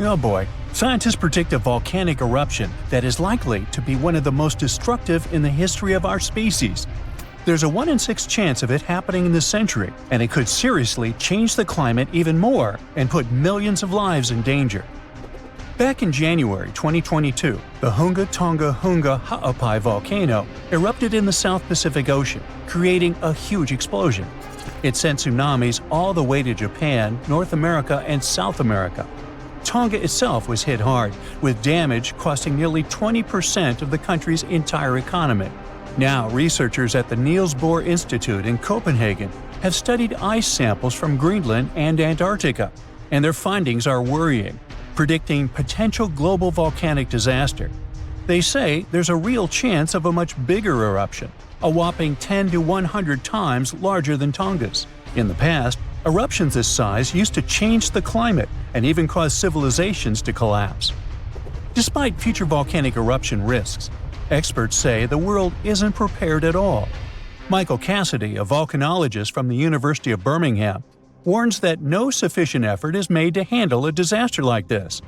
Oh boy, scientists predict a volcanic eruption that is likely to be one of the most destructive in the history of our species. There's a 1 in 6 chance of it happening in this century, and it could seriously change the climate even more and put millions of lives in danger. Back in January 2022, the Tonga Ha'apai volcano erupted in the South Pacific Ocean, creating a huge explosion. It sent tsunamis all the way to Japan, North America, and South America. Tonga itself was hit hard, with damage costing nearly 20% of the country's entire economy. Now, researchers at the Niels Bohr Institute in Copenhagen have studied ice samples from Greenland and Antarctica, and their findings are worrying, predicting potential global volcanic disaster. They say there's a real chance of a much bigger eruption, a whopping 10 to 100 times larger than Tonga's. In the past, eruptions this size used to change the climate and even cause civilizations to collapse. Despite future volcanic eruption risks, experts say the world isn't prepared at all. Michael Cassidy, a volcanologist from the University of Birmingham, warns that no sufficient effort is made to handle a disaster like this.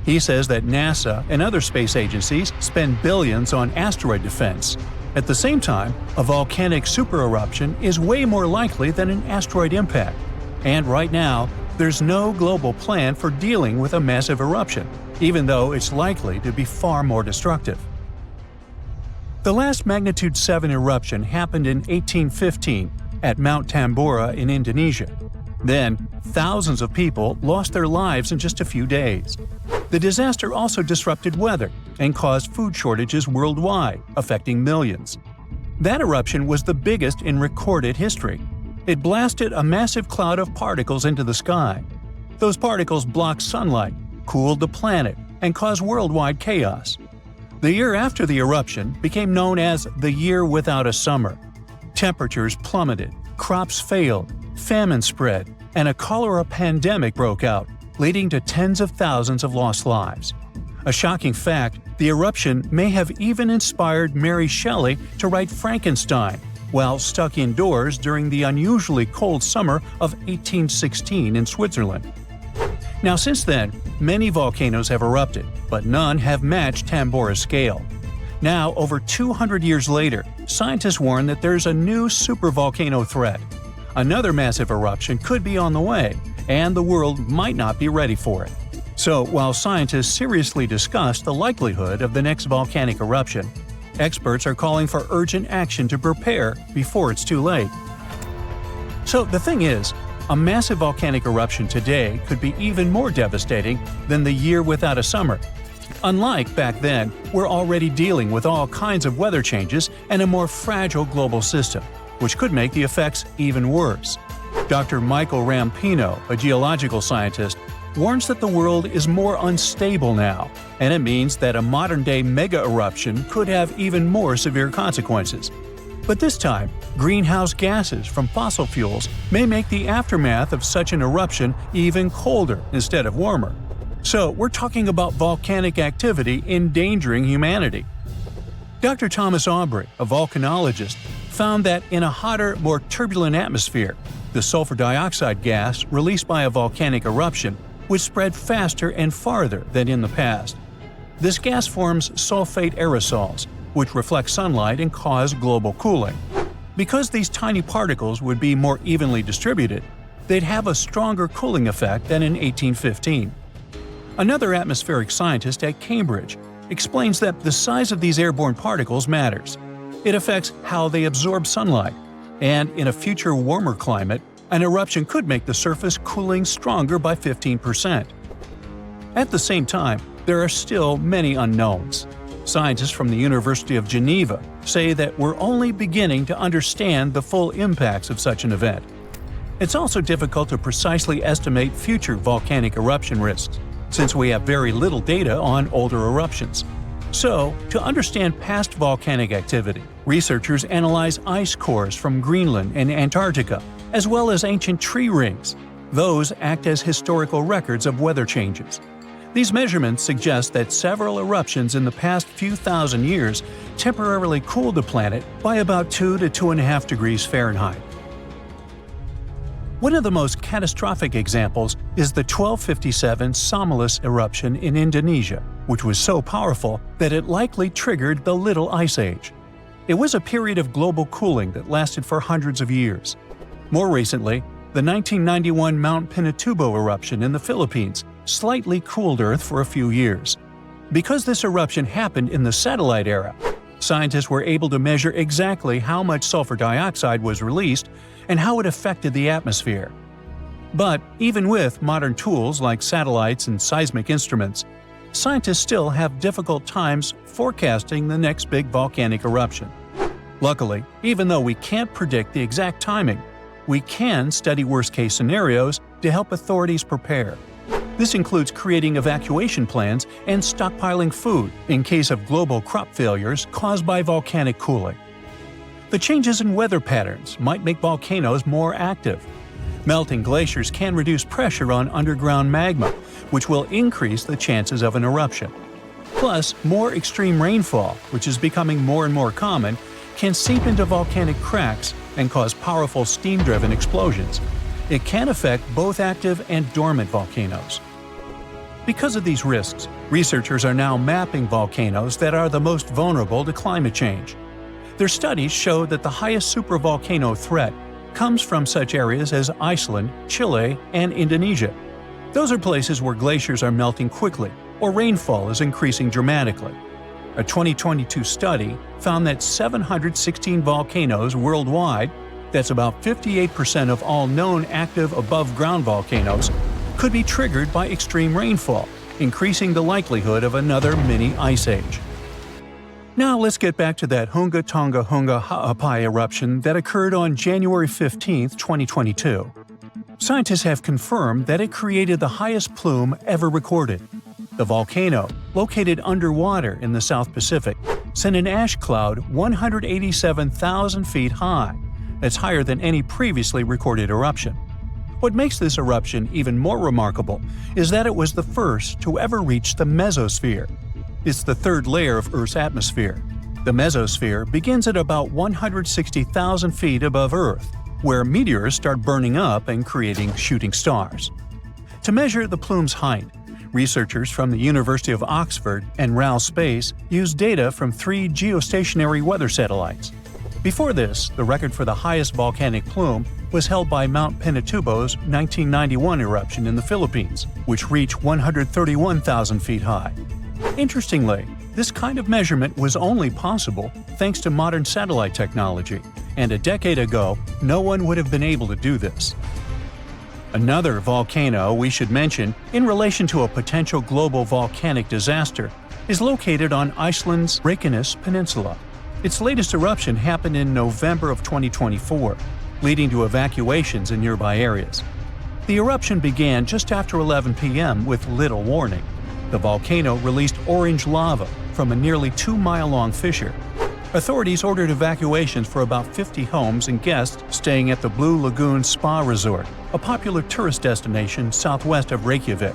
He says that NASA and other space agencies spend billions on asteroid defense. At the same time, a volcanic supereruption is way more likely than an asteroid impact. And right now, there's no global plan for dealing with a massive eruption, even though it's likely to be far more destructive. The last magnitude 7 eruption happened in 1815 at Mount Tambora in Indonesia. Then, thousands of people lost their lives in just a few days. The disaster also disrupted weather and caused food shortages worldwide, affecting millions. That eruption was the biggest in recorded history. It blasted a massive cloud of particles into the sky. Those particles blocked sunlight, cooled the planet, and caused worldwide chaos. The year after the eruption became known as the Year Without a Summer. Temperatures plummeted, crops failed, famine spread, and a cholera pandemic broke out, leading to tens of thousands of lost lives. A shocking fact, the eruption may have even inspired Mary Shelley to write Frankenstein while stuck indoors during the unusually cold summer of 1816 in Switzerland. Now, since then, many volcanoes have erupted, but none have matched Tambora's scale. Now, over 200 years later, scientists warn that there's a new supervolcano threat. Another massive eruption could be on the way, and the world might not be ready for it. So, while scientists seriously discuss the likelihood of the next volcanic eruption, experts are calling for urgent action to prepare before it's too late. So the thing is, a massive volcanic eruption today could be even more devastating than the Year Without a Summer. Unlike back then, we're already dealing with all kinds of weather changes and a more fragile global system, which could make the effects even worse. Dr. Michael Rampino, a geological scientist, warns that the world is more unstable now, and it means that a modern-day mega-eruption could have even more severe consequences. But this time, greenhouse gases from fossil fuels may make the aftermath of such an eruption even colder instead of warmer. So we're talking about volcanic activity endangering humanity. Dr. Thomas Aubrey, a volcanologist, found that in a hotter, more turbulent atmosphere, the sulfur dioxide gas released by a volcanic eruption would spread faster and farther than in the past. This gas forms sulfate aerosols, which reflect sunlight and cause global cooling. Because these tiny particles would be more evenly distributed, they'd have a stronger cooling effect than in 1815. Another atmospheric scientist at Cambridge explains that the size of these airborne particles matters. It affects how they absorb sunlight, and in a future warmer climate, an eruption could make the surface cooling stronger by 15%. At the same time, there are still many unknowns. Scientists from the University of Geneva say that we're only beginning to understand the full impacts of such an event. It's also difficult to precisely estimate future volcanic eruption risks, since we have very little data on older eruptions. So, to understand past volcanic activity, researchers analyze ice cores from Greenland and Antarctica, as well as ancient tree rings. Those act as historical records of weather changes. These measurements suggest that several eruptions in the past few thousand years temporarily cooled the planet by about 2 to 2.5 degrees Fahrenheit. One of the most catastrophic examples is the 1257 Somalis eruption in Indonesia, which was so powerful that it likely triggered the Little Ice Age. It was a period of global cooling that lasted for hundreds of years. More recently, the 1991 Mount Pinatubo eruption in the Philippines slightly cooled Earth for a few years. Because this eruption happened in the satellite era, scientists were able to measure exactly how much sulfur dioxide was released and how it affected the atmosphere. But even with modern tools like satellites and seismic instruments, scientists still have difficult times forecasting the next big volcanic eruption. Luckily, even though we can't predict the exact timing, we can study worst-case scenarios to help authorities prepare. This includes creating evacuation plans and stockpiling food in case of global crop failures caused by volcanic cooling. The changes in weather patterns might make volcanoes more active. Melting glaciers can reduce pressure on underground magma, which will increase the chances of an eruption. Plus, more extreme rainfall, which is becoming more and more common, can seep into volcanic cracks and cause powerful steam-driven explosions. It can affect both active and dormant volcanoes. Because of these risks, researchers are now mapping volcanoes that are the most vulnerable to climate change. Their studies show that the highest supervolcano threat comes from such areas as Iceland, Chile, and Indonesia. Those are places where glaciers are melting quickly or rainfall is increasing dramatically. A 2022 study found that 716 volcanoes worldwide, that's about 58% of all known active above-ground volcanoes, could be triggered by extreme rainfall, increasing the likelihood of another mini ice age. Now let's get back to that Hunga Tonga Hunga Ha'apai eruption that occurred on January 15, 2022. Scientists have confirmed that it created the highest plume ever recorded. The volcano, located underwater in the South Pacific, sent an ash cloud 187,000 feet high. That's higher than any previously recorded eruption. What makes this eruption even more remarkable is that it was the first to ever reach the mesosphere. It's the third layer of Earth's atmosphere. The mesosphere begins at about 160,000 feet above Earth, where meteors start burning up and creating shooting stars. To measure the plume's height, researchers from the University of Oxford and RAL Space used data from 3 geostationary weather satellites. Before this, the record for the highest volcanic plume was held by Mount Pinatubo's 1991 eruption in the Philippines, which reached 131,000 feet high. Interestingly, this kind of measurement was only possible thanks to modern satellite technology, and a decade ago, no one would have been able to do this. Another volcano we should mention in relation to a potential global volcanic disaster is located on Iceland's Reykjanes Peninsula. Its latest eruption happened in November of 2024, leading to evacuations in nearby areas. The eruption began just after 11 p.m. with little warning. The volcano released orange lava from a nearly 2-mile-long fissure. Authorities ordered evacuations for about 50 homes and guests staying at the Blue Lagoon Spa Resort, a popular tourist destination southwest of Reykjavik.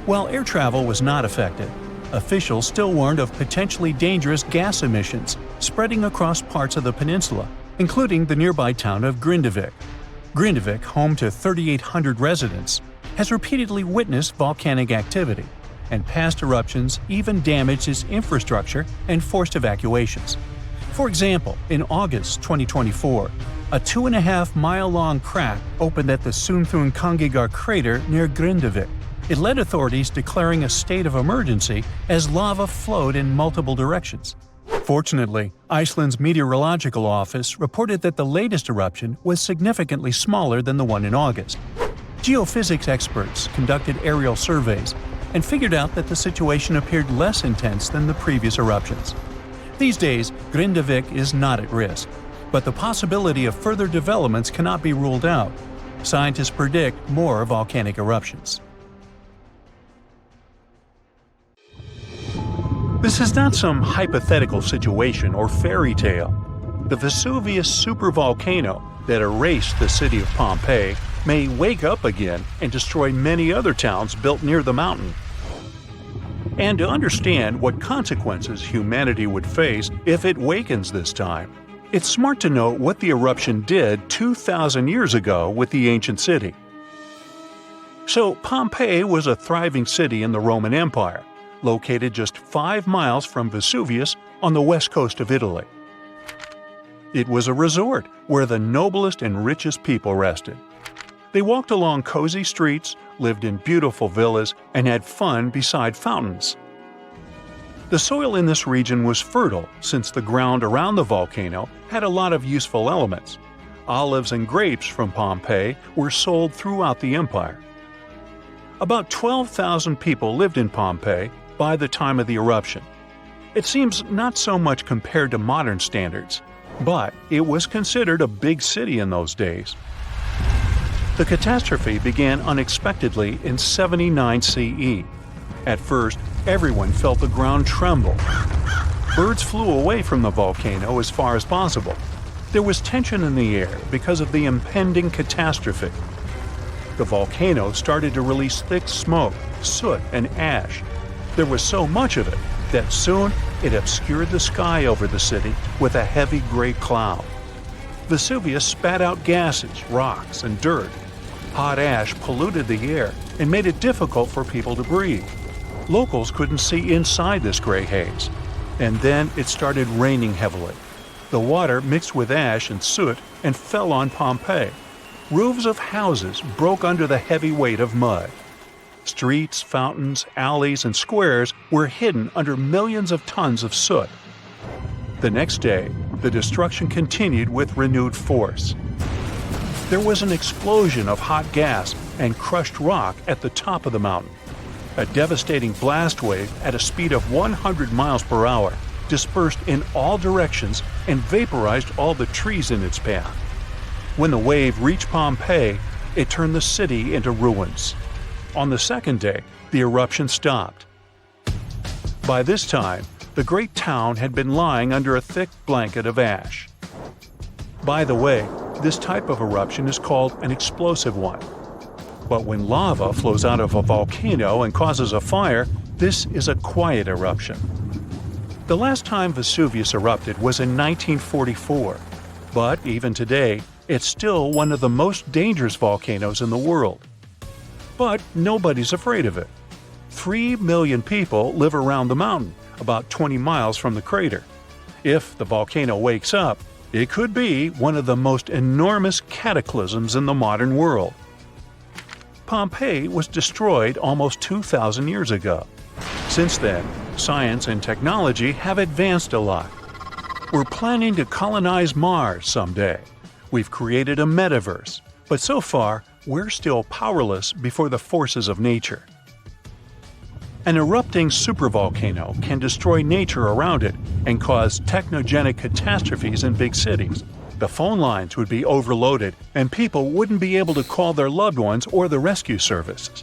While air travel was not affected, officials still warned of potentially dangerous gas emissions spreading across parts of the peninsula, including the nearby town of Grindavik. Grindavik, home to 3,800 residents, has repeatedly witnessed volcanic activity, and past eruptions even damaged its infrastructure and forced evacuations. For example, in August 2024, a 2.5-mile-long crack opened at the Sunthunkangigar crater near Grindavik. It led authorities declaring a state of emergency as lava flowed in multiple directions. Fortunately, Iceland's meteorological office reported that the latest eruption was significantly smaller than the one in August. Geophysics experts conducted aerial surveys and figured out that the situation appeared less intense than the previous eruptions. These days, Grindavik is not at risk, but the possibility of further developments cannot be ruled out. Scientists predict more volcanic eruptions. This is not some hypothetical situation or fairy tale. The Vesuvius supervolcano that erased the city of Pompeii may wake up again and destroy many other towns built near the mountain. And to understand what consequences humanity would face if it wakens this time, It's smart to note what the eruption did 2,000 years ago with the ancient city. So, Pompeii was a thriving city in the Roman Empire, located just 5 miles from Vesuvius on the west coast of Italy. It was a resort where the noblest and richest people rested. They walked along cozy streets, lived in beautiful villas, and had fun beside fountains. The soil in this region was fertile since the ground around the volcano had a lot of useful elements. Olives and grapes from Pompeii were sold throughout the empire. About 12,000 people lived in Pompeii by the time of the eruption. It seems not so much compared to modern standards, but it was considered a big city in those days. The catastrophe began unexpectedly in 79 CE. At first, everyone felt the ground tremble. Birds flew away from the volcano as far as possible. There was tension in the air because of the impending catastrophe. The volcano started to release thick smoke, soot, and ash. There was so much of it that soon it obscured the sky over the city with a heavy gray cloud. Vesuvius spat out gases, rocks, and dirt. Hot ash polluted the air and made it difficult for people to breathe. Locals couldn't see inside this gray haze. And then it started raining heavily. The water mixed with ash and soot and fell on Pompeii. Roofs of houses broke under the heavy weight of mud. Streets, fountains, alleys, and squares were hidden under millions of tons of soot. The next day, the destruction continued with renewed force. There was an explosion of hot gas and crushed rock at the top of the mountain. A devastating blast wave at a speed of 100 miles per hour dispersed in all directions and vaporized all the trees in its path. When the wave reached Pompeii, it turned the city into ruins. On the second day, the eruption stopped. By this time, the great town had been lying under a thick blanket of ash. By the way, this type of eruption is called an explosive one. But when lava flows out of a volcano and causes a fire, this is a quiet eruption. The last time Vesuvius erupted was in 1944, but even today, it's still one of the most dangerous volcanoes in the world. But nobody's afraid of it. 3 million people live around the mountain, about 20 miles from the crater. If the volcano wakes up, it could be one of the most enormous cataclysms in the modern world. Pompeii was destroyed almost 2,000 years ago. Since then, science and technology have advanced a lot. We're planning to colonize Mars someday. We've created a metaverse, but so far, we're still powerless before the forces of nature. An erupting supervolcano can destroy nature around it and cause technogenic catastrophes in big cities. The phone lines would be overloaded and people wouldn't be able to call their loved ones or the rescue services.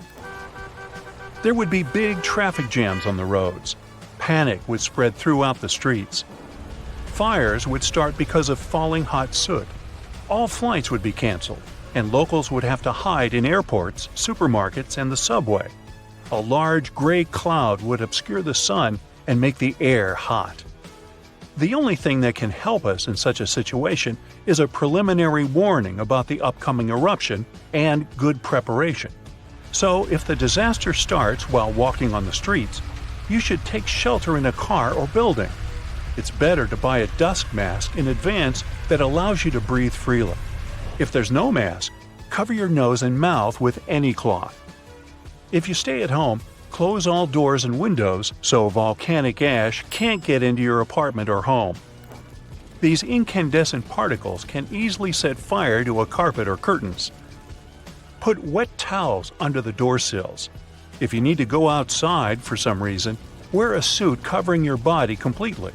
There would be big traffic jams on the roads. Panic would spread throughout the streets. Fires would start because of falling hot soot. All flights would be canceled, and locals would have to hide in airports, supermarkets, and the subway. A large gray cloud would obscure the sun and make the air hot. The only thing that can help us in such a situation is a preliminary warning about the upcoming eruption and good preparation. So if the disaster starts while walking on the streets, you should take shelter in a car or building. It's better to buy a dust mask in advance that allows you to breathe freely. If there's no mask, cover your nose and mouth with any cloth. If you stay at home, close all doors and windows so volcanic ash can't get into your apartment or home. These incandescent particles can easily set fire to a carpet or curtains. Put wet towels under the door sills. If you need to go outside for some reason, wear a suit covering your body completely.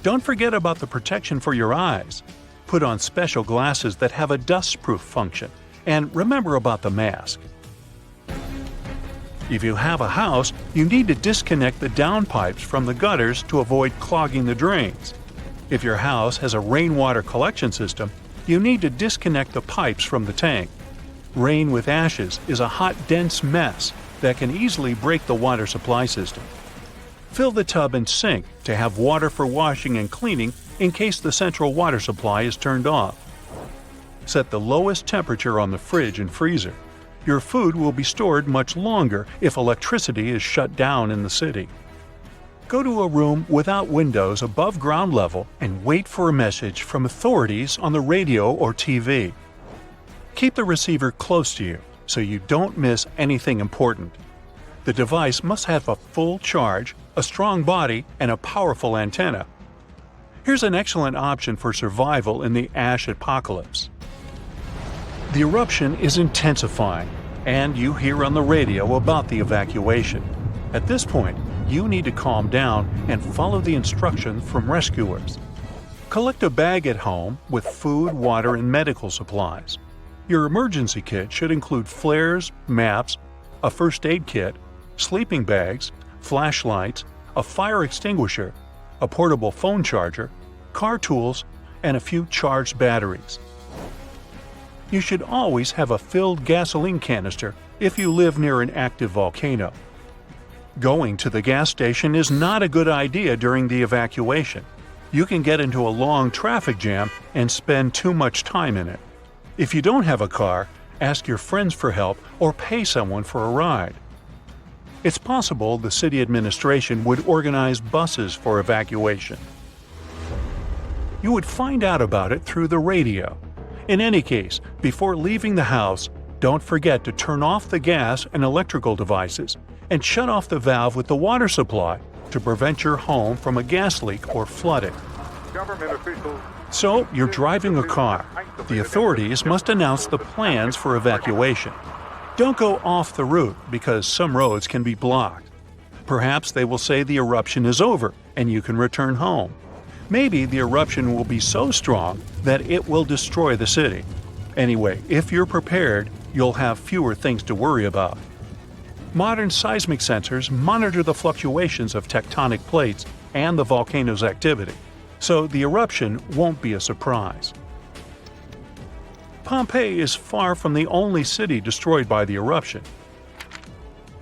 Don't forget about the protection for your eyes. Put on special glasses that have a dust-proof function, and remember about the mask. If you have a house, you need to disconnect the downpipes from the gutters to avoid clogging the drains. If your house has a rainwater collection system, you need to disconnect the pipes from the tank. Rain with ashes is a hot, dense mess that can easily break the water supply system. Fill the tub and sink to have water for washing and cleaning in case the central water supply is turned off. Set the lowest temperature on the fridge and freezer. Your food will be stored much longer if electricity is shut down in the city. Go to a room without windows above ground level and wait for a message from authorities on the radio or TV. Keep the receiver close to you so you don't miss anything important. The device must have a full charge, a strong body, and a powerful antenna. Here's an excellent option for survival in the ash apocalypse. The eruption is intensifying, and you hear on the radio about the evacuation. At this point, you need to calm down and follow the instructions from rescuers. Collect a bag at home with food, water, and medical supplies. Your emergency kit should include flares, maps, a first aid kit, sleeping bags, flashlights, a fire extinguisher, a portable phone charger, car tools, and a few charged batteries. You should always have a filled gasoline canister if you live near an active volcano. Going to the gas station is not a good idea during the evacuation. You can get into a long traffic jam and spend too much time in it. If you don't have a car, ask your friends for help or pay someone for a ride. It's possible the city administration would organize buses for evacuation. You would find out about it through the radio. In any case, before leaving the house, don't forget to turn off the gas and electrical devices and shut off the valve with the water supply to prevent your home from a gas leak or flooding. So, you're driving a car. The authorities must announce the plans for evacuation. Don't go off the route because some roads can be blocked. Perhaps they will say the eruption is over and you can return home. Maybe the eruption will be so strong that it will destroy the city. Anyway, if you're prepared, you'll have fewer things to worry about. Modern seismic sensors monitor the fluctuations of tectonic plates and the volcano's activity, so the eruption won't be a surprise. Pompeii is far from the only city destroyed by the eruption.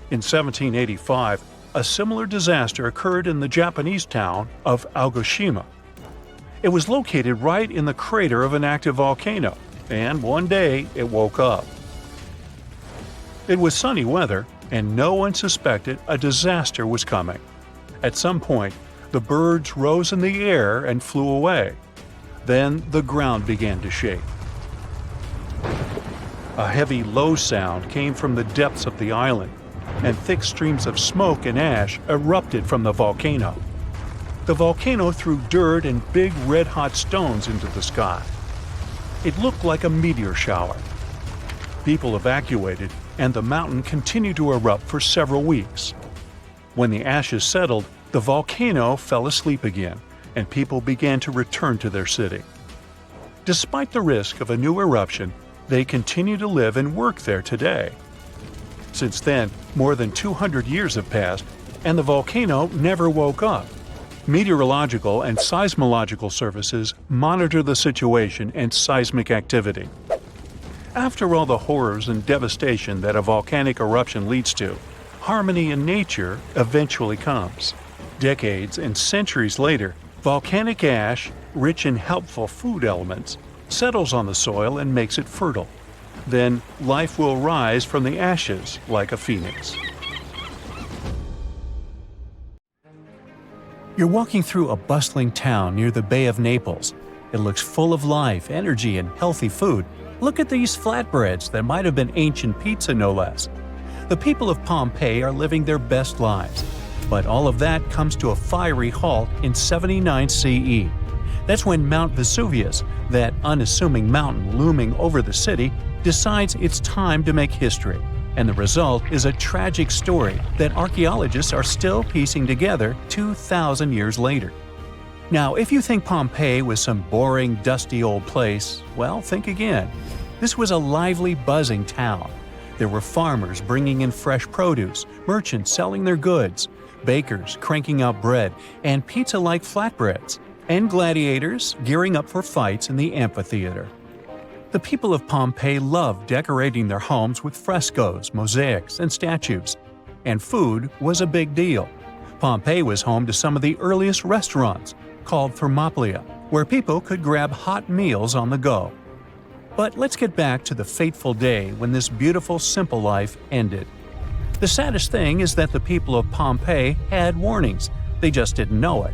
In 1785, a similar disaster occurred in the Japanese town of Aogoshima. It was located right in the crater of an active volcano, and one day it woke up. It was sunny weather, and no one suspected a disaster was coming. At some point, the birds rose in the air and flew away. Then the ground began to shake. A heavy low sound came from the depths of the island, and thick streams of smoke and ash erupted from the volcano. The volcano threw dirt and big red-hot stones into the sky. It looked like a meteor shower. People evacuated, and the mountain continued to erupt for several weeks. When the ashes settled, the volcano fell asleep again, and people began to return to their city. Despite the risk of a new eruption, they continue to live and work there today. Since then, more than 200 years have passed, and the volcano never woke up. Meteorological and seismological services monitor the situation and seismic activity. After all the horrors and devastation that a volcanic eruption leads to, harmony in nature eventually comes. Decades and centuries later, volcanic ash, rich in helpful food elements, settles on the soil and makes it fertile. Then life will rise from the ashes like a phoenix. You're walking through a bustling town near the Bay of Naples. It looks full of life, energy, and healthy food. Look at these flatbreads that might have been ancient pizza, no less. The people of Pompeii are living their best lives. But all of that comes to a fiery halt in 79 CE. That's when Mount Vesuvius, that unassuming mountain looming over the city, decides it's time to make history. And the result is a tragic story that archaeologists are still piecing together 2,000 years later. Now, if you think Pompeii was some boring, dusty old place, well, think again. This was a lively, buzzing town. There were farmers bringing in fresh produce, merchants selling their goods, bakers cranking out bread and pizza-like flatbreads, and gladiators gearing up for fights in the amphitheater. The people of Pompeii loved decorating their homes with frescoes, mosaics, and statues. And food was a big deal. Pompeii was home to some of the earliest restaurants, called Thermopylae, where people could grab hot meals on the go. But let's get back to the fateful day when this beautiful, simple life ended. The saddest thing is that the people of Pompeii had warnings, they just didn't know it.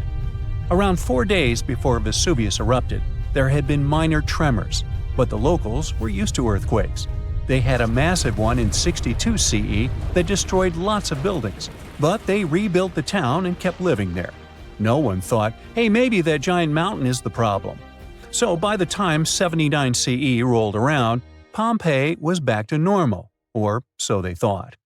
Around 4 days before Vesuvius erupted, there had been minor tremors, but the locals were used to earthquakes. They had a massive one in 62 CE that destroyed lots of buildings, but they rebuilt the town and kept living there. No one thought, hey, maybe that giant mountain is the problem. So by the time 79 CE rolled around, Pompeii was back to normal, or so they thought.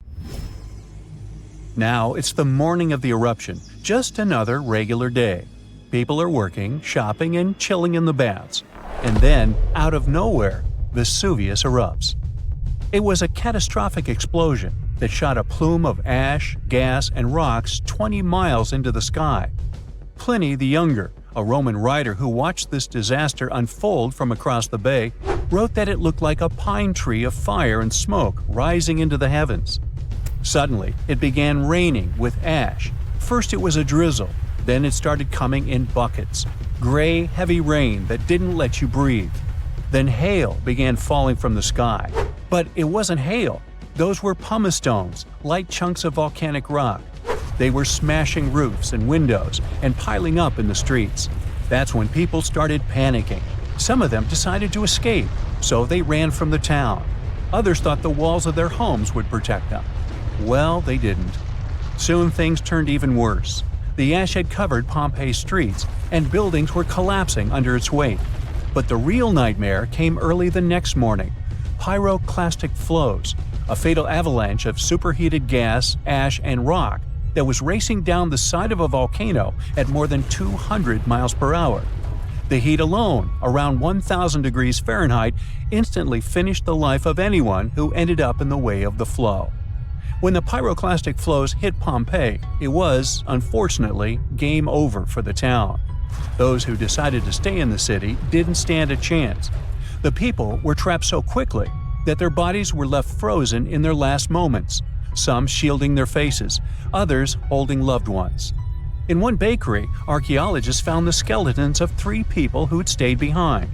Now it's the morning of the eruption, just another regular day. People are working, shopping, and chilling in the baths. And then, out of nowhere, Vesuvius erupts. It was a catastrophic explosion that shot a plume of ash, gas, and rocks 20 miles into the sky. Pliny the Younger, a Roman writer who watched this disaster unfold from across the bay, wrote that it looked like a pine tree of fire and smoke rising into the heavens. Suddenly, it began raining with ash. First it was a drizzle, then it started coming in buckets. Gray, heavy rain that didn't let you breathe. Then hail began falling from the sky. But it wasn't hail. Those were pumice stones, light chunks of volcanic rock. They were smashing roofs and windows and piling up in the streets. That's when people started panicking. Some of them decided to escape, so they ran from the town. Others thought the walls of their homes would protect them. Well, they didn't. Soon things turned even worse. The ash had covered Pompeii's streets, and buildings were collapsing under its weight. But the real nightmare came early the next morning. Pyroclastic flows, a fatal avalanche of superheated gas, ash, and rock that was racing down the side of a volcano at more than 200 miles per hour. The heat alone, around 1,000 degrees Fahrenheit, instantly finished the life of anyone who ended up in the way of the flow. When the pyroclastic flows hit Pompeii, it was, unfortunately, game over for the town. Those who decided to stay in the city didn't stand a chance. The people were trapped so quickly that their bodies were left frozen in their last moments, some shielding their faces, others holding loved ones. In one bakery, archaeologists found the skeletons of 3 people who'd stayed behind.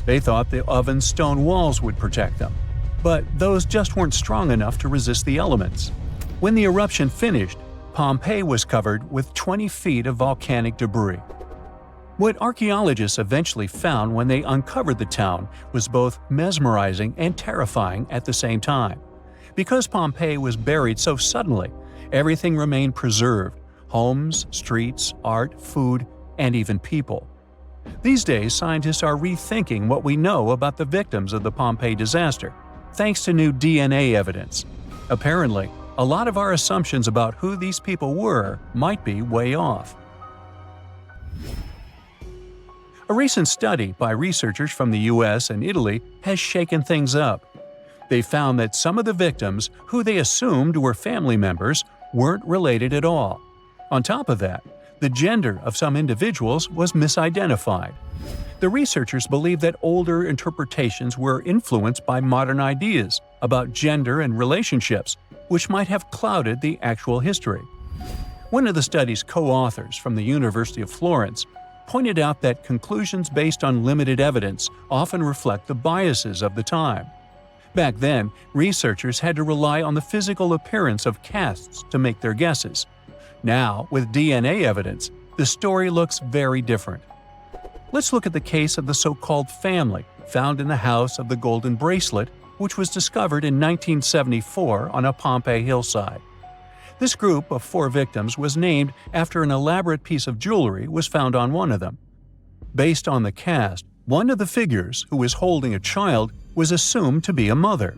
They thought the oven's stone walls would protect them. But those just weren't strong enough to resist the elements. When the eruption finished, Pompeii was covered with 20 feet of volcanic debris. What archaeologists eventually found when they uncovered the town was both mesmerizing and terrifying at the same time. Because Pompeii was buried so suddenly, everything remained preserved: homes, streets, art, food, and even people. These days, scientists are rethinking what we know about the victims of the Pompeii disaster, thanks to new DNA evidence. Apparently, a lot of our assumptions about who these people were might be way off. A recent study by researchers from the US and Italy has shaken things up. They found that some of the victims, who they assumed were family members, weren't related at all. On top of that, the gender of some individuals was misidentified. The researchers believe that older interpretations were influenced by modern ideas about gender and relationships, which might have clouded the actual history. One of the study's co-authors from the University of Florence pointed out that conclusions based on limited evidence often reflect the biases of the time. Back then, researchers had to rely on the physical appearance of casts to make their guesses. Now, with DNA evidence, the story looks very different. Let's look at the case of the so-called family found in the House of the Golden Bracelet, which was discovered in 1974 on a Pompeii hillside. This group of 4 victims was named after an elaborate piece of jewelry was found on one of them. Based on the cast, one of the figures, who was holding a child, was assumed to be a mother.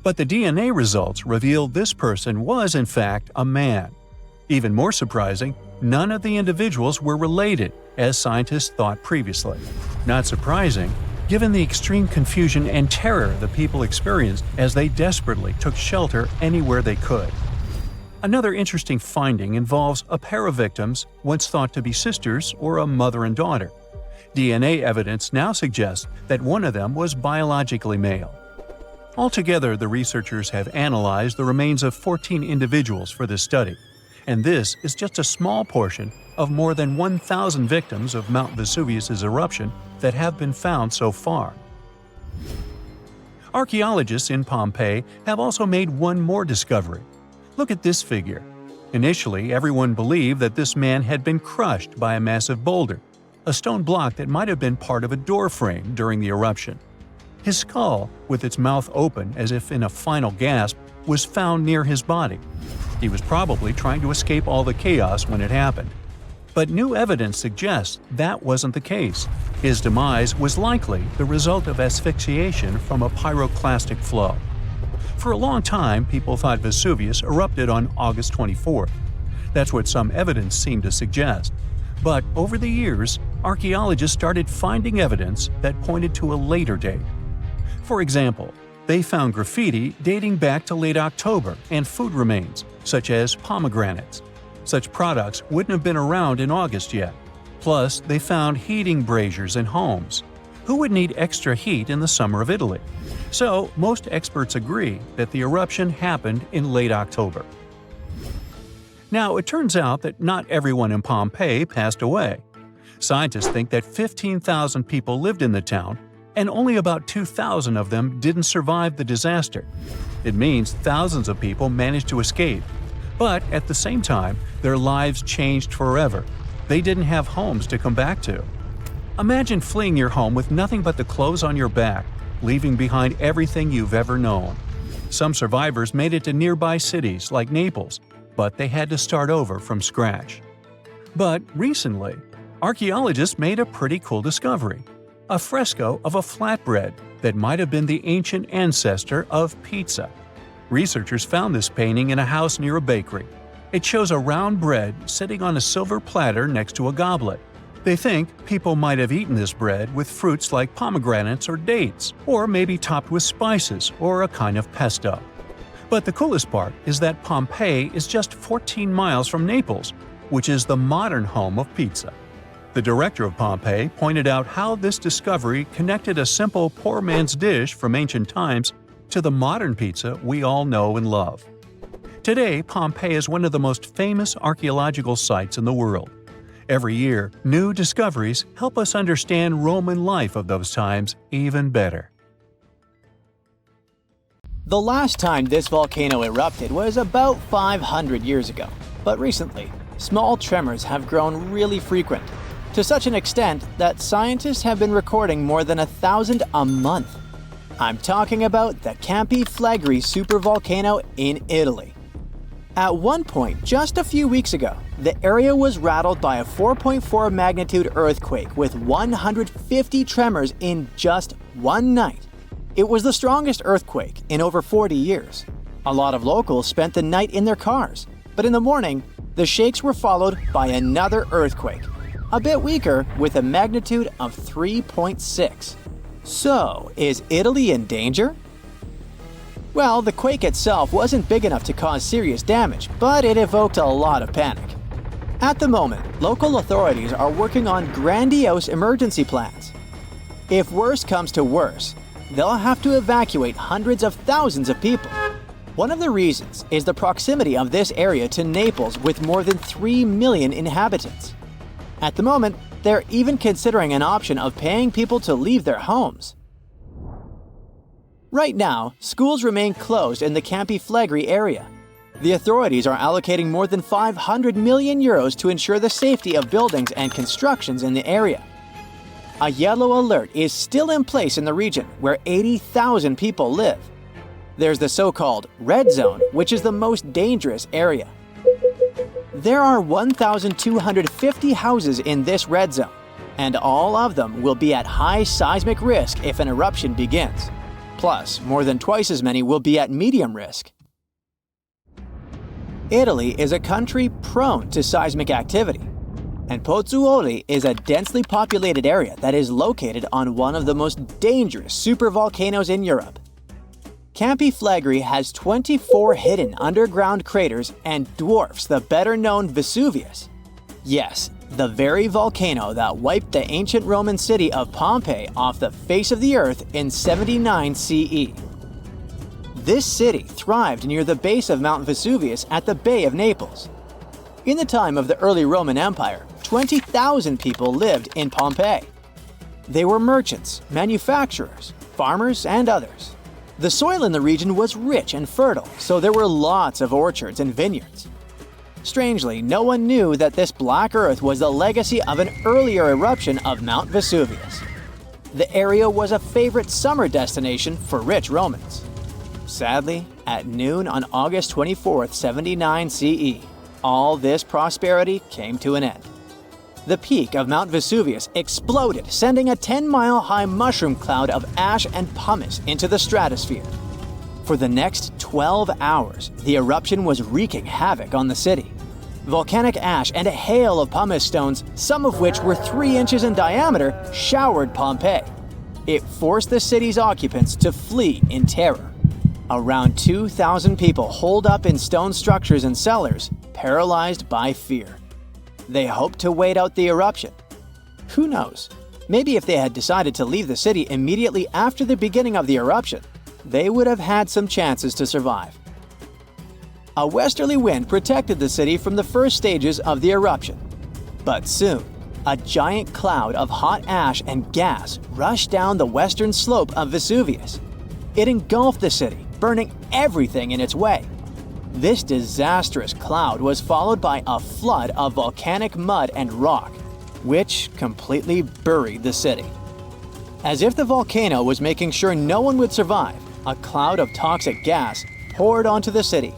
But the DNA results revealed this person was, in fact, a man. Even more surprising, none of the individuals were related, as scientists thought previously. Not surprising, given the extreme confusion and terror the people experienced as they desperately took shelter anywhere they could. Another interesting finding involves a pair of victims once thought to be sisters or a mother and daughter. DNA evidence now suggests that one of them was biologically male. Altogether, the researchers have analyzed the remains of 14 individuals for this study. And this is just a small portion of more than 1,000 victims of Mount Vesuvius' eruption that have been found so far. Archaeologists in Pompeii have also made one more discovery. Look at this figure. Initially, everyone believed that this man had been crushed by a massive boulder, a stone block that might have been part of a door frame during the eruption. His skull, with its mouth open as if in a final gasp, was found near his body. He was probably trying to escape all the chaos when it happened. But new evidence suggests that wasn't the case. His demise was likely the result of asphyxiation from a pyroclastic flow. For a long time, people thought Vesuvius erupted on August 24th. That's what some evidence seemed to suggest. But over the years, archaeologists started finding evidence that pointed to a later date. For example, they found graffiti dating back to late October and food remains, such as pomegranates. Such products wouldn't have been around in August yet. Plus, they found heating braziers in homes. Who would need extra heat in the summer of Italy? So, most experts agree that the eruption happened in late October. Now, it turns out that not everyone in Pompeii passed away. Scientists think that 15,000 people lived in the town, and only about 2,000 of them didn't survive the disaster. It means thousands of people managed to escape. But at the same time, their lives changed forever. They didn't have homes to come back to. Imagine fleeing your home with nothing but the clothes on your back, leaving behind everything you've ever known. Some survivors made it to nearby cities like Naples, but they had to start over from scratch. But recently, archaeologists made a pretty cool discovery: a fresco of a flatbread that might have been the ancient ancestor of pizza. Researchers found this painting in a house near a bakery. It shows a round bread sitting on a silver platter next to a goblet. They think people might have eaten this bread with fruits like pomegranates or dates, or maybe topped with spices or a kind of pesto. But the coolest part is that Pompeii is just 14 miles from Naples, which is the modern home of pizza. The director of Pompeii pointed out how this discovery connected a simple poor man's dish from ancient times to the modern pizza we all know and love. Today, Pompeii is one of the most famous archaeological sites in the world. Every year, new discoveries help us understand Roman life of those times even better. The last time this volcano erupted was about 500 years ago, but recently, small tremors have grown really frequent, to such an extent that scientists have been recording more than 1,000 a month. I'm talking about the Campi Flegrei supervolcano in Italy. At one point, just a few weeks ago, the area was rattled by a 4.4 magnitude earthquake with 150 tremors in just one night. It was the strongest earthquake in over 40 years. A lot of locals spent the night in their cars, but in the morning, the shakes were followed by another earthquake, a bit weaker with a magnitude of 3.6. So, is Italy in danger? Well, the quake itself wasn't big enough to cause serious damage, but it evoked a lot of panic. At the moment, local authorities are working on grandiose emergency plans. If worse comes to worse, they'll have to evacuate hundreds of thousands of people. One of the reasons is the proximity of this area to Naples with more than 3 million inhabitants. At the moment, they're even considering an option of paying people to leave their homes. Right now, schools remain closed in the Campi Flegrei area. The authorities are allocating more than 500 million euros to ensure the safety of buildings and constructions in the area. A yellow alert is still in place in the region where 80,000 people live. There's the so-called red zone, which is the most dangerous area. There are 1,250 houses in this red zone, and all of them will be at high seismic risk if an eruption begins. Plus, more than twice as many will be at medium risk. Italy is a country prone to seismic activity, and Pozzuoli is a densely populated area that is located on one of the most dangerous supervolcanoes in Europe. Campi Flegrei has 24 hidden underground craters and dwarfs the better-known Vesuvius. Yes, the very volcano that wiped the ancient Roman city of Pompeii off the face of the earth in 79 CE. This city thrived near the base of Mount Vesuvius at the Bay of Naples. In the time of the early Roman Empire, 20,000 people lived in Pompeii. They were merchants, manufacturers, farmers, and others. The soil in the region was rich and fertile, so there were lots of orchards and vineyards. Strangely, no one knew that this black earth was the legacy of an earlier eruption of Mount Vesuvius. The area was a favorite summer destination for rich Romans. Sadly, at noon on August 24, 79 CE, all this prosperity came to an end. The peak of Mount Vesuvius exploded, sending a 10-mile-high mushroom cloud of ash and pumice into the stratosphere. For the next 12 hours, the eruption was wreaking havoc on the city. Volcanic ash and a hail of pumice stones, some of which were 3 inches in diameter, showered Pompeii. It forced the city's occupants to flee in terror. Around 2,000 people holed up in stone structures and cellars, paralyzed by fear. They hoped to wait out the eruption. Who knows? Maybe if they had decided to leave the city immediately after the beginning of the eruption, they would have had some chances to survive. A westerly wind protected the city from the first stages of the eruption. But soon, a giant cloud of hot ash and gas rushed down the western slope of Vesuvius. It engulfed the city, burning everything in its way. This disastrous cloud was followed by a flood of volcanic mud and rock, which completely buried the city. As if the volcano was making sure no one would survive, a cloud of toxic gas poured onto the city,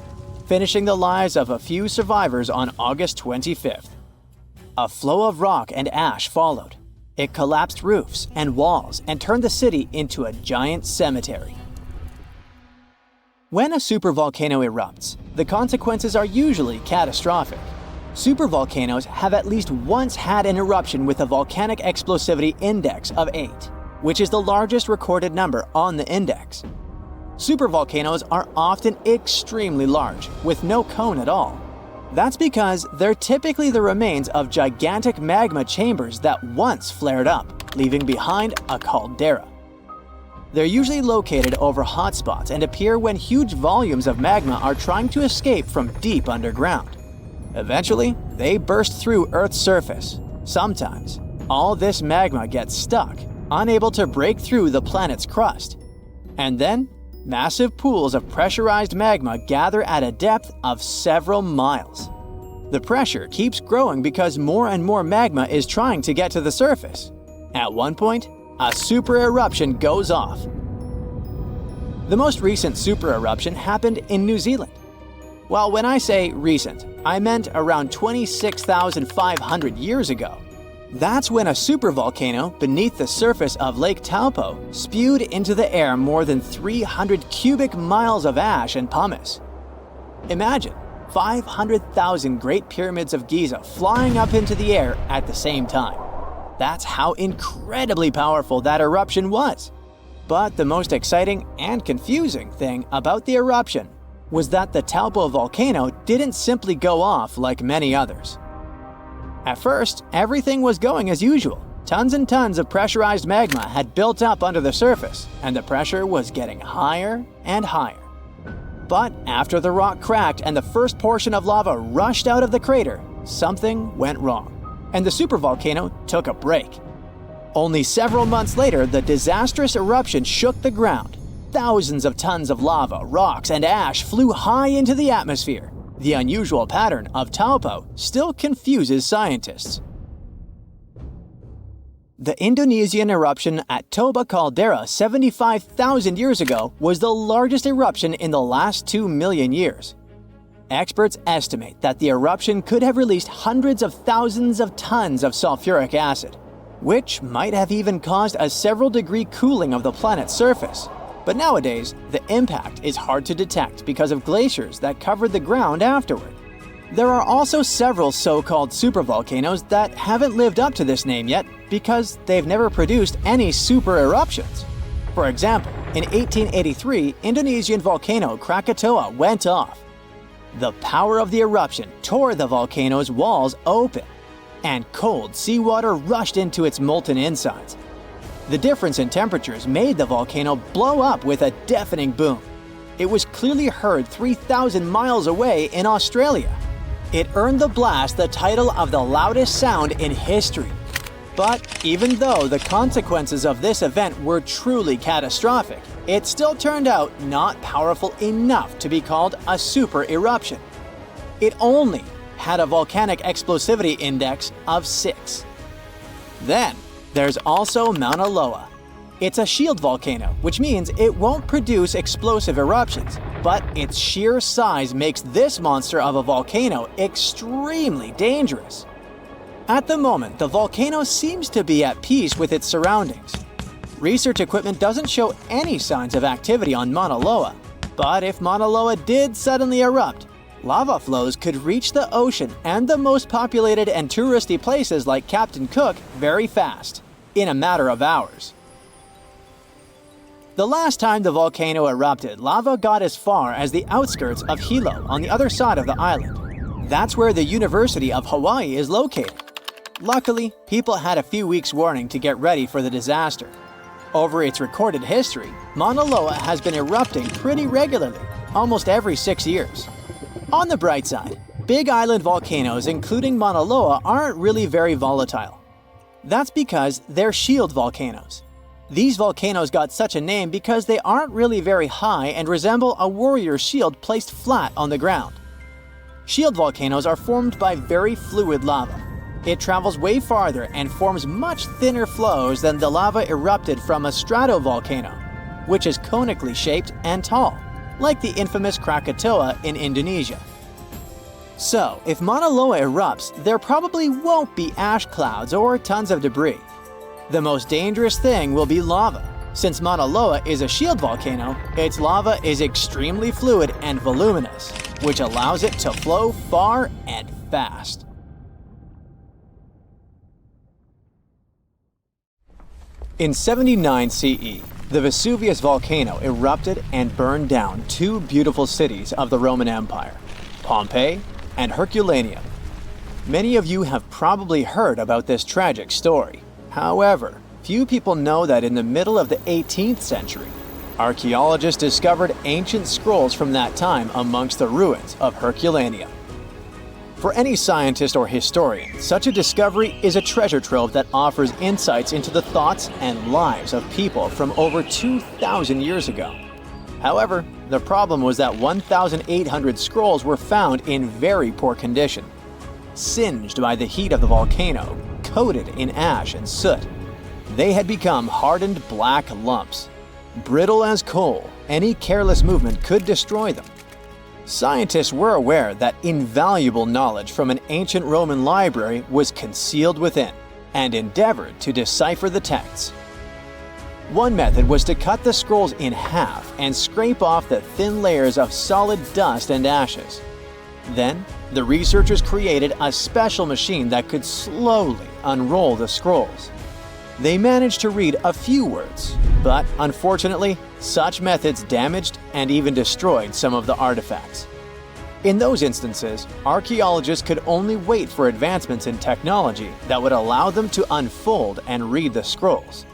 finishing the lives of a few survivors on August 25th. A flow of rock and ash followed. It collapsed roofs and walls and turned the city into a giant cemetery. When a supervolcano erupts, the consequences are usually catastrophic. Supervolcanoes have at least once had an eruption with a volcanic explosivity index of 8, which is the largest recorded number on the index. Supervolcanoes are often extremely large, with no cone at all. That's because they're typically the remains of gigantic magma chambers that once flared up, leaving behind a caldera. They're usually located over hotspots and appear when huge volumes of magma are trying to escape from deep underground. Eventually, they burst through Earth's surface. Sometimes, all this magma gets stuck, unable to break through the planet's crust. And then, massive pools of pressurized magma gather at a depth of several miles. The pressure keeps growing because more and more magma is trying to get to the surface. At one point, a supereruption goes off. The most recent supereruption happened in New Zealand. Well, when I say recent, I meant around 26,500 years ago. That's when a supervolcano beneath the surface of Lake Taupo spewed into the air more than 300 cubic miles of ash and pumice. Imagine 500,000 Great Pyramids of Giza flying up into the air at the same time. That's how incredibly powerful that eruption was. But the most exciting and confusing thing about the eruption was that the Taupo volcano didn't simply go off like many others. At first, everything was going as usual. Tons and tons of pressurized magma had built up under the surface, and the pressure was getting higher and higher. But after the rock cracked and the first portion of lava rushed out of the crater, something went wrong, and the supervolcano took a break. Only several months later, the disastrous eruption shook the ground. Thousands of tons of lava, rocks, and ash flew high into the atmosphere. The unusual pattern of Taupo still confuses scientists. The Indonesian eruption at Toba caldera 75,000 years ago was the largest eruption in the last 2 million years. Experts estimate that the eruption could have released hundreds of thousands of tons of sulfuric acid, which might have even caused a several-degree cooling of the planet's surface. But nowadays, the impact is hard to detect because of glaciers that covered the ground afterward. There are also several so-called supervolcanoes that haven't lived up to this name yet because they've never produced any supereruptions. For example, in 1883, Indonesian volcano Krakatoa went off. The power of the eruption tore the volcano's walls open, and cold seawater rushed into its molten insides. The difference in temperatures made the volcano blow up with a deafening boom. It was clearly heard 3,000 miles away in Australia. It earned the blast the title of the loudest sound in history. But even though the consequences of this event were truly catastrophic, it still turned out not powerful enough to be called a super eruption. It only had a volcanic explosivity index of 6. Then, there's also Mauna Loa. It's a shield volcano, which means it won't produce explosive eruptions, but its sheer size makes this monster of a volcano extremely dangerous. At the moment, the volcano seems to be at peace with its surroundings. Research equipment doesn't show any signs of activity on Mauna Loa, but if Mauna Loa did suddenly erupt, lava flows could reach the ocean and the most populated and touristy places like Captain Cook very fast, in a matter of hours. The last time the volcano erupted, lava got as far as the outskirts of Hilo on the other side of the island. That's where the University of Hawaii is located. Luckily, people had a few weeks' warning to get ready for the disaster. Over its recorded history, Mauna Loa has been erupting pretty regularly, almost every 6 years. On the bright side, big island volcanoes including Mauna Loa aren't really very volatile. That's because they're shield volcanoes. These volcanoes got such a name because they aren't really very high and resemble a warrior's shield placed flat on the ground. Shield volcanoes are formed by very fluid lava. It travels way farther and forms much thinner flows than the lava erupted from a stratovolcano, which is conically shaped and tall, like the infamous Krakatoa in Indonesia. So, if Mauna Loa erupts, there probably won't be ash clouds or tons of debris. The most dangerous thing will be lava. Since Mauna Loa is a shield volcano, its lava is extremely fluid and voluminous, which allows it to flow far and fast. In 79 CE, the Vesuvius volcano erupted and burned down 2 beautiful cities of the Roman Empire, Pompeii and Herculaneum. Many of you have probably heard about this tragic story. However, few people know that in the middle of the 18th century, archaeologists discovered ancient scrolls from that time amongst the ruins of Herculaneum. For any scientist or historian, such a discovery is a treasure trove that offers insights into the thoughts and lives of people from over 2,000 years ago. However, the problem was that 1,800 scrolls were found in very poor condition, singed by the heat of the volcano, coated in ash and soot. They had become hardened black lumps. Brittle as coal, any careless movement could destroy them. Scientists were aware that invaluable knowledge from an ancient Roman library was concealed within, and endeavored to decipher the texts. One method was to cut the scrolls in half and scrape off the thin layers of solid dust and ashes. Then, the researchers created a special machine that could slowly unroll the scrolls. They managed to read a few words, but unfortunately, such methods damaged and even destroyed some of the artifacts. In those instances, archaeologists could only wait for advancements in technology that would allow them to unfold and read the scrolls.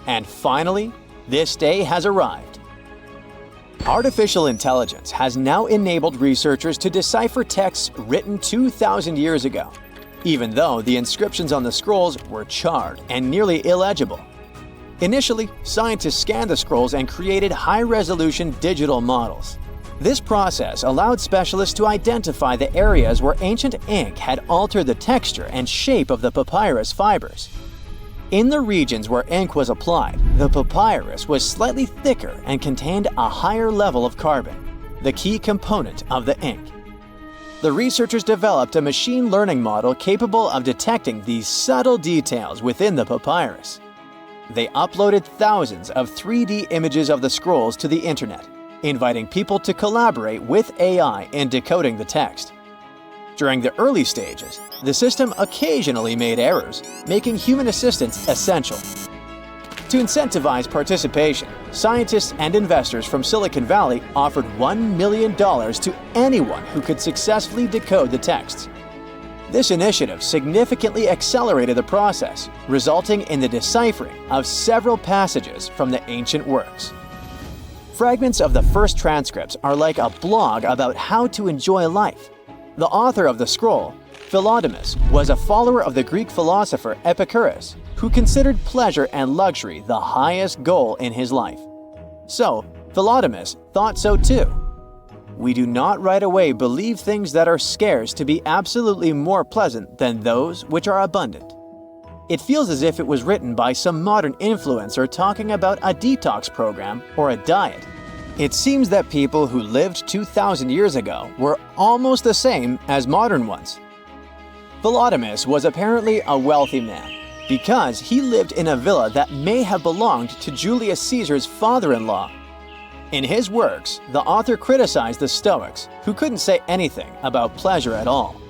And finally, this day has arrived. Artificial intelligence has now enabled researchers to decipher texts written 2,000 years ago, even though the inscriptions on the scrolls were charred and nearly illegible. Initially, scientists scanned the scrolls and created high-resolution digital models. This process allowed specialists to identify the areas where ancient ink had altered the texture and shape of the papyrus fibers. In the regions where ink was applied, the papyrus was slightly thicker and contained a higher level of carbon, the key component of the ink. The researchers developed a machine learning model capable of detecting these subtle details within the papyrus. They uploaded thousands of 3D images of the scrolls to the internet, inviting people to collaborate with AI in decoding the text. During the early stages, the system occasionally made errors, making human assistance essential. To incentivize participation, scientists and investors from Silicon Valley offered $1 million to anyone who could successfully decode the texts. This initiative significantly accelerated the process, resulting in the deciphering of several passages from the ancient works. Fragments of the first transcripts are like a blog about how to enjoy life. The author of the scroll, Philodemus, was a follower of the Greek philosopher Epicurus, who considered pleasure and luxury the highest goal in his life. So, Philodemus thought so too. We do not right away believe things that are scarce to be absolutely more pleasant than those which are abundant. It feels as if it was written by some modern influencer talking about a detox program or a diet. It seems that people who lived 2,000 years ago were almost the same as modern ones. Philodemus was apparently a wealthy man because he lived in a villa that may have belonged to Julius Caesar's father-in-law. In his works, the author criticized the Stoics, who couldn't say anything about pleasure at all.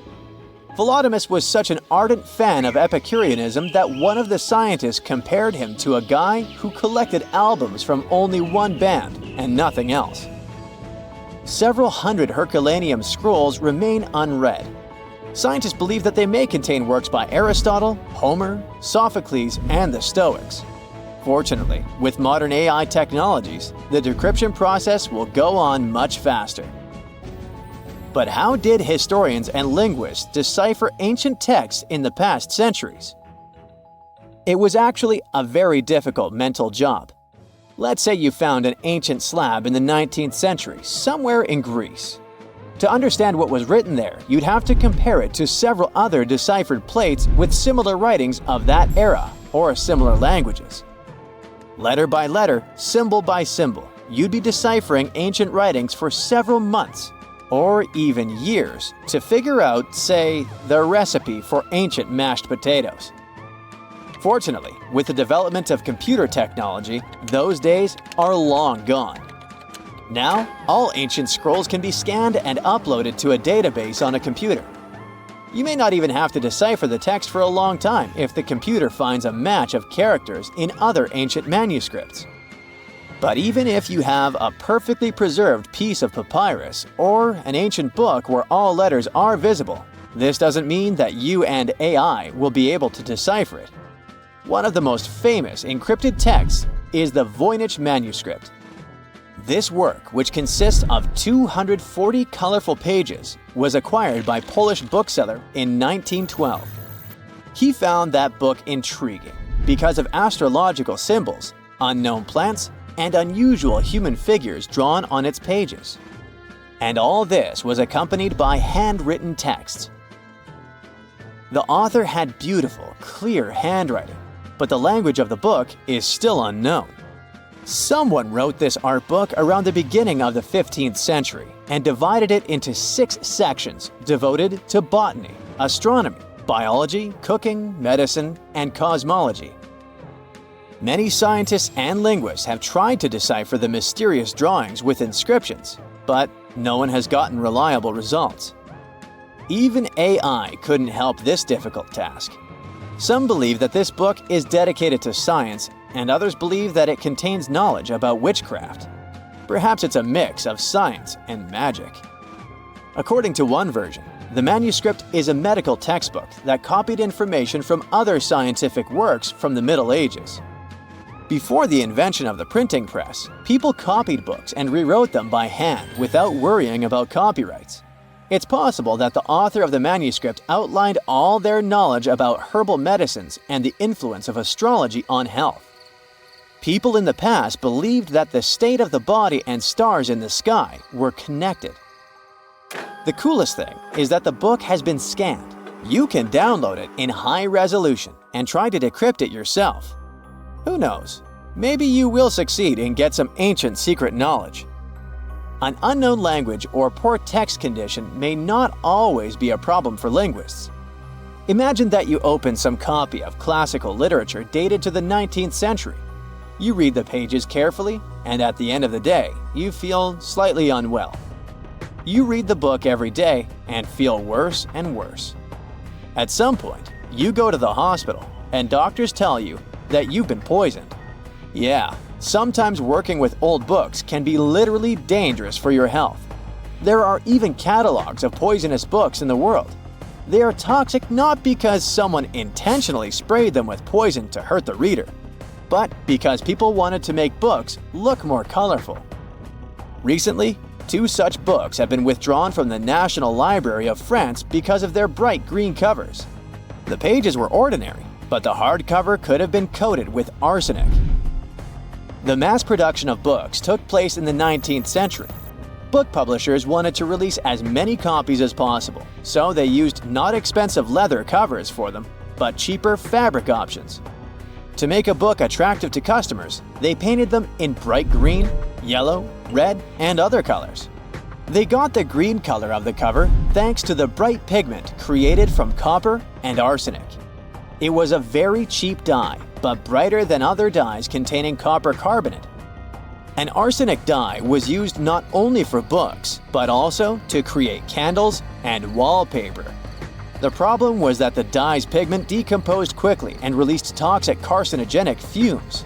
Philodemus was such an ardent fan of Epicureanism that one of the scientists compared him to a guy who collected albums from only one band and nothing else. Several hundred Herculaneum scrolls remain unread. Scientists believe that they may contain works by Aristotle, Homer, Sophocles, and the Stoics. Fortunately, with modern AI technologies, the decryption process will go on much faster. But how did historians and linguists decipher ancient texts in the past centuries? It was actually a very difficult mental job. Let's say you found an ancient slab in the 19th century, somewhere in Greece. To understand what was written there, you'd have to compare it to several other deciphered plates with similar writings of that era or similar languages. Letter by letter, symbol by symbol, you'd be deciphering ancient writings for several months or even years to figure out, say, the recipe for ancient mashed potatoes. Fortunately, with the development of computer technology, those days are long gone. Now, all ancient scrolls can be scanned and uploaded to a database on a computer. You may not even have to decipher the text for a long time if the computer finds a match of characters in other ancient manuscripts. But even if you have a perfectly preserved piece of papyrus or an ancient book where all letters are visible, this doesn't mean that you and AI will be able to decipher it. One of the most famous encrypted texts is the Voynich manuscript. This work, which consists of 240 colorful pages, was acquired by Polish bookseller in 1912. He found that book intriguing because of astrological symbols, unknown plants, and unusual human figures drawn on its pages. And all this was accompanied by handwritten texts. The author had beautiful, clear handwriting, but the language of the book is still unknown. Someone wrote this art book around the beginning of the 15th century and divided it into 6 sections devoted to botany, astronomy, biology, cooking, medicine, and cosmology. Many scientists and linguists have tried to decipher the mysterious drawings with inscriptions, but no one has gotten reliable results. Even AI couldn't help this difficult task. Some believe that this book is dedicated to science, and others believe that it contains knowledge about witchcraft. Perhaps it's a mix of science and magic. According to one version, the manuscript is a medical textbook that copied information from other scientific works from the Middle Ages. Before the invention of the printing press, people copied books and rewrote them by hand without worrying about copyrights. It's possible that the author of the manuscript outlined all their knowledge about herbal medicines and the influence of astrology on health. People in the past believed that the state of the body and stars in the sky were connected. The coolest thing is that the book has been scanned. You can download it in high resolution and try to decrypt it yourself. Who knows? Maybe you will succeed and get some ancient secret knowledge. An unknown language or poor text condition may not always be a problem for linguists. Imagine that you open some copy of classical literature dated to the 19th century. You read the pages carefully, and at the end of the day, you feel slightly unwell. You read the book every day and feel worse and worse. At some point, you go to the hospital, and doctors tell you that you've been poisoned. Yeah, sometimes working with old books can be literally dangerous for your health. There are even catalogs of poisonous books in the world. They are toxic not because someone intentionally sprayed them with poison to hurt the reader, but because people wanted to make books look more colorful. Recently, 2 such books have been withdrawn from the National Library of France because of their bright green covers. The pages were ordinary, but the hardcover could have been coated with arsenic. The mass production of books took place in the 19th century. Book publishers wanted to release as many copies as possible, so they used not expensive leather covers for them, but cheaper fabric options. To make a book attractive to customers, they painted them in bright green, yellow, red, and other colors. They got the green color of the cover thanks to the bright pigment created from copper and arsenic. It was a very cheap dye, but brighter than other dyes containing copper carbonate. An arsenic dye was used not only for books, but also to create candles and wallpaper. The problem was that the dye's pigment decomposed quickly and released toxic carcinogenic fumes.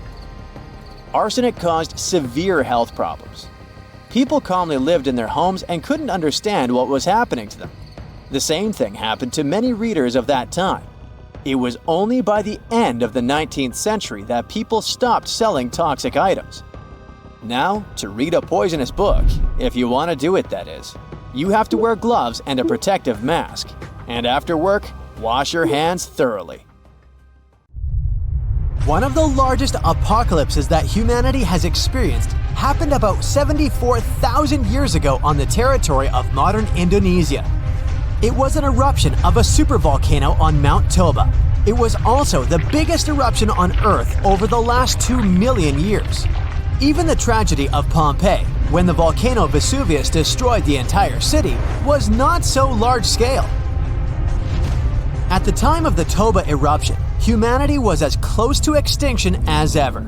Arsenic caused severe health problems. People calmly lived in their homes and couldn't understand what was happening to them. The same thing happened to many readers of that time. It was only by the end of the 19th century that people stopped selling toxic items. Now, to read a poisonous book, if you want to do it that is, you have to wear gloves and a protective mask. And after work, wash your hands thoroughly. One of the largest apocalypses that humanity has experienced happened about 74,000 years ago on the territory of modern Indonesia. It was an eruption of a supervolcano on Mount Toba. It was also the biggest eruption on Earth over the last 2 million years. Even the tragedy of Pompeii, when the volcano Vesuvius destroyed the entire city, was not so large-scale. At the time of the Toba eruption, humanity was as close to extinction as ever.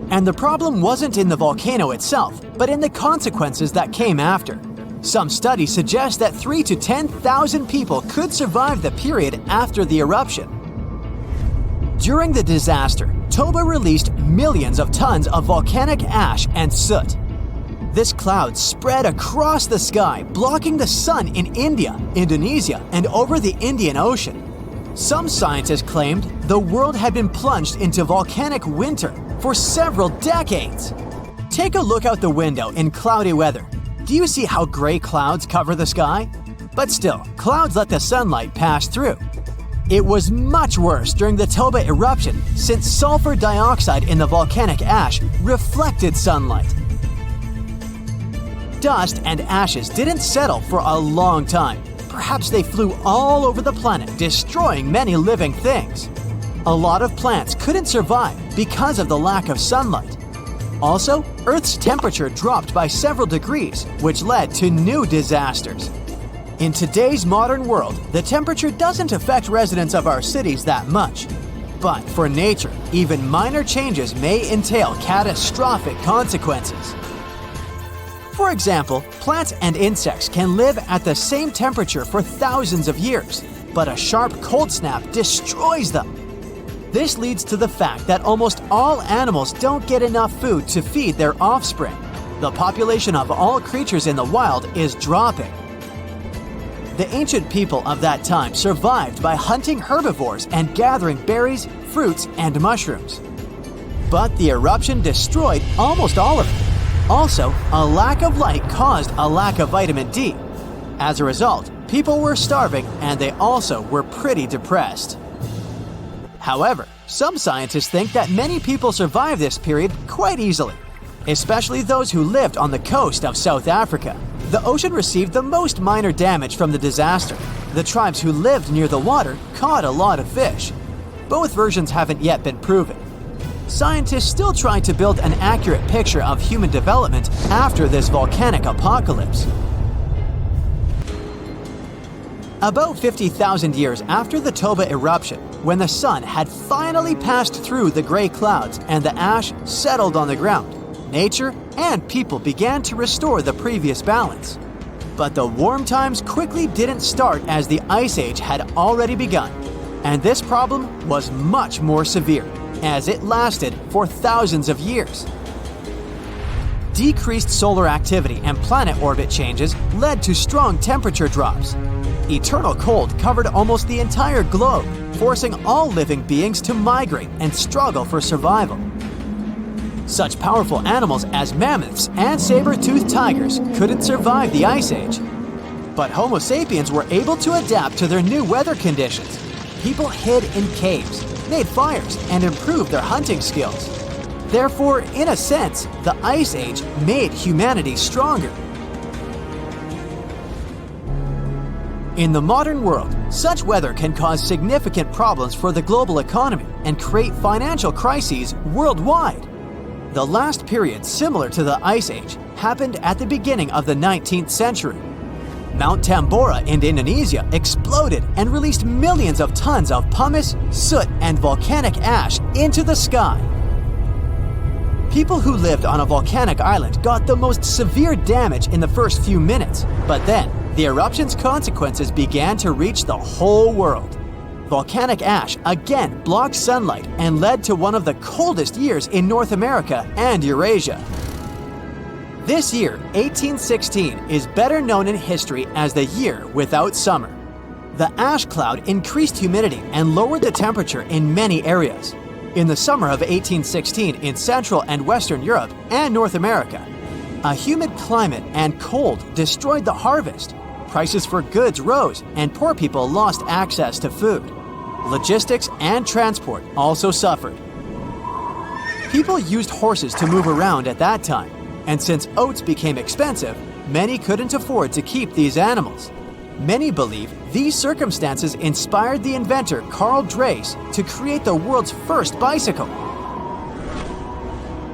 And the problem wasn't in the volcano itself, but in the consequences that came after. Some studies suggest that 3,000 to 10,000 people could survive the period after the eruption. During the disaster, Toba released millions of tons of volcanic ash and soot. This cloud spread across the sky, blocking the sun in India, Indonesia, and over the Indian Ocean. Some scientists claimed the world had been plunged into volcanic winter for several decades. Take a look out the window in cloudy weather. Do you see how gray clouds cover the sky? But still, clouds let the sunlight pass through. It was much worse during the Toba eruption, since sulfur dioxide in the volcanic ash reflected sunlight. Dust and ashes didn't settle for a long time. Perhaps they flew all over the planet, destroying many living things. A lot of plants couldn't survive because of the lack of sunlight. Also, Earth's temperature dropped by several degrees, which led to new disasters. In today's modern world, the temperature doesn't affect residents of our cities that much. But for nature, even minor changes may entail catastrophic consequences. For example, plants and insects can live at the same temperature for thousands of years, but a sharp cold snap destroys them. This leads to the fact that almost all animals don't get enough food to feed their offspring. The population of all creatures in the wild is dropping. The ancient people of that time survived by hunting herbivores and gathering berries, fruits, and mushrooms. But the eruption destroyed almost all of them. Also, a lack of light caused a lack of vitamin D. As a result, people were starving and they also were pretty depressed. However, some scientists think that many people survived this period quite easily, especially those who lived on the coast of South Africa. The ocean received the most minor damage from the disaster. The tribes who lived near the water caught a lot of fish. Both versions haven't yet been proven. Scientists still try to build an accurate picture of human development after this volcanic apocalypse. About 50,000 years after the Toba eruption, when the sun had finally passed through the gray clouds and the ash settled on the ground, nature and people began to restore the previous balance. But the warm times quickly didn't start as the Ice Age had already begun, and this problem was much more severe, as it lasted for thousands of years. Decreased solar activity and planet orbit changes led to strong temperature drops. Eternal cold covered almost the entire globe, forcing all living beings to migrate and struggle for survival. Such powerful animals as mammoths and saber-toothed tigers couldn't survive the Ice Age. But Homo sapiens were able to adapt to their new weather conditions. People hid in caves, made fires, and improved their hunting skills. Therefore, in a sense, the Ice Age made humanity stronger. In the modern world, such weather can cause significant problems for the global economy and create financial crises worldwide. The last period similar to the Ice Age happened at the beginning of the 19th century. Mount Tambora in Indonesia exploded and released millions of tons of pumice, soot, and volcanic ash into the sky. People who lived on a volcanic island got the most severe damage in the first few minutes, but then the eruption's consequences began to reach the whole world. Volcanic ash again blocked sunlight and led to one of the coldest years in North America and Eurasia. This year, 1816, is better known in history as the year without summer. The ash cloud increased humidity and lowered the temperature in many areas. In the summer of 1816 in Central and Western Europe and North America, a humid climate and cold destroyed the harvest. Prices for goods rose and poor people lost access to food. Logistics and transport also suffered. People used horses to move around at that time, and since oats became expensive, many couldn't afford to keep these animals. Many believe these circumstances inspired the inventor Carl Dreis to create the world's first bicycle.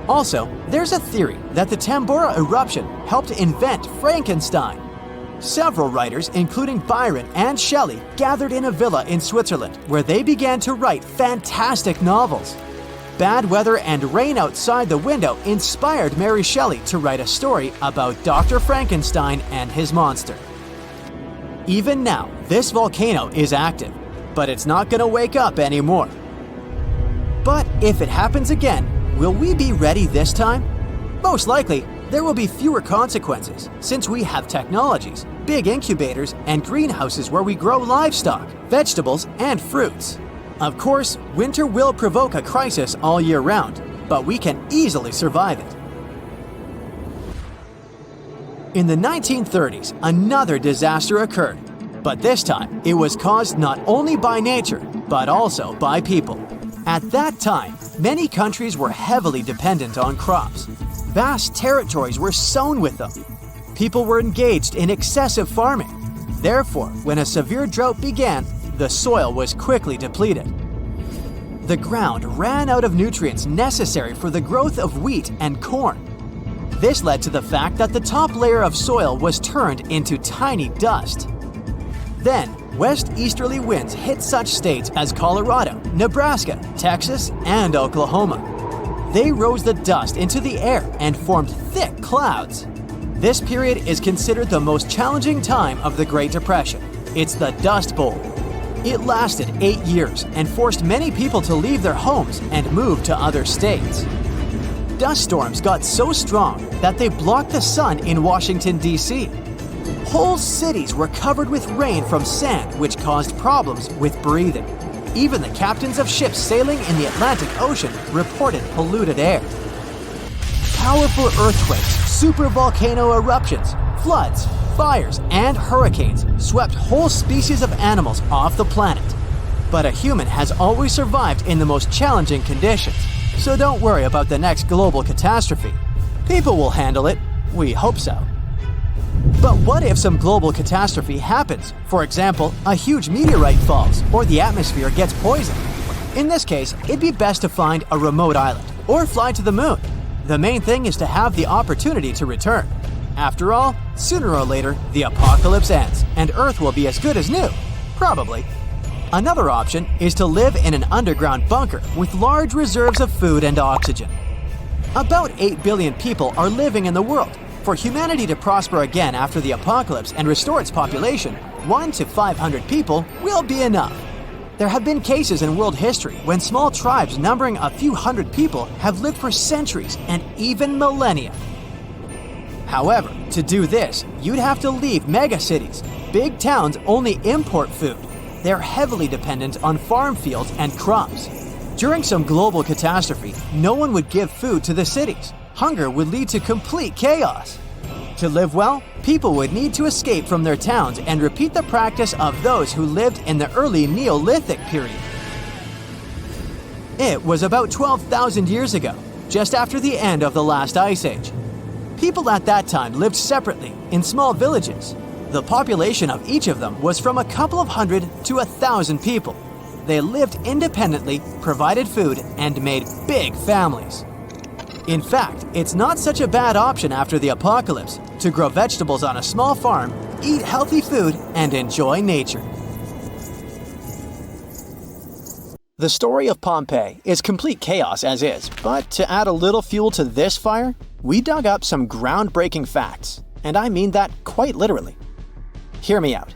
Also, there's a theory that the Tambora eruption helped invent Frankenstein. Several writers, including Byron and Shelley, gathered in a villa in Switzerland where they began to write fantastic novels. Bad weather and rain outside the window inspired Mary Shelley to write a story about Dr. Frankenstein and his monster. Even now, this volcano is active, but it's not going to wake up anymore. But if it happens again, will we be ready this time? Most likely, there will be fewer consequences since we have technologies, big incubators, and greenhouses where we grow livestock, vegetables, and fruits. Of course, winter will provoke a crisis all year round, but we can easily survive it. In the 1930s, another disaster occurred, but this time it was caused not only by nature, but also by people. At that time, many countries were heavily dependent on crops. Vast territories were sown with them. People were engaged in excessive farming. Therefore, when a severe drought began, the soil was quickly depleted. The ground ran out of nutrients necessary for the growth of wheat and corn. This led to the fact that the top layer of soil was turned into tiny dust. Then, west-easterly winds hit such states as Colorado, Nebraska, Texas, and Oklahoma. They rose the dust into the air and formed thick clouds. This period is considered the most challenging time of the Great Depression. It's the Dust Bowl. It lasted 8 years and forced many people to leave their homes and move to other states. Dust storms got so strong that they blocked the sun in Washington, D.C. Whole cities were covered with rain from sand, which caused problems with breathing. Even the captains of ships sailing in the Atlantic Ocean reported polluted air. Powerful earthquakes, supervolcano eruptions, floods, fires, and hurricanes swept whole species of animals off the planet. But a human has always survived in the most challenging conditions, so don't worry about the next global catastrophe. People will handle it. We hope so. But what if some global catastrophe happens? For example, a huge meteorite falls or the atmosphere gets poisoned. In this case, it'd be best to find a remote island or fly to the moon. The main thing is to have the opportunity to return. After all, sooner or later, the apocalypse ends and Earth will be as good as new. Probably. Another option is to live in an underground bunker with large reserves of food and oxygen. About 8 billion people are living in the world. For humanity to prosper again after the apocalypse and restore its population, 1 to 500 people will be enough. There have been cases in world history when small tribes numbering a few hundred people have lived for centuries and even millennia. However, to do this, you'd have to leave megacities. Big towns only import food. They're heavily dependent on farm fields and crops. During some global catastrophe, no one would give food to the cities. Hunger would lead to complete chaos. To live well, people would need to escape from their towns and repeat the practice of those who lived in the early Neolithic period. It was about 12,000 years ago, just after the end of the last ice age. People at that time lived separately in small villages. The population of each of them was from a couple of hundred to 1,000 people. They lived independently, provided food, and made big families. In fact, it's not such a bad option after the apocalypse to grow vegetables on a small farm, eat healthy food, and enjoy nature. The story of Pompeii is complete chaos as is, but to add a little fuel to this fire, we dug up some groundbreaking facts, and I mean that quite literally. Hear me out.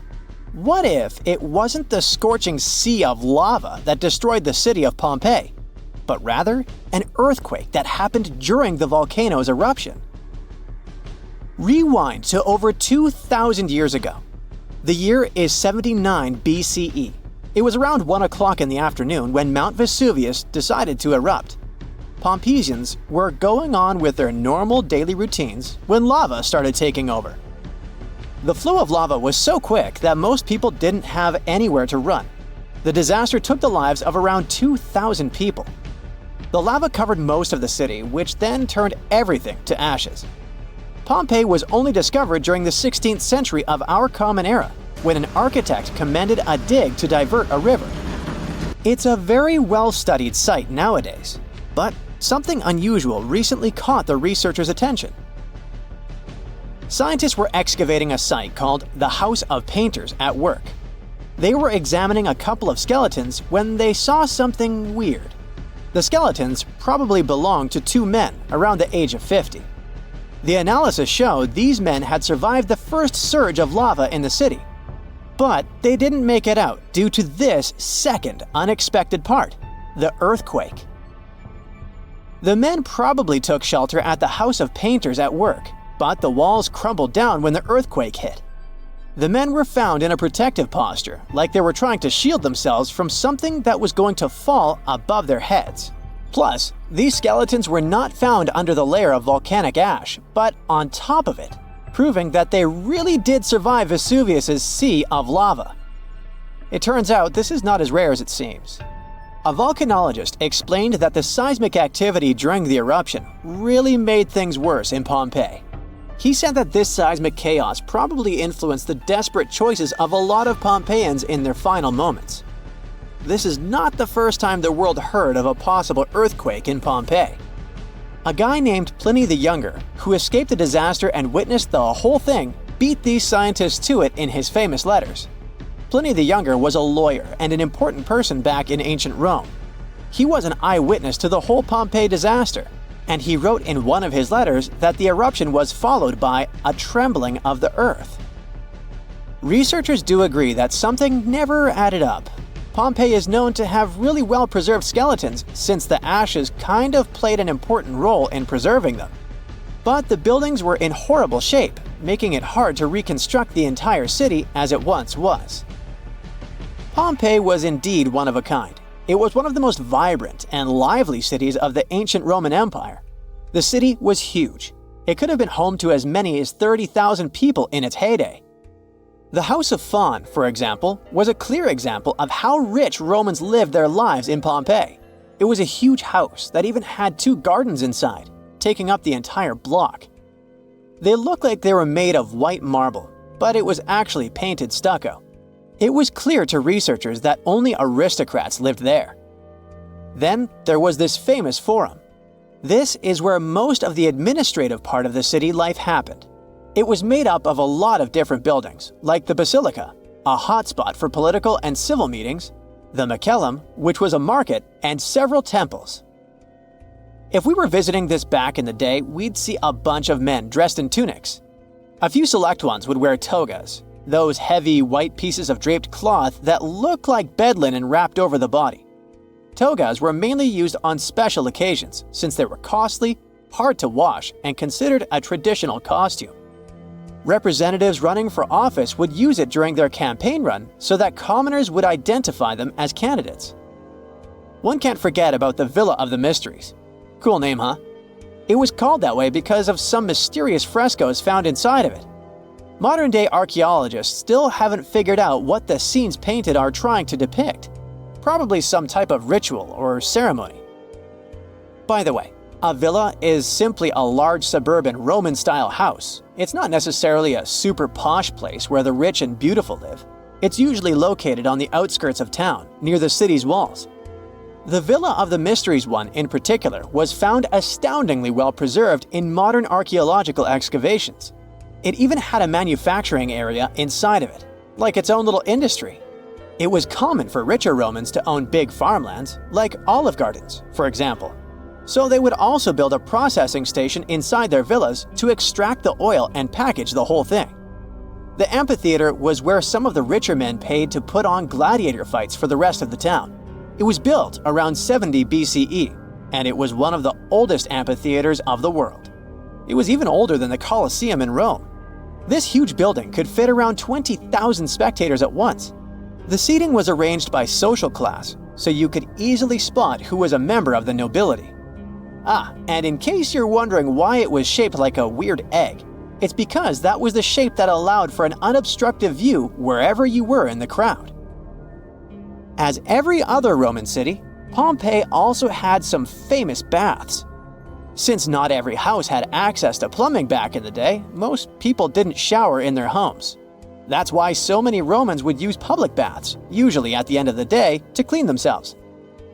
What if it wasn't the scorching sea of lava that destroyed the city of Pompeii, but rather an earthquake that happened during the volcano's eruption? Rewind to over 2,000 years ago. The year is 79 BCE. It was around 1 o'clock in the afternoon when Mount Vesuvius decided to erupt. Pompeians were going on with their normal daily routines when lava started taking over. The flow of lava was so quick that most people didn't have anywhere to run. The disaster took the lives of around 2,000 people. The lava covered most of the city, which then turned everything to ashes. Pompeii was only discovered during the 16th century of our Common Era, when an architect commended a dig to divert a river. It's a very well-studied site nowadays, but something unusual recently caught the researchers' attention. Scientists were excavating a site called the House of Painters at work. They were examining a couple of skeletons when they saw something weird. The skeletons probably belonged to two men around the age of 50. The analysis showed these men had survived the first surge of lava in the city, but they didn't make it out due to this second unexpected part, the earthquake. The men probably took shelter at the House of Painters at work, but the walls crumbled down when the earthquake hit. The men were found in a protective posture, like they were trying to shield themselves from something that was going to fall above their heads. Plus, these skeletons were not found under the layer of volcanic ash, but on top of it, proving that they really did survive Vesuvius's sea of lava. It turns out this is not as rare as it seems. A volcanologist explained that the seismic activity during the eruption really made things worse in Pompeii. He said that this seismic chaos probably influenced the desperate choices of a lot of Pompeians in their final moments. This is not the first time the world heard of a possible earthquake in Pompeii. A guy named Pliny the Younger, who escaped the disaster and witnessed the whole thing, beat these scientists to it in his famous letters. Pliny the Younger was a lawyer and an important person back in ancient Rome. He was an eyewitness to the whole Pompeii disaster, and he wrote in one of his letters that the eruption was followed by a trembling of the earth. Researchers do agree that something never added up. Pompeii is known to have really well-preserved skeletons since the ashes kind of played an important role in preserving them. But the buildings were in horrible shape, making it hard to reconstruct the entire city as it once was. Pompeii was indeed one of a kind. It was one of the most vibrant and lively cities of the ancient Roman Empire. The city was huge. It could have been home to as many as 30,000 people in its heyday. The House of Faun, for example, was a clear example of how rich Romans lived their lives in Pompeii. It was a huge house that even had 2 gardens inside, taking up the entire block. They looked like they were made of white marble, but it was actually painted stucco. It was clear to researchers that only aristocrats lived there. Then there was this famous forum. This is where most of the administrative part of the city life happened. It was made up of a lot of different buildings, like the Basilica, a hotspot for political and civil meetings, the Macellum, which was a market, and several temples. If we were visiting this back in the day, we'd see a bunch of men dressed in tunics. A few select ones would wear togas, those heavy white pieces of draped cloth that look like bed linen wrapped over the body. Togas were mainly used on special occasions since they were costly, hard to wash, and considered a traditional costume. Representatives running for office would use it during their campaign run so that commoners would identify them as candidates. One can't forget about the Villa of the Mysteries. Cool name, huh? It was called that way because of some mysterious frescoes found inside of it. Modern-day archaeologists still haven't figured out what the scenes painted are trying to depict. Probably some type of ritual or ceremony. By the way, a villa is simply a large suburban Roman-style house. It's not necessarily a super posh place where the rich and beautiful live. It's usually located on the outskirts of town, near the city's walls. The Villa of the Mysteries one, in particular, was found astoundingly well preserved in modern archaeological excavations. It even had a manufacturing area inside of it, like its own little industry. It was common for richer Romans to own big farmlands, like olive gardens, for example. So they would also build a processing station inside their villas to extract the oil and package the whole thing. The amphitheater was where some of the richer men paid to put on gladiator fights for the rest of the town. It was built around 70 BCE, and it was one of the oldest amphitheaters of the world. It was even older than the Colosseum in Rome. This huge building could fit around 20,000 spectators at once. The seating was arranged by social class, so you could easily spot who was a member of the nobility. And in case you're wondering why it was shaped like a weird egg, it's because that was the shape that allowed for an unobstructed view wherever you were in the crowd. As every other Roman city, Pompeii also had some famous baths. Since not every house had access to plumbing back in the day, most people didn't shower in their homes. That's why so many Romans would use public baths, usually at the end of the day, to clean themselves.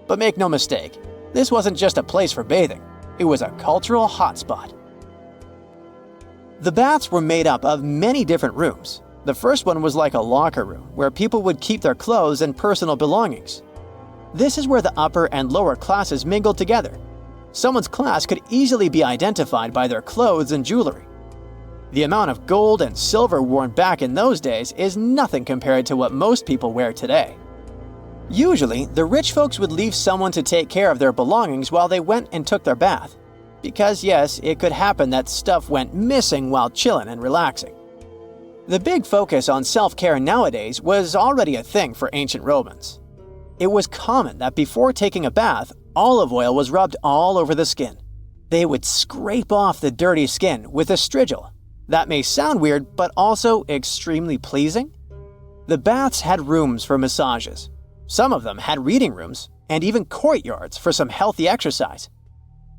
But make no mistake, this wasn't just a place for bathing, it was a cultural hotspot. The baths were made up of many different rooms. The first one was like a locker room, where people would keep their clothes and personal belongings. This is where the upper and lower classes mingled together. Someone's class could easily be identified by their clothes and jewelry. The amount of gold and silver worn back in those days is nothing compared to what most people wear today. Usually, the rich folks would leave someone to take care of their belongings while they went and took their bath. Because yes, it could happen that stuff went missing while chilling and relaxing. The big focus on self-care nowadays was already a thing for ancient Romans. It was common that before taking a bath, olive oil was rubbed all over the skin. They would scrape off the dirty skin with a strigil. That may sound weird, but also extremely pleasing. The baths had rooms for massages. Some of them had reading rooms, and even courtyards for some healthy exercise.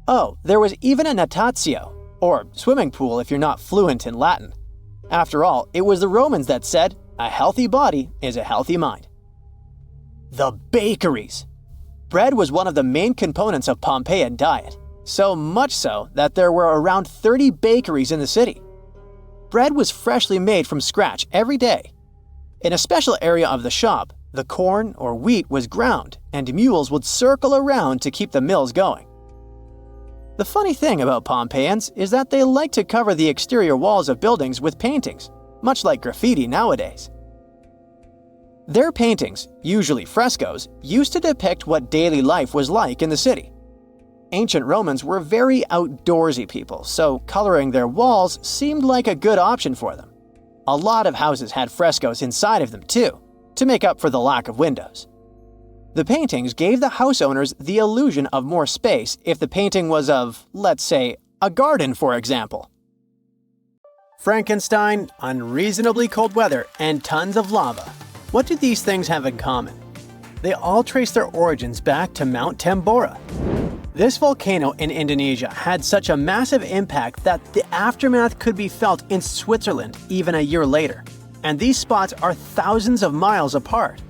Oh, there was even a natatio, or swimming pool if you're not fluent in Latin. After all, it was the Romans that said, "A healthy body is a healthy mind." The bakeries! Bread was one of the main components of Pompeian diet, so much so that there were around 30 bakeries in the city. Bread was freshly made from scratch every day. In a special area of the shop, the corn or wheat was ground, and mules would circle around to keep the mills going. The funny thing about Pompeians is that they like to cover the exterior walls of buildings with paintings, much like graffiti nowadays. Their paintings, usually frescoes, used to depict what daily life was like in the city. Ancient Romans were very outdoorsy people, so coloring their walls seemed like a good option for them. A lot of houses had frescoes inside of them too, to make up for the lack of windows. The paintings gave the house owners the illusion of more space if the painting was of, let's say, a garden, for example. Frankenstein, unreasonably cold weather, and tons of lava. What do these things have in common? They all trace their origins back to Mount Tambora. This volcano in Indonesia had such a massive impact that the aftermath could be felt in Switzerland even a year later. And these spots are thousands of miles apart.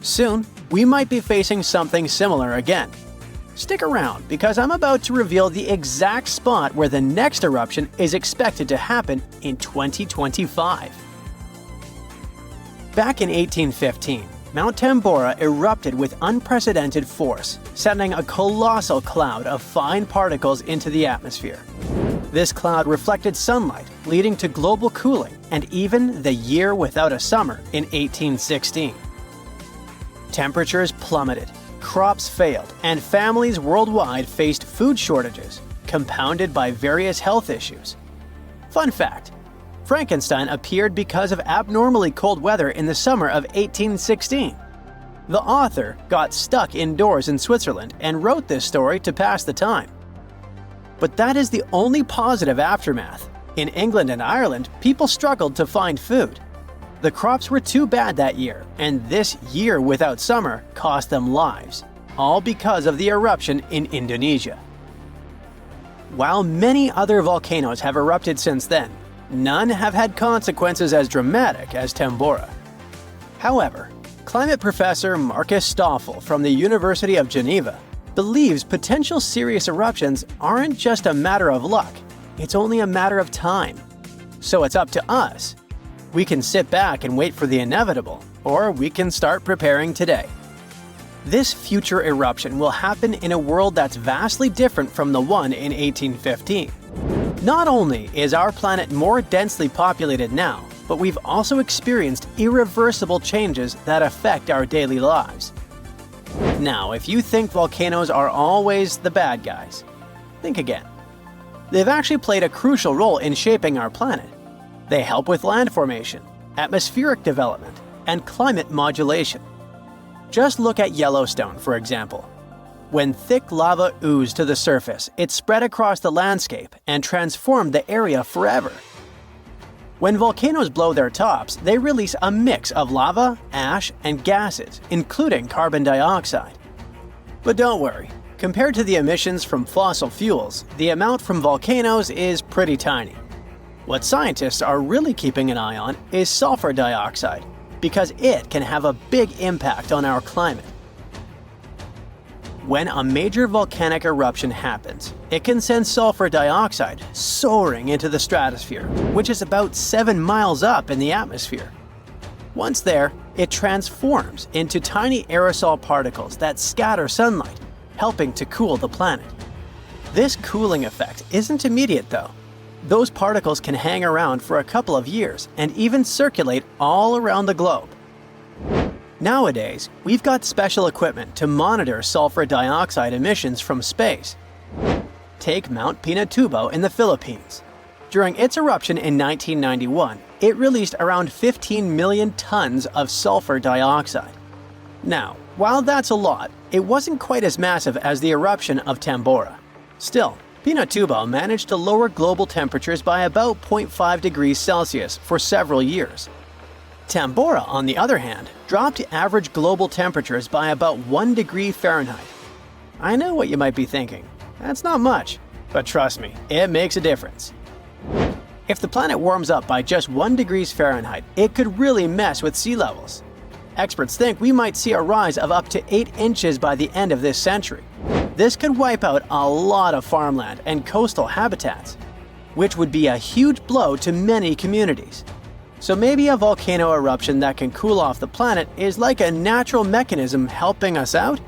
Soon, we might be facing something similar again. Stick around, because I'm about to reveal the exact spot where the next eruption is expected to happen in 2025. Back in 1815, Mount Tambora erupted with unprecedented force, sending a colossal cloud of fine particles into the atmosphere. This cloud reflected sunlight, leading to global cooling and even the year without a summer in 1816. Temperatures plummeted, crops failed, and families worldwide faced food shortages, compounded by various health issues. Fun fact: Frankenstein appeared because of abnormally cold weather in the summer of 1816. The author got stuck indoors in Switzerland and wrote this story to pass the time. But that is the only positive aftermath. In England and Ireland, people struggled to find food. The crops were too bad that year, and this year without summer cost them lives, all because of the eruption in Indonesia. While many other volcanoes have erupted since then, none have had consequences as dramatic as Tambora. However, climate professor Marcus Stoffel from the University of Geneva believes potential serious eruptions aren't just a matter of luck, it's only a matter of time. So it's up to us. We can sit back and wait for the inevitable, or we can start preparing today. This future eruption will happen in a world that's vastly different from the one in 1815. Not only is our planet more densely populated now, but we've also experienced irreversible changes that affect our daily lives. Now, if you think volcanoes are always the bad guys, think again. They've actually played a crucial role in shaping our planet. They help with land formation, atmospheric development, and climate modulation. Just look at Yellowstone, for example. When thick lava oozed to the surface, it spread across the landscape and transformed the area forever. When volcanoes blow their tops, they release a mix of lava, ash, and gases, including carbon dioxide. But don't worry, compared to the emissions from fossil fuels, the amount from volcanoes is pretty tiny. What scientists are really keeping an eye on is sulfur dioxide, because it can have a big impact on our climate. When a major volcanic eruption happens, it can send sulfur dioxide soaring into the stratosphere, which is about 7 miles up in the atmosphere. Once there, it transforms into tiny aerosol particles that scatter sunlight, helping to cool the planet. This cooling effect isn't immediate though. Those particles can hang around for a couple of years and even circulate all around the globe. Nowadays, we've got special equipment to monitor sulfur dioxide emissions from space. Take Mount Pinatubo in the Philippines. During its eruption in 1991, it released around 15 million tons of sulfur dioxide. Now, while that's a lot, it wasn't quite as massive as the eruption of Tambora. Still, Pinatubo managed to lower global temperatures by about 0.5 degrees Celsius for several years. Tambora, on the other hand, dropped average global temperatures by about 1 degree Fahrenheit. I know what you might be thinking. That's not much, but trust me, it makes a difference. If the planet warms up by just 1 degree Fahrenheit, it could really mess with sea levels. Experts think we might see a rise of up to 8 inches by the end of this century. This could wipe out a lot of farmland and coastal habitats, which would be a huge blow to many communities. So maybe a volcano eruption that can cool off the planet is like a natural mechanism helping us out?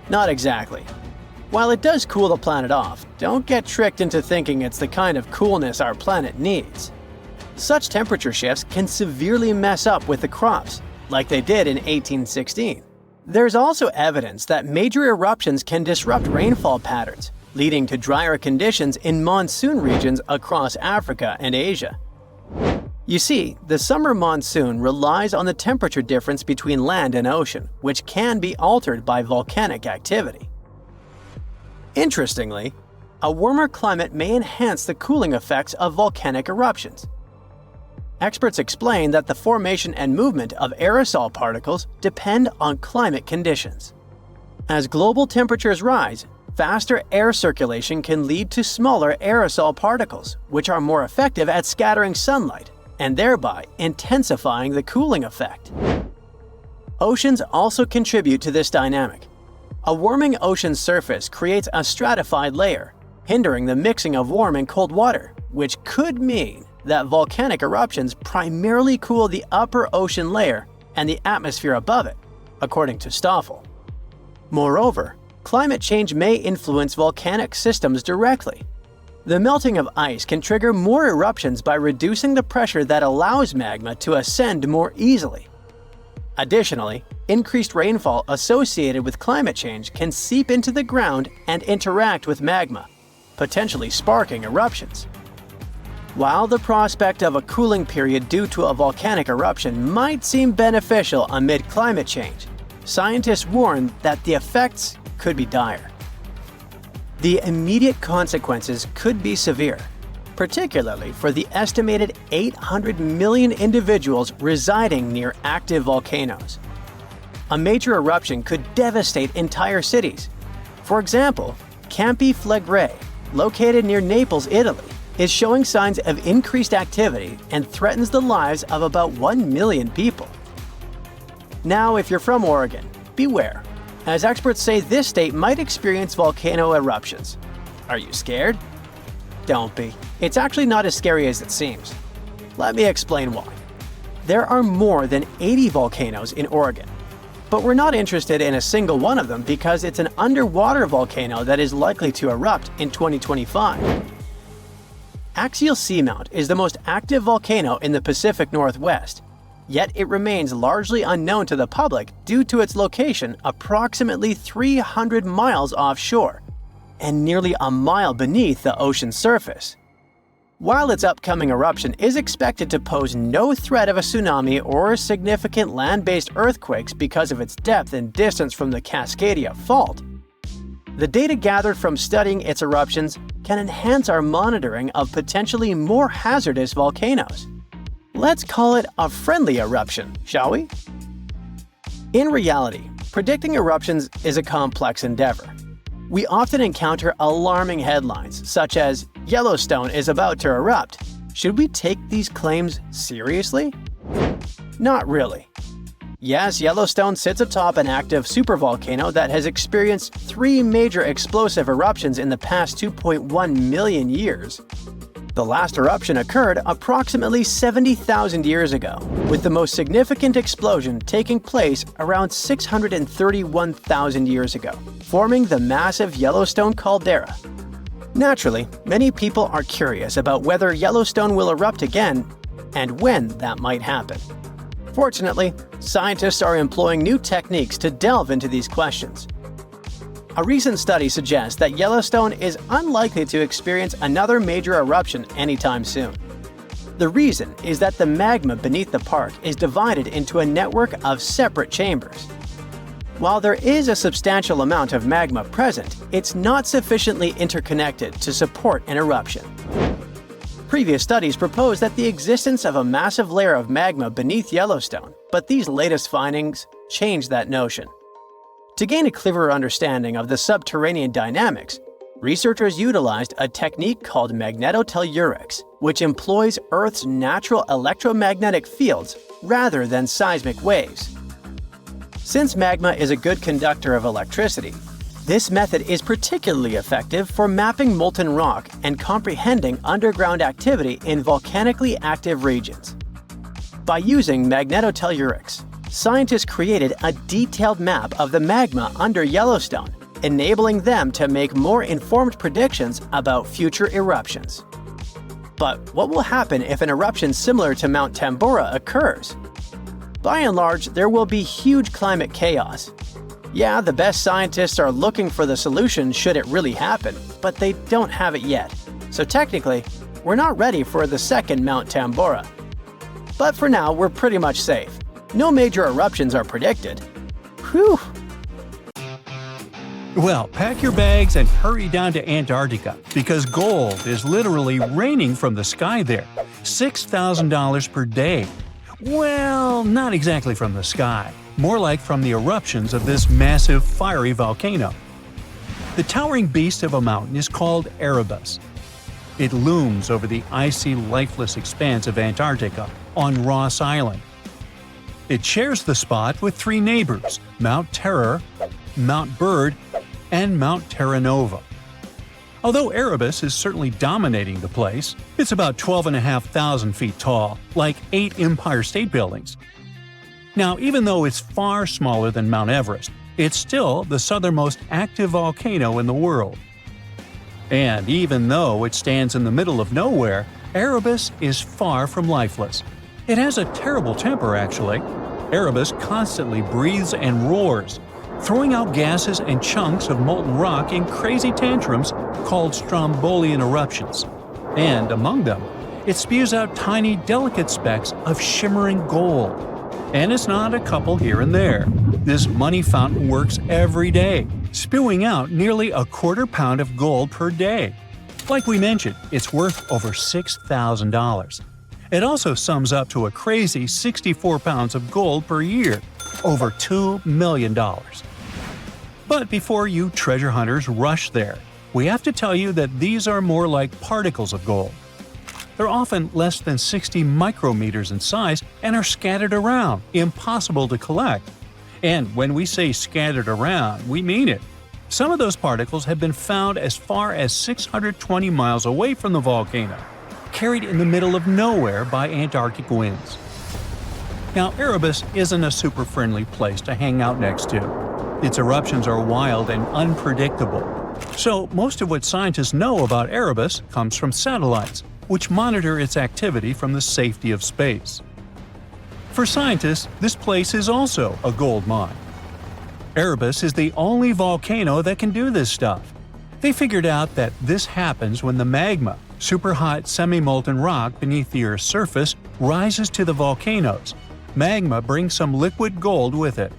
Not exactly. While it does cool the planet off, don't get tricked into thinking it's the kind of coolness our planet needs. Such temperature shifts can severely mess up with the crops, like they did in 1816. There's also evidence that major eruptions can disrupt rainfall patterns, leading to drier conditions in monsoon regions across Africa and Asia. You see, the summer monsoon relies on the temperature difference between land and ocean, which can be altered by volcanic activity. Interestingly, a warmer climate may enhance the cooling effects of volcanic eruptions. Experts explain that the formation and movement of aerosol particles depend on climate conditions. As global temperatures rise, faster air circulation can lead to smaller aerosol particles, which are more effective at scattering sunlight and thereby intensifying the cooling effect. Oceans also contribute to this dynamic. A warming ocean surface creates a stratified layer, hindering the mixing of warm and cold water, which could mean that volcanic eruptions primarily cool the upper ocean layer and the atmosphere above it, according to Stoffel. Moreover, climate change may influence volcanic systems directly. The melting of ice can trigger more eruptions by reducing the pressure that allows magma to ascend more easily. Additionally, increased rainfall associated with climate change can seep into the ground and interact with magma, potentially sparking eruptions. While the prospect of a cooling period due to a volcanic eruption might seem beneficial amid climate change, scientists warn that the effects could be dire. The immediate consequences could be severe, particularly for the estimated 800 million individuals residing near active volcanoes. A major eruption could devastate entire cities. For example, Campi Flegrei, located near Naples, Italy, is showing signs of increased activity and threatens the lives of about 1 million people. Now, if you're from Oregon, beware, as experts say this state might experience volcano eruptions. Are you scared? Don't be. It's actually not as scary as it seems. Let me explain why. There are more than 80 volcanoes in Oregon, but we're not interested in a single one of them because it's an underwater volcano that is likely to erupt in 2025. Axial Seamount is the most active volcano in the Pacific Northwest, yet it remains largely unknown to the public due to its location approximately 300 miles offshore and nearly a mile beneath the ocean surface. While its upcoming eruption is expected to pose no threat of a tsunami or significant land-based earthquakes because of its depth and distance from the Cascadia Fault, the data gathered from studying its eruptions can enhance our monitoring of potentially more hazardous volcanoes. Let's call it a friendly eruption, shall we? In reality, predicting eruptions is a complex endeavor. We often encounter alarming headlines, such as, "Yellowstone is about to erupt." Should we take these claims seriously? Not really. Yes, Yellowstone sits atop an active supervolcano that has experienced 3 major explosive eruptions in the past 2.1 million years. The last eruption occurred approximately 70,000 years ago, with the most significant explosion taking place around 631,000 years ago, forming the massive Yellowstone caldera. Naturally, many people are curious about whether Yellowstone will erupt again and when that might happen. Fortunately, scientists are employing new techniques to delve into these questions. A recent study suggests that Yellowstone is unlikely to experience another major eruption anytime soon. The reason is that the magma beneath the park is divided into a network of separate chambers. While there is a substantial amount of magma present, it's not sufficiently interconnected to support an eruption. Previous studies proposed that the existence of a massive layer of magma beneath Yellowstone, but these latest findings change that notion. To gain a clearer understanding of the subterranean dynamics, researchers utilized a technique called magnetotellurics, which employs Earth's natural electromagnetic fields rather than seismic waves. Since magma is a good conductor of electricity, this method is particularly effective for mapping molten rock and comprehending underground activity in volcanically active regions. By using magnetotellurics, scientists created a detailed map of the magma under Yellowstone, enabling them to make more informed predictions about future eruptions. But what will happen if an eruption similar to Mount Tambora occurs? By and large, there will be huge climate chaos. Yeah, the best scientists are looking for the solution should it really happen, but they don't have it yet. So technically, we're not ready for the second Mount Tambora. But for now, we're pretty much safe. No major eruptions are predicted. Whew! Well, pack your bags and hurry down to Antarctica, because gold is literally raining from the sky there. $6,000 per day. Well, not exactly from the sky. More like from the eruptions of this massive fiery volcano. The towering beast of a mountain is called Erebus. It looms over the icy, lifeless expanse of Antarctica on Ross Island. It shares the spot with 3 neighbors, Mount Terror, Mount Bird, and Mount Terra Nova. Although Erebus is certainly dominating the place, it's about 12,500 feet tall, like 8 Empire State Buildings. Now, even though it's far smaller than Mount Everest, it's still the southernmost active volcano in the world. And even though it stands in the middle of nowhere, Erebus is far from lifeless. It has a terrible temper, actually. Erebus constantly breathes and roars, throwing out gases and chunks of molten rock in crazy tantrums called strombolian eruptions. And among them, it spews out tiny, delicate specks of shimmering gold. And it's not a couple here and there. This money fountain works every day, spewing out nearly a quarter pound of gold per day. Like we mentioned, it's worth over $6,000. It also sums up to a crazy 64 pounds of gold per year, over $2 million. But before you treasure hunters rush there, we have to tell you that these are more like particles of gold. They're often less than 60 micrometers in size and are scattered around, impossible to collect. And when we say scattered around, we mean it. Some of those particles have been found as far as 620 miles away from the volcano, carried in the middle of nowhere by Antarctic winds. Now, Erebus isn't a super friendly place to hang out next to. Its eruptions are wild and unpredictable. So, most of what scientists know about Erebus comes from satellites, which monitor its activity from the safety of space. For scientists, this place is also a gold mine. Erebus is the only volcano that can do this stuff. They figured out that this happens when the magma, superhot semi-molten rock beneath the Earth's surface, rises to the volcanoes. Magma brings some liquid gold with it.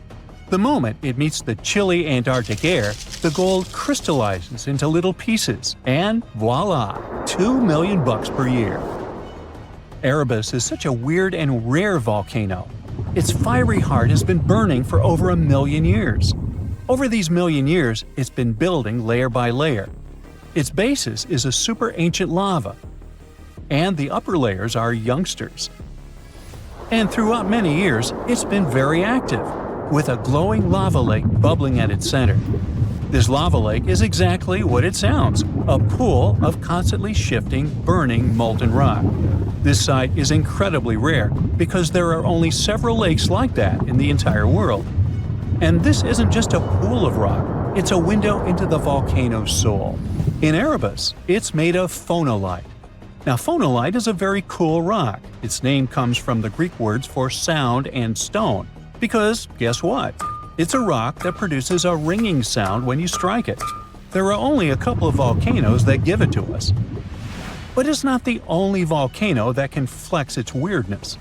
The moment it meets the chilly Antarctic air, the gold crystallizes into little pieces, and voila, $2 million per year. Erebus is such a weird and rare volcano. Its fiery heart has been burning for over 1 million years. Over these million years, it's been building layer by layer. Its basis is a super ancient lava, and the upper layers are youngsters. And throughout many years, it's been very active, with a glowing lava lake bubbling at its center. This lava lake is exactly what it sounds, a pool of constantly shifting, burning molten rock. This site is incredibly rare because there are only several lakes like that in the entire world. And this isn't just a pool of rock, it's a window into the volcano's soul. In Erebus, it's made of phonolite. Now, phonolite is a very cool rock. Its name comes from the Greek words for sound and stone. Because, guess what? It's a rock that produces a ringing sound when you strike it. There are only a couple of volcanoes that give it to us. But it's not the only volcano that can flex its weirdness.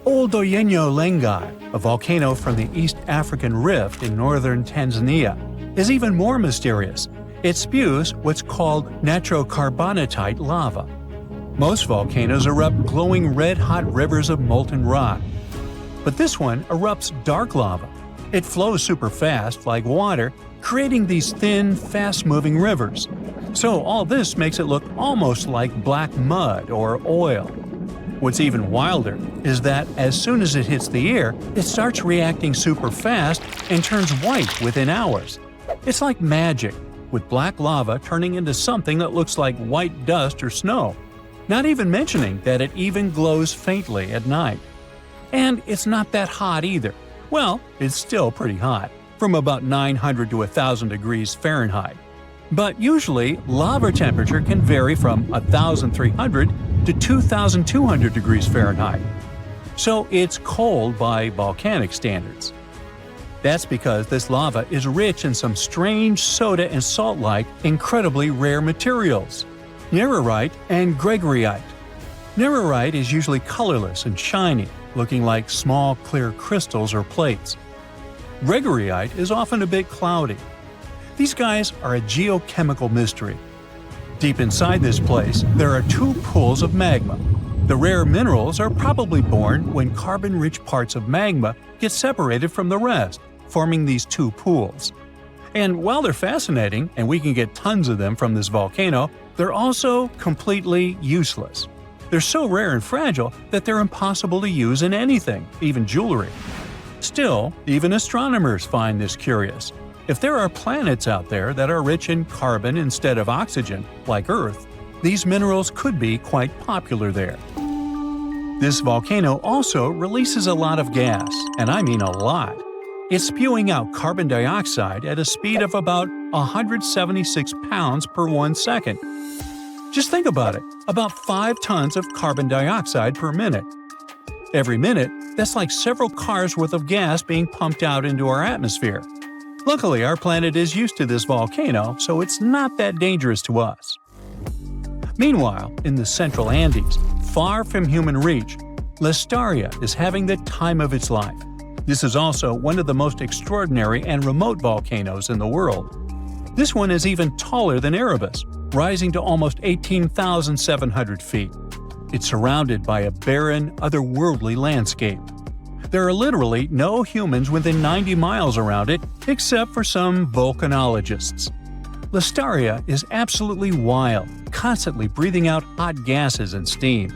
Oldoyenyo Lengai, a volcano from the East African Rift in northern Tanzania, is even more mysterious. It spews what's called nitrocarbonatite lava. Most volcanoes erupt glowing red-hot rivers of molten rock. But this one erupts dark lava. It flows super fast, like water, creating these thin, fast-moving rivers. So all this makes it look almost like black mud or oil. What's even wilder is that as soon as it hits the air, it starts reacting super fast and turns white within hours. It's like magic, with black lava turning into something that looks like white dust or snow. Not even mentioning that it even glows faintly at night. And it's not that hot either. Well, it's still pretty hot, from about 900 to 1,000 degrees Fahrenheit. But usually, lava temperature can vary from 1,300 to 2,200 degrees Fahrenheit. So it's cold by volcanic standards. That's because this lava is rich in some strange soda and salt-like, incredibly rare materials: nererite and gregarite. Nererite is usually colorless and shiny, looking like small clear crystals or plates. Gregarite is often a bit cloudy. These guys are a geochemical mystery. Deep inside this place, there are two pools of magma. The rare minerals are probably born when carbon-rich parts of magma get separated from the rest, forming these two pools. And while they're fascinating, and we can get tons of them from this volcano, they're also completely useless. They're so rare and fragile that they're impossible to use in anything, even jewelry. Still, even astronomers find this curious. If there are planets out there that are rich in carbon instead of oxygen, like Earth, these minerals could be quite popular there. This volcano also releases a lot of gas, and I mean a lot. It's spewing out carbon dioxide at a speed of about 176 pounds per 1 second. Just think about it, about 5 tons of carbon dioxide per minute. Every minute, that's like several cars worth of gas being pumped out into our atmosphere. Luckily, our planet is used to this volcano, so it's not that dangerous to us. Meanwhile, in the central Andes, far from human reach, Lestaria is having the time of its life. This is also one of the most extraordinary and remote volcanoes in the world. This one is even taller than Erebus, rising to almost 18,700 feet. It's surrounded by a barren, otherworldly landscape. There are literally no humans within 90 miles around it, except for some volcanologists. Listaria is absolutely wild, constantly breathing out hot gases and steam.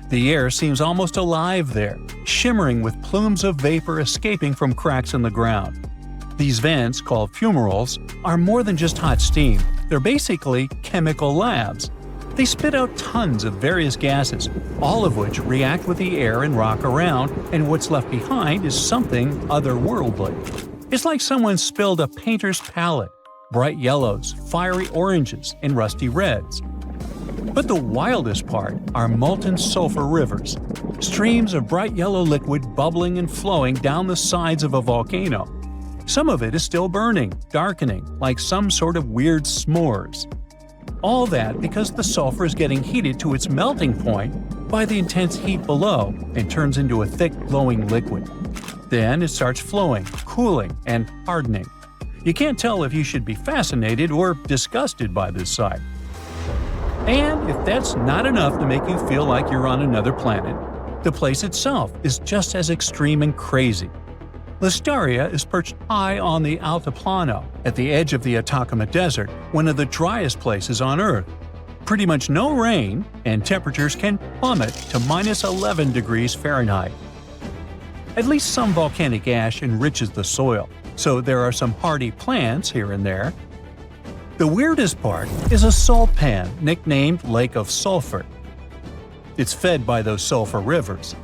The air seems almost alive there, shimmering with plumes of vapor escaping from cracks in the ground. These vents, called fumaroles, are more than just hot steam. They're basically chemical labs. They spit out tons of various gases, all of which react with the air and rock around, and what's left behind is something otherworldly. It's like someone spilled a painter's palette, bright yellows, fiery oranges, and rusty reds. But the wildest part are molten sulfur rivers, streams of bright yellow liquid bubbling and flowing down the sides of a volcano. Some of it is still burning, darkening, like some sort of weird s'mores. All that because the sulfur is getting heated to its melting point by the intense heat below and turns into a thick, glowing liquid. Then it starts flowing, cooling, and hardening. You can't tell if you should be fascinated or disgusted by this sight. And if that's not enough to make you feel like you're on another planet, the place itself is just as extreme and crazy. Listaria is perched high on the Altiplano, at the edge of the Atacama Desert, one of the driest places on Earth. Pretty much no rain, and temperatures can plummet to minus 11 degrees Fahrenheit. At least some volcanic ash enriches the soil, so there are some hardy plants here and there. The weirdest part is a salt pan nicknamed Lake of Sulphur. It's fed by those sulfur rivers.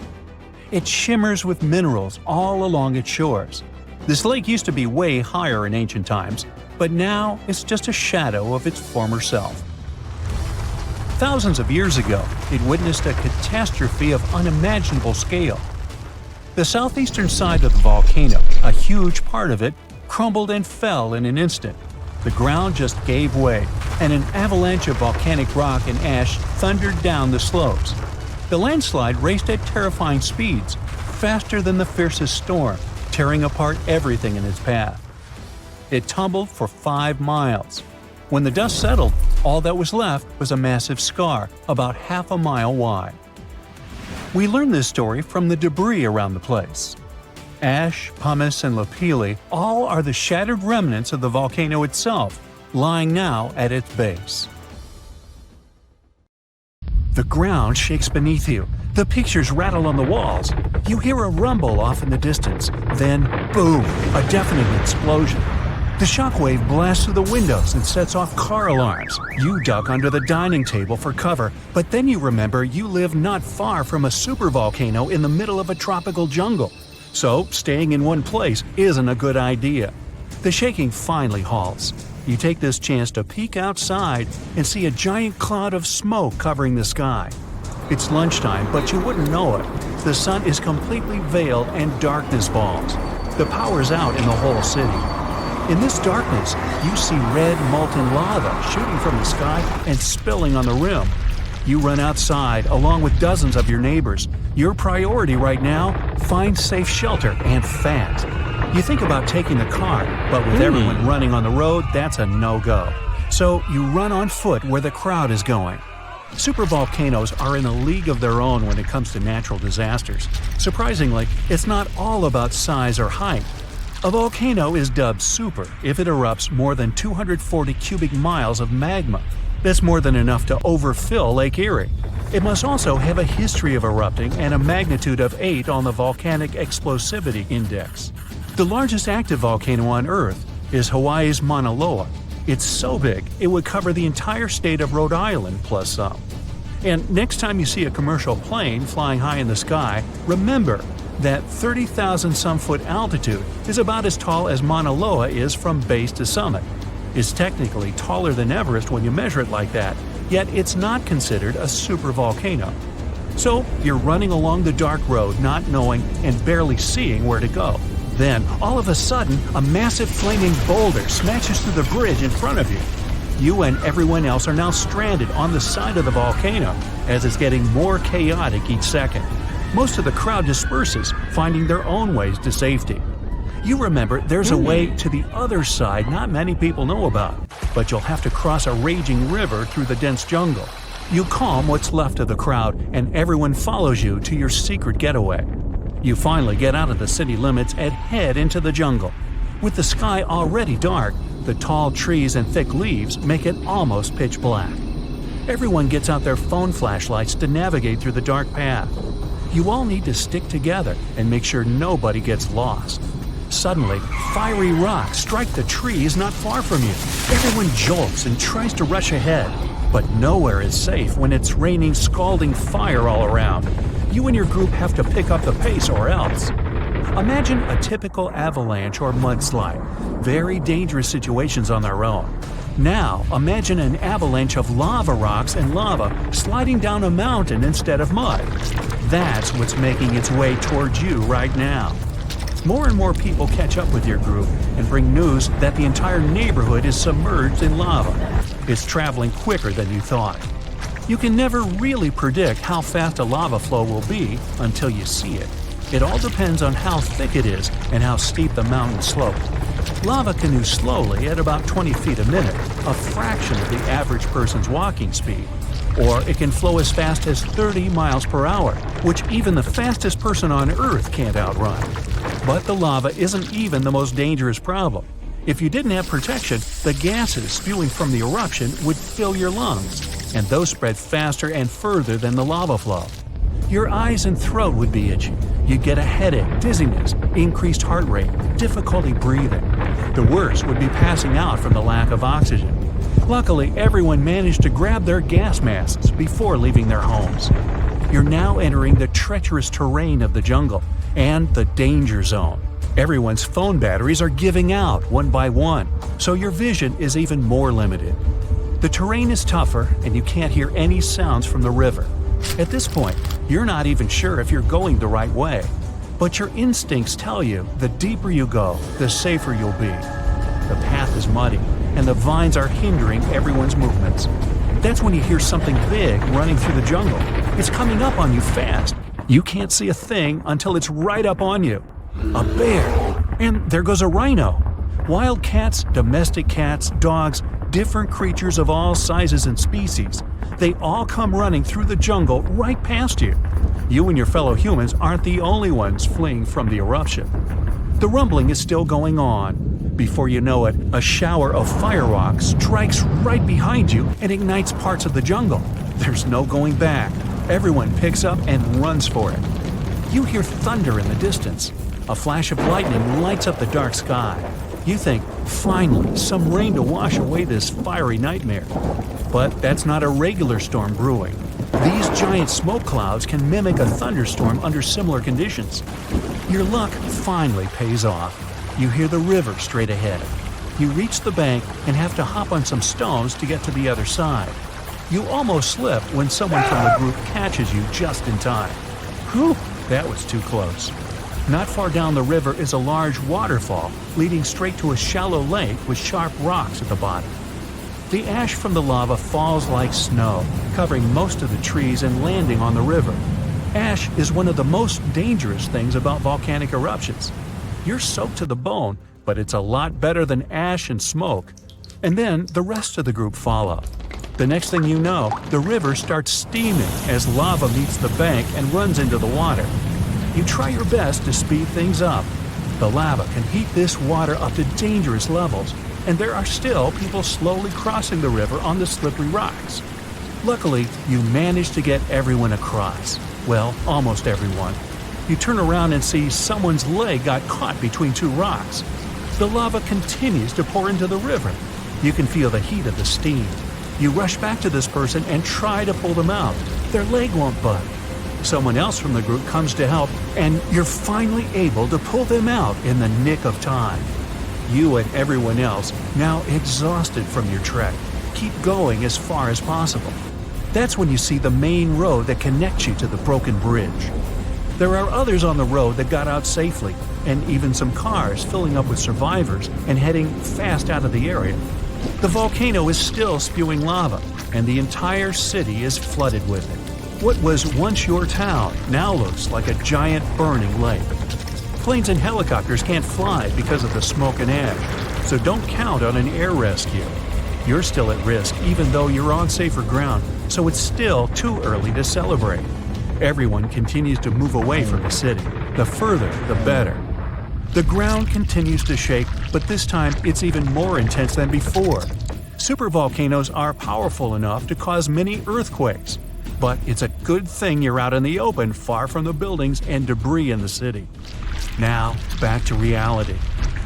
It shimmers with minerals all along its shores. This lake used to be way higher in ancient times, but now it's just a shadow of its former self. Thousands of years ago, it witnessed a catastrophe of unimaginable scale. The southeastern side of the volcano, a huge part of it, crumbled and fell in an instant. The ground just gave way, and an avalanche of volcanic rock and ash thundered down the slopes. The landslide raced at terrifying speeds, faster than the fiercest storm, tearing apart everything in its path. It tumbled for 5 miles. When the dust settled, all that was left was a massive scar about half a mile wide. We learned this story from the debris around the place. Ash, pumice, and lapilli all are the shattered remnants of the volcano itself, lying now at its base. The ground shakes beneath you. The pictures rattle on the walls. You hear a rumble off in the distance. Then, boom, a deafening explosion. The shockwave blasts through the windows and sets off car alarms. You duck under the dining table for cover, but then you remember you live not far from a supervolcano in the middle of a tropical jungle. So, staying in one place isn't a good idea. The shaking finally halts. You take this chance to peek outside and see a giant cloud of smoke covering the sky. It's lunchtime, but you wouldn't know it. The sun is completely veiled and darkness falls. The power's out in the whole city. In this darkness, you see red molten lava shooting from the sky and spilling on the rim. You run outside along with dozens of your neighbors. Your priority right now, find safe shelter and fast. You think about taking the car, but with everyone running on the road, that's a no-go. So you run on foot where the crowd is going. Supervolcanoes are in a league of their own when it comes to natural disasters. Surprisingly, it's not all about size or height. A volcano is dubbed super if it erupts more than 240 cubic miles of magma. That's more than enough to overfill Lake Erie. It must also have a history of erupting and a magnitude of 8 on the Volcanic Explosivity Index. The largest active volcano on Earth is Hawaii's Mauna Loa. It's so big, it would cover the entire state of Rhode Island plus some. And next time you see a commercial plane flying high in the sky, remember that 30,000-some-foot altitude is about as tall as Mauna Loa is from base to summit. It's technically taller than Everest when you measure it like that, yet it's not considered a supervolcano. So you're running along the dark road not knowing and barely seeing where to go. Then, all of a sudden, a massive flaming boulder smashes through the bridge in front of you. You and everyone else are now stranded on the side of the volcano as it's getting more chaotic each second. Most of the crowd disperses, finding their own ways to safety. You remember there's a way to the other side not many people know about, but you'll have to cross a raging river through the dense jungle. You calm what's left of the crowd, and everyone follows you to your secret getaway. You finally get out of the city limits and head into the jungle. With the sky already dark, the tall trees and thick leaves make it almost pitch black. Everyone gets out their phone flashlights to navigate through the dark path. You all need to stick together and make sure nobody gets lost. Suddenly, fiery rocks strike the trees not far from you. Everyone jolts and tries to rush ahead, but nowhere is safe when it's raining scalding fire all around. You and your group have to pick up the pace or else. Imagine a typical avalanche or mudslide, very dangerous situations on their own. Now, imagine an avalanche of lava rocks and lava sliding down a mountain instead of mud. That's what's making its way towards you right now. More and more people catch up with your group and bring news that the entire neighborhood is submerged in lava. It's traveling quicker than you thought. You can never really predict how fast a lava flow will be until you see it. It all depends on how thick it is and how steep the mountain slope. Lava can move slowly at about 20 feet a minute, a fraction of the average person's walking speed. Or it can flow as fast as 30 miles per hour, which even the fastest person on Earth can't outrun. But the lava isn't even the most dangerous problem. If you didn't have protection, the gases spewing from the eruption would fill your lungs, and those spread faster and further than the lava flow. Your eyes and throat would be itchy. You'd get a headache, dizziness, increased heart rate, difficulty breathing. The worst would be passing out from the lack of oxygen. Luckily, everyone managed to grab their gas masks before leaving their homes. You're now entering the treacherous terrain of the jungle and the danger zone. Everyone's phone batteries are giving out one by one, so your vision is even more limited. The terrain is tougher, and you can't hear any sounds from the river. At this point, you're not even sure if you're going the right way. But your instincts tell you the deeper you go, the safer you'll be. The path is muddy, and the vines are hindering everyone's movements. That's when you hear something big running through the jungle. It's coming up on you fast. You can't see a thing until it's right up on you. A bear! And there goes a rhino. Wild cats, domestic cats, dogs, different creatures of all sizes and species. They all come running through the jungle right past you. You and your fellow humans aren't the only ones fleeing from the eruption. The rumbling is still going on. Before you know it, a shower of fire rocks strikes right behind you and ignites parts of the jungle. There's no going back. Everyone picks up and runs for it. You hear thunder in the distance. A flash of lightning lights up the dark sky. You think, finally, some rain to wash away this fiery nightmare. But that's not a regular storm brewing. These giant smoke clouds can mimic a thunderstorm under similar conditions. Your luck finally pays off. You hear the river straight ahead. You reach the bank and have to hop on some stones to get to the other side. You almost slip when someone from the group catches you just in time. Whew, that was too close. Not far down the river is a large waterfall leading straight to a shallow lake with sharp rocks at the bottom. The ash from the lava falls like snow, covering most of the trees and landing on the river. Ash is one of the most dangerous things about volcanic eruptions. You're soaked to the bone, but it's a lot better than ash and smoke. And then the rest of the group follow. The next thing you know, the river starts steaming as lava meets the bank and runs into the water. You try your best to speed things up. The lava can heat this water up to dangerous levels, and there are still people slowly crossing the river on the slippery rocks. Luckily, you manage to get everyone across. Well, almost everyone. You turn around and see someone's leg got caught between two rocks. The lava continues to pour into the river. You can feel the heat of the steam. You rush back to this person and try to pull them out. Their leg won't budge. Someone else from the group comes to help, and you're finally able to pull them out in the nick of time. You and everyone else, now exhausted from your trek, keep going as far as possible. That's when you see the main road that connects you to the broken bridge. There are others on the road that got out safely, and even some cars filling up with survivors and heading fast out of the area. The volcano is still spewing lava, and the entire city is flooded with it. What was once your town now looks like a giant burning lake. Planes and helicopters can't fly because of the smoke and ash, so don't count on an air rescue. You're still at risk even though you're on safer ground, so it's still too early to celebrate. Everyone continues to move away from the city. The further, the better. The ground continues to shake, but this time it's even more intense than before. Supervolcanoes are powerful enough to cause many earthquakes, but it's a good thing you're out in the open, far from the buildings and debris in the city. Now, back to reality.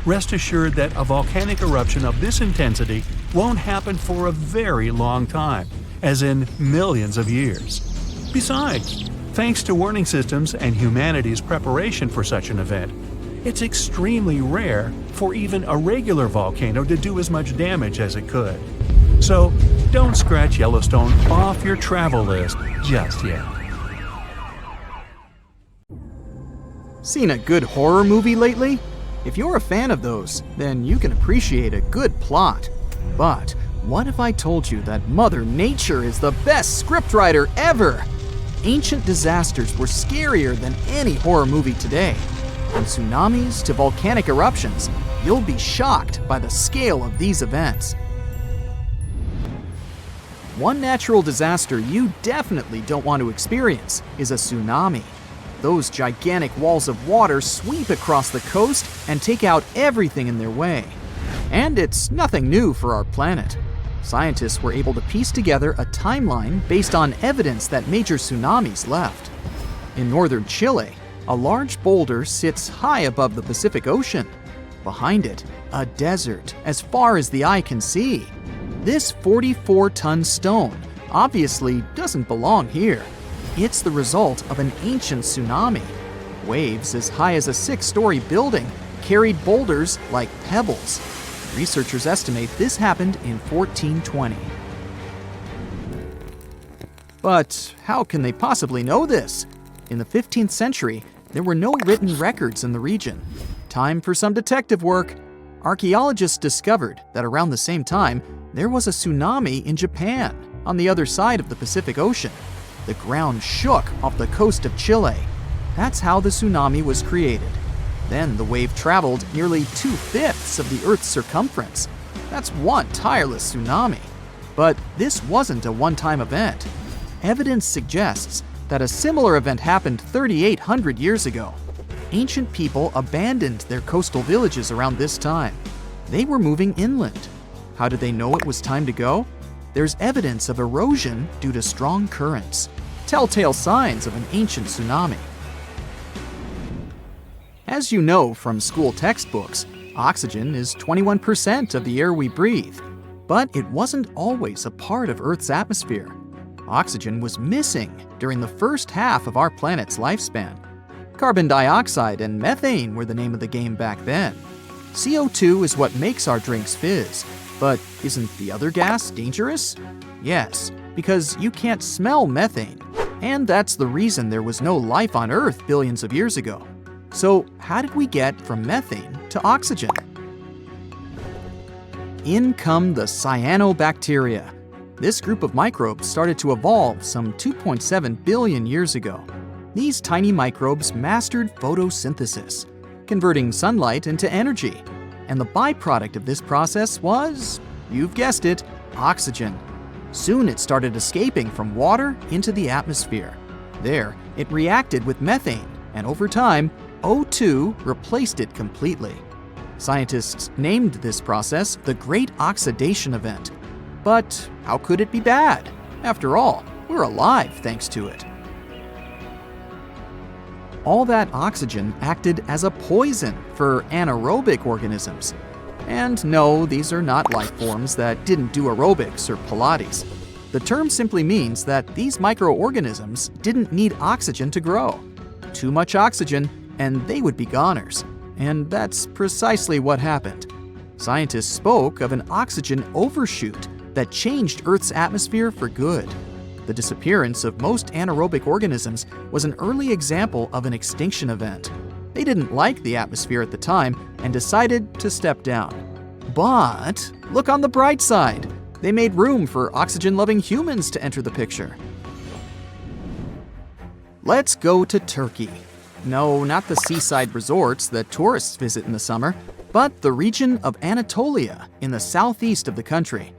Rest assured that a volcanic eruption of this intensity won't happen for a very long time, as in millions of years. Besides, thanks to warning systems and humanity's preparation for such an event, it's extremely rare for even a regular volcano to do as much damage as it could. So, don't scratch Yellowstone off your travel list just yet. Seen a good horror movie lately? If you're a fan of those, then you can appreciate a good plot. But what if I told you that Mother Nature is the best scriptwriter ever? Ancient disasters were scarier than any horror movie today. From tsunamis to volcanic eruptions, you'll be shocked by the scale of these events. One natural disaster you definitely don't want to experience is a tsunami. Those gigantic walls of water sweep across the coast and take out everything in their way. And it's nothing new for our planet. Scientists were able to piece together a timeline based on evidence that major tsunamis left. In northern Chile, a large boulder sits high above the Pacific Ocean. Behind it, a desert as far as the eye can see. This 44-ton stone obviously doesn't belong here. It's the result of an ancient tsunami. Waves as high as a 6-story building carried boulders like pebbles. Researchers estimate this happened in 1420. But how can they possibly know this? In the 15th century, there were no written records in the region. Time for some detective work. Archaeologists discovered that around the same time, there was a tsunami in Japan, on the other side of the Pacific Ocean. The ground shook off the coast of Chile. That's how the tsunami was created. Then the wave traveled nearly 2/5 of the Earth's circumference. That's one tireless tsunami. But this wasn't a one-time event. Evidence suggests that a similar event happened 3,800 years ago. Ancient people abandoned their coastal villages around this time. They were moving inland. How did they know it was time to go? There's evidence of erosion due to strong currents, telltale signs of an ancient tsunami. As you know from school textbooks, oxygen is 21% of the air we breathe. But it wasn't always a part of Earth's atmosphere. Oxygen was missing during the first half of our planet's lifespan. Carbon dioxide and methane were the name of the game back then. CO2 is what makes our drinks fizz. But isn't the other gas dangerous? Yes, because you can't smell methane. And that's the reason there was no life on Earth billions of years ago. So how did we get from methane to oxygen? In come the cyanobacteria. This group of microbes started to evolve some 2.7 billion years ago. These tiny microbes mastered photosynthesis, converting sunlight into energy. And the byproduct of this process was, you've guessed it, oxygen. Soon it started escaping from water into the atmosphere. There, it reacted with methane, and over time, O2 replaced it completely. Scientists named this process the Great Oxidation Event. But how could it be bad? After all, we're alive thanks to it. All that oxygen acted as a poison for anaerobic organisms. And no, these are not life forms that didn't do aerobics or Pilates. The term simply means that these microorganisms didn't need oxygen to grow. Too much oxygen, and they would be goners. And that's precisely what happened. Scientists spoke of an oxygen overshoot that changed Earth's atmosphere for good. The disappearance of most anaerobic organisms was an early example of an extinction event. They didn't like the atmosphere at the time and decided to step down. But look on the bright side. They made room for oxygen-loving humans to enter the picture. Let's go to Turkey. No, not the seaside resorts that tourists visit in the summer, but the region of Anatolia in the southeast of the country.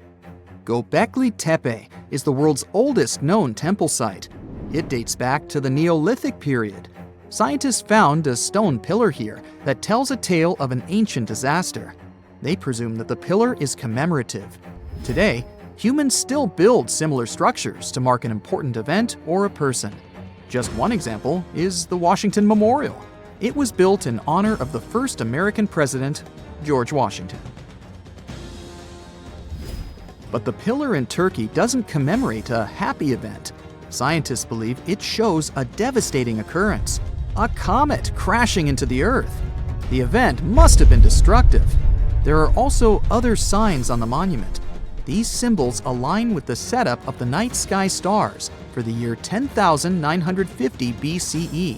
Göbekli Tepe is the world's oldest known temple site. It dates back to the Neolithic period. Scientists found a stone pillar here that tells a tale of an ancient disaster. They presume that the pillar is commemorative. Today, humans still build similar structures to mark an important event or a person. Just one example is the Washington Memorial. It was built in honor of the first American president, George Washington. But the pillar in Turkey doesn't commemorate a happy event. Scientists believe it shows a devastating occurrence, a comet crashing into the Earth. The event must have been destructive. There are also other signs on the monument. These symbols align with the setup of the night sky stars for the year 10,950 BCE.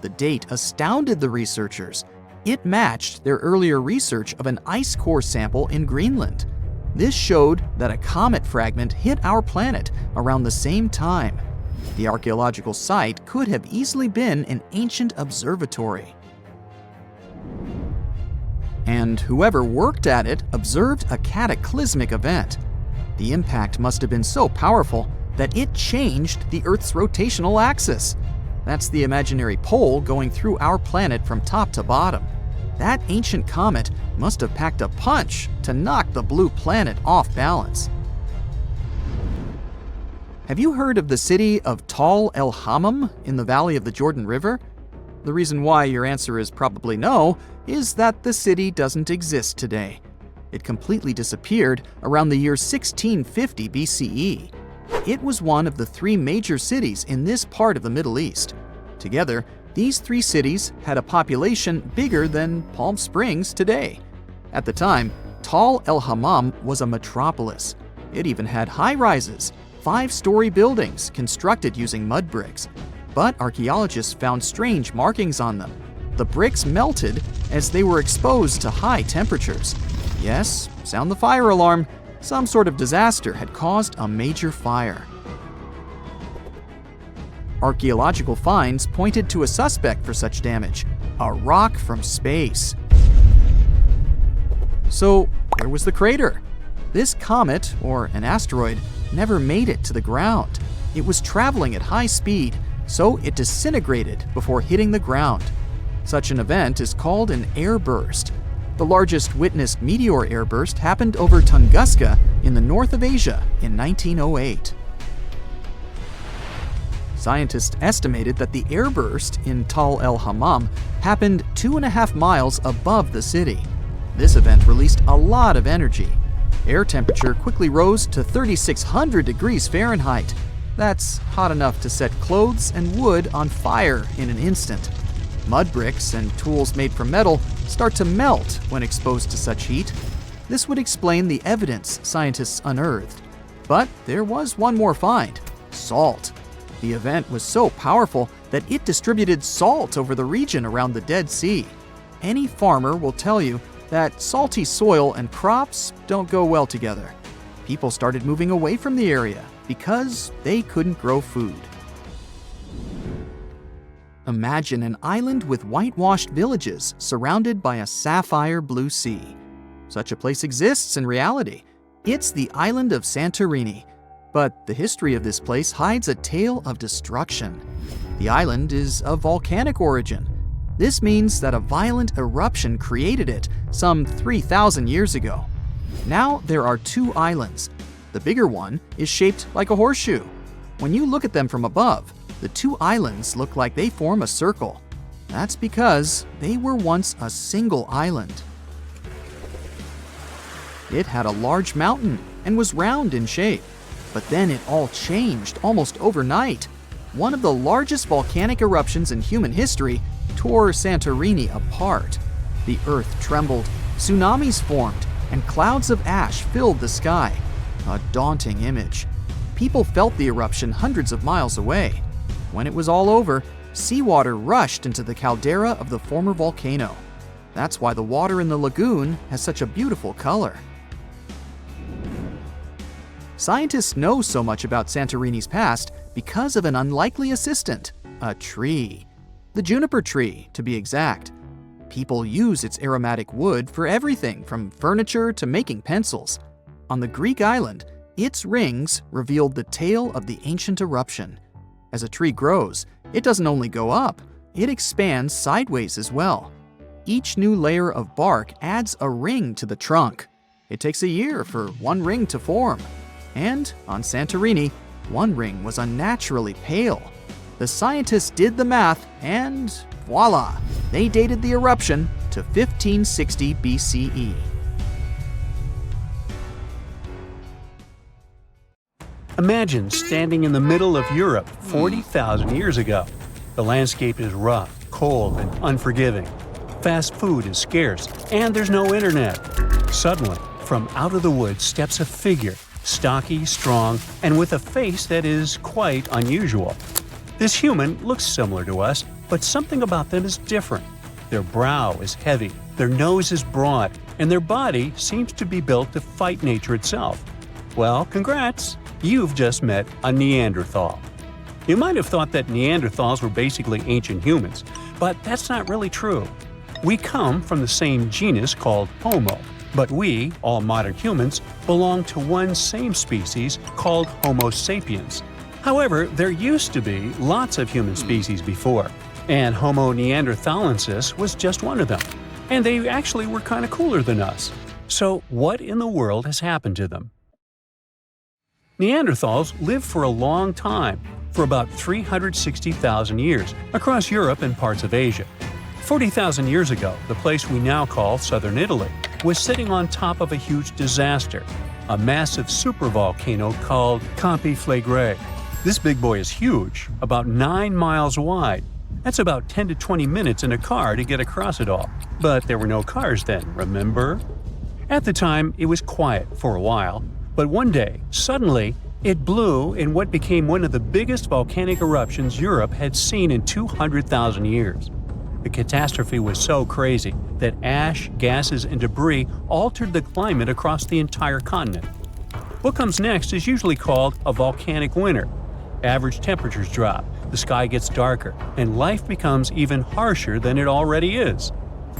The date astounded the researchers. It matched their earlier research of an ice core sample in Greenland. This showed that a comet fragment hit our planet around the same time. The archaeological site could have easily been an ancient observatory. And whoever worked at it observed a cataclysmic event. The impact must have been so powerful that it changed the Earth's rotational axis. That's the imaginary pole going through our planet from top to bottom. That ancient comet must have packed a punch to knock the blue planet off balance. Have you heard of the city of Tal El Hammam in the valley of the Jordan River? The reason why your answer is probably no is that the city doesn't exist today. It completely disappeared around the year 1650 BCE. It was one of the three major cities in this part of the Middle East. Together, these three cities had a population bigger than Palm Springs today. At the time, Tal El Hammam was a metropolis. It even had high-rises, 5-story buildings constructed using mud bricks. But archaeologists found strange markings on them. The bricks melted as they were exposed to high temperatures. Yes, sound the fire alarm. Some sort of disaster had caused a major fire. Archaeological finds pointed to a suspect for such damage: a rock from space. So, where was the crater? This comet, or an asteroid, never made it to the ground. It was traveling at high speed, so it disintegrated before hitting the ground. Such an event is called an airburst. The largest witnessed meteor airburst happened over Tunguska in the north of Asia in 1908. Scientists estimated that the airburst in Tal El Hammam happened 2.5 miles above the city. This event released a lot of energy. Air temperature quickly rose to 3,600 degrees Fahrenheit. That's hot enough to set clothes and wood on fire in an instant. Mud bricks and tools made from metal start to melt when exposed to such heat. This would explain the evidence scientists unearthed. But there was one more find: salt. The event was so powerful that it distributed salt over the region around the Dead Sea. Any farmer will tell you that salty soil and crops don't go well together. People started moving away from the area because they couldn't grow food. Imagine an island with whitewashed villages surrounded by a sapphire blue sea. Such a place exists in reality. It's the island of Santorini. But the history of this place hides a tale of destruction. The island is of volcanic origin. This means that a violent eruption created it some 3,000 years ago. Now there are two islands. The bigger one is shaped like a horseshoe. When you look at them from above, the two islands look like they form a circle. That's because they were once a single island. It had a large mountain and was round in shape. But then it all changed almost overnight. One of the largest volcanic eruptions in human history tore Santorini apart. The earth trembled, tsunamis formed, and clouds of ash filled the sky. A daunting image. People felt the eruption hundreds of miles away. When it was all over, seawater rushed into the caldera of the former volcano. That's why the water in the lagoon has such a beautiful color. Scientists know so much about Santorini's past because of an unlikely assistant, A tree. The juniper tree, to be exact. People use its aromatic wood for everything from furniture to making pencils. On the Greek island, its rings revealed the tale of the ancient eruption. As a tree grows, it doesn't only go up, it expands sideways as well. Each new layer of bark adds a ring to the trunk. It takes a year for one ring to form. And on Santorini, one ring was unnaturally pale. The scientists did the math and voila! They dated the eruption to 1560 BCE. Imagine standing in the middle of Europe 40,000 years ago. The landscape is rough, cold, and unforgiving. Fast food is scarce, and there's no internet. Suddenly, from out of the woods steps a figure, stocky, strong, and with a face that is quite unusual. This human looks similar to us, but something about them is different. Their brow is heavy, their nose is broad, and their body seems to be built to fight nature itself. Well, congrats! You've just met a Neanderthal. You might have thought that Neanderthals were basically ancient humans, but that's not really true. We come from the same genus called Homo, but we, all modern humans, belong to one same species called Homo sapiens. However, there used to be lots of human species before, and Homo neanderthalensis was just one of them. And they actually were kind of cooler than us. So what in the world has happened to them? Neanderthals lived for a long time, for about 360,000 years, across Europe and parts of Asia. 40,000 years ago, the place we now call southern Italy was sitting on top of a huge disaster, a massive supervolcano called Campi Flegrei. This big boy is huge, about 9 miles wide. That's about 10 to 20 minutes in a car to get across it all. But there were no cars then, remember? At the time, it was quiet for a while, but one day, suddenly, it blew in what became one of the biggest volcanic eruptions Europe had seen in 200,000 years. The catastrophe was so crazy that ash, gases, and debris altered the climate across the entire continent. What comes next is usually called a volcanic winter. Average temperatures drop, the sky gets darker, and life becomes even harsher than it already is.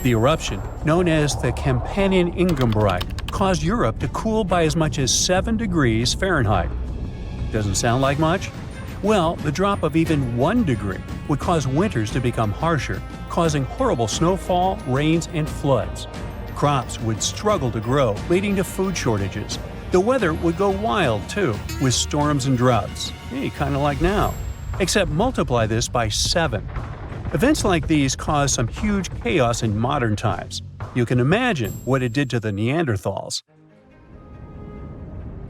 The eruption, known as the Campanian Ingumbrite, caused Europe to cool by as much as 7 degrees Fahrenheit. Doesn't sound like much? Well, the drop of even 1 degree would cause winters to become harsher, causing horrible snowfall, rains, and floods. Crops would struggle to grow, leading to food shortages. The weather would go wild, too, with storms and droughts. Hey, kind of like now. Except multiply this by 7. Events like these caused some huge chaos in modern times. You can imagine what it did to the Neanderthals.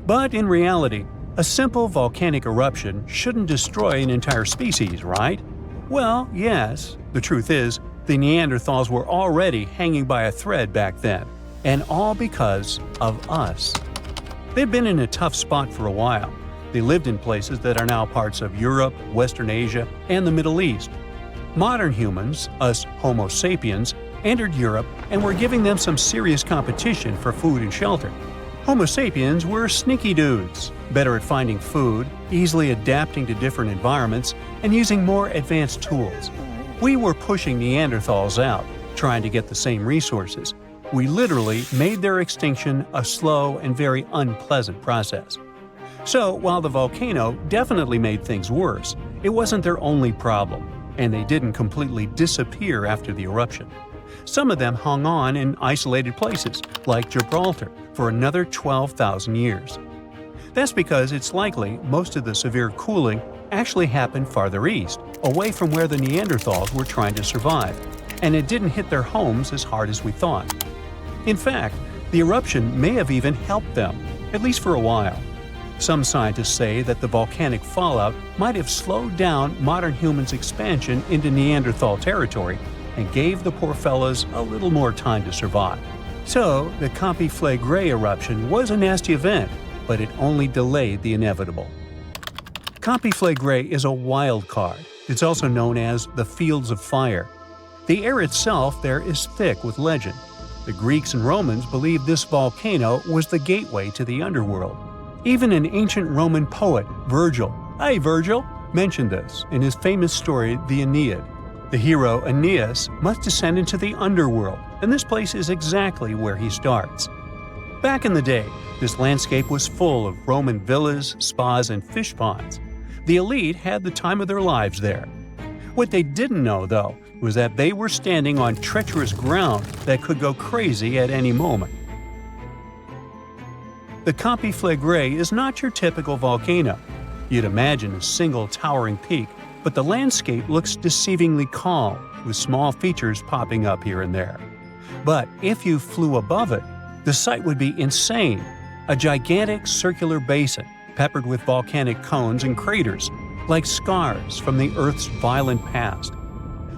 But in reality, a simple volcanic eruption shouldn't destroy an entire species, right? Well, yes. The truth is, the Neanderthals were already hanging by a thread back then, and all because of us. They've been in a tough spot for a while. They lived in places that are now parts of Europe, Western Asia, and the Middle East. Modern humans, us Homo sapiens, entered Europe and were giving them some serious competition for food and shelter. Homo sapiens were sneaky dudes, better at finding food, easily adapting to different environments, and using more advanced tools. We were pushing Neanderthals out, trying to get the same resources. We literally made their extinction a slow and very unpleasant process. So, while the volcano definitely made things worse, it wasn't their only problem, and they didn't completely disappear after the eruption. Some of them hung on in isolated places, like Gibraltar, for another 12,000 years. That's because it's likely most of the severe cooling actually happened farther east, away from where the Neanderthals were trying to survive, and it didn't hit their homes as hard as we thought. In fact, the eruption may have even helped them, at least for a while. Some scientists say that the volcanic fallout might have slowed down modern humans' expansion into Neanderthal territory and gave the poor fellas a little more time to survive. So, the Campi Flegrei eruption was a nasty event, but it only delayed the inevitable. Campi Flegrei is a wild card. It's also known as the Fields of Fire. The air itself there is thick with legend. The Greeks and Romans believed this volcano was the gateway to the underworld. Even an ancient Roman poet, Virgil, hey Virgil, mentioned this in his famous story, the Aeneid. The hero Aeneas must descend into the underworld, and this place is exactly where he starts. Back in the day, this landscape was full of Roman villas, spas, and fish ponds. The elite had the time of their lives there. What they didn't know, though, was that they were standing on treacherous ground that could go crazy at any moment. The Campi Flegrei is not your typical volcano. You'd imagine a single towering peak, but the landscape looks deceivingly calm, with small features popping up here and there. But if you flew above it, the sight would be insane. A gigantic circular basin, peppered with volcanic cones and craters, like scars from the Earth's violent past.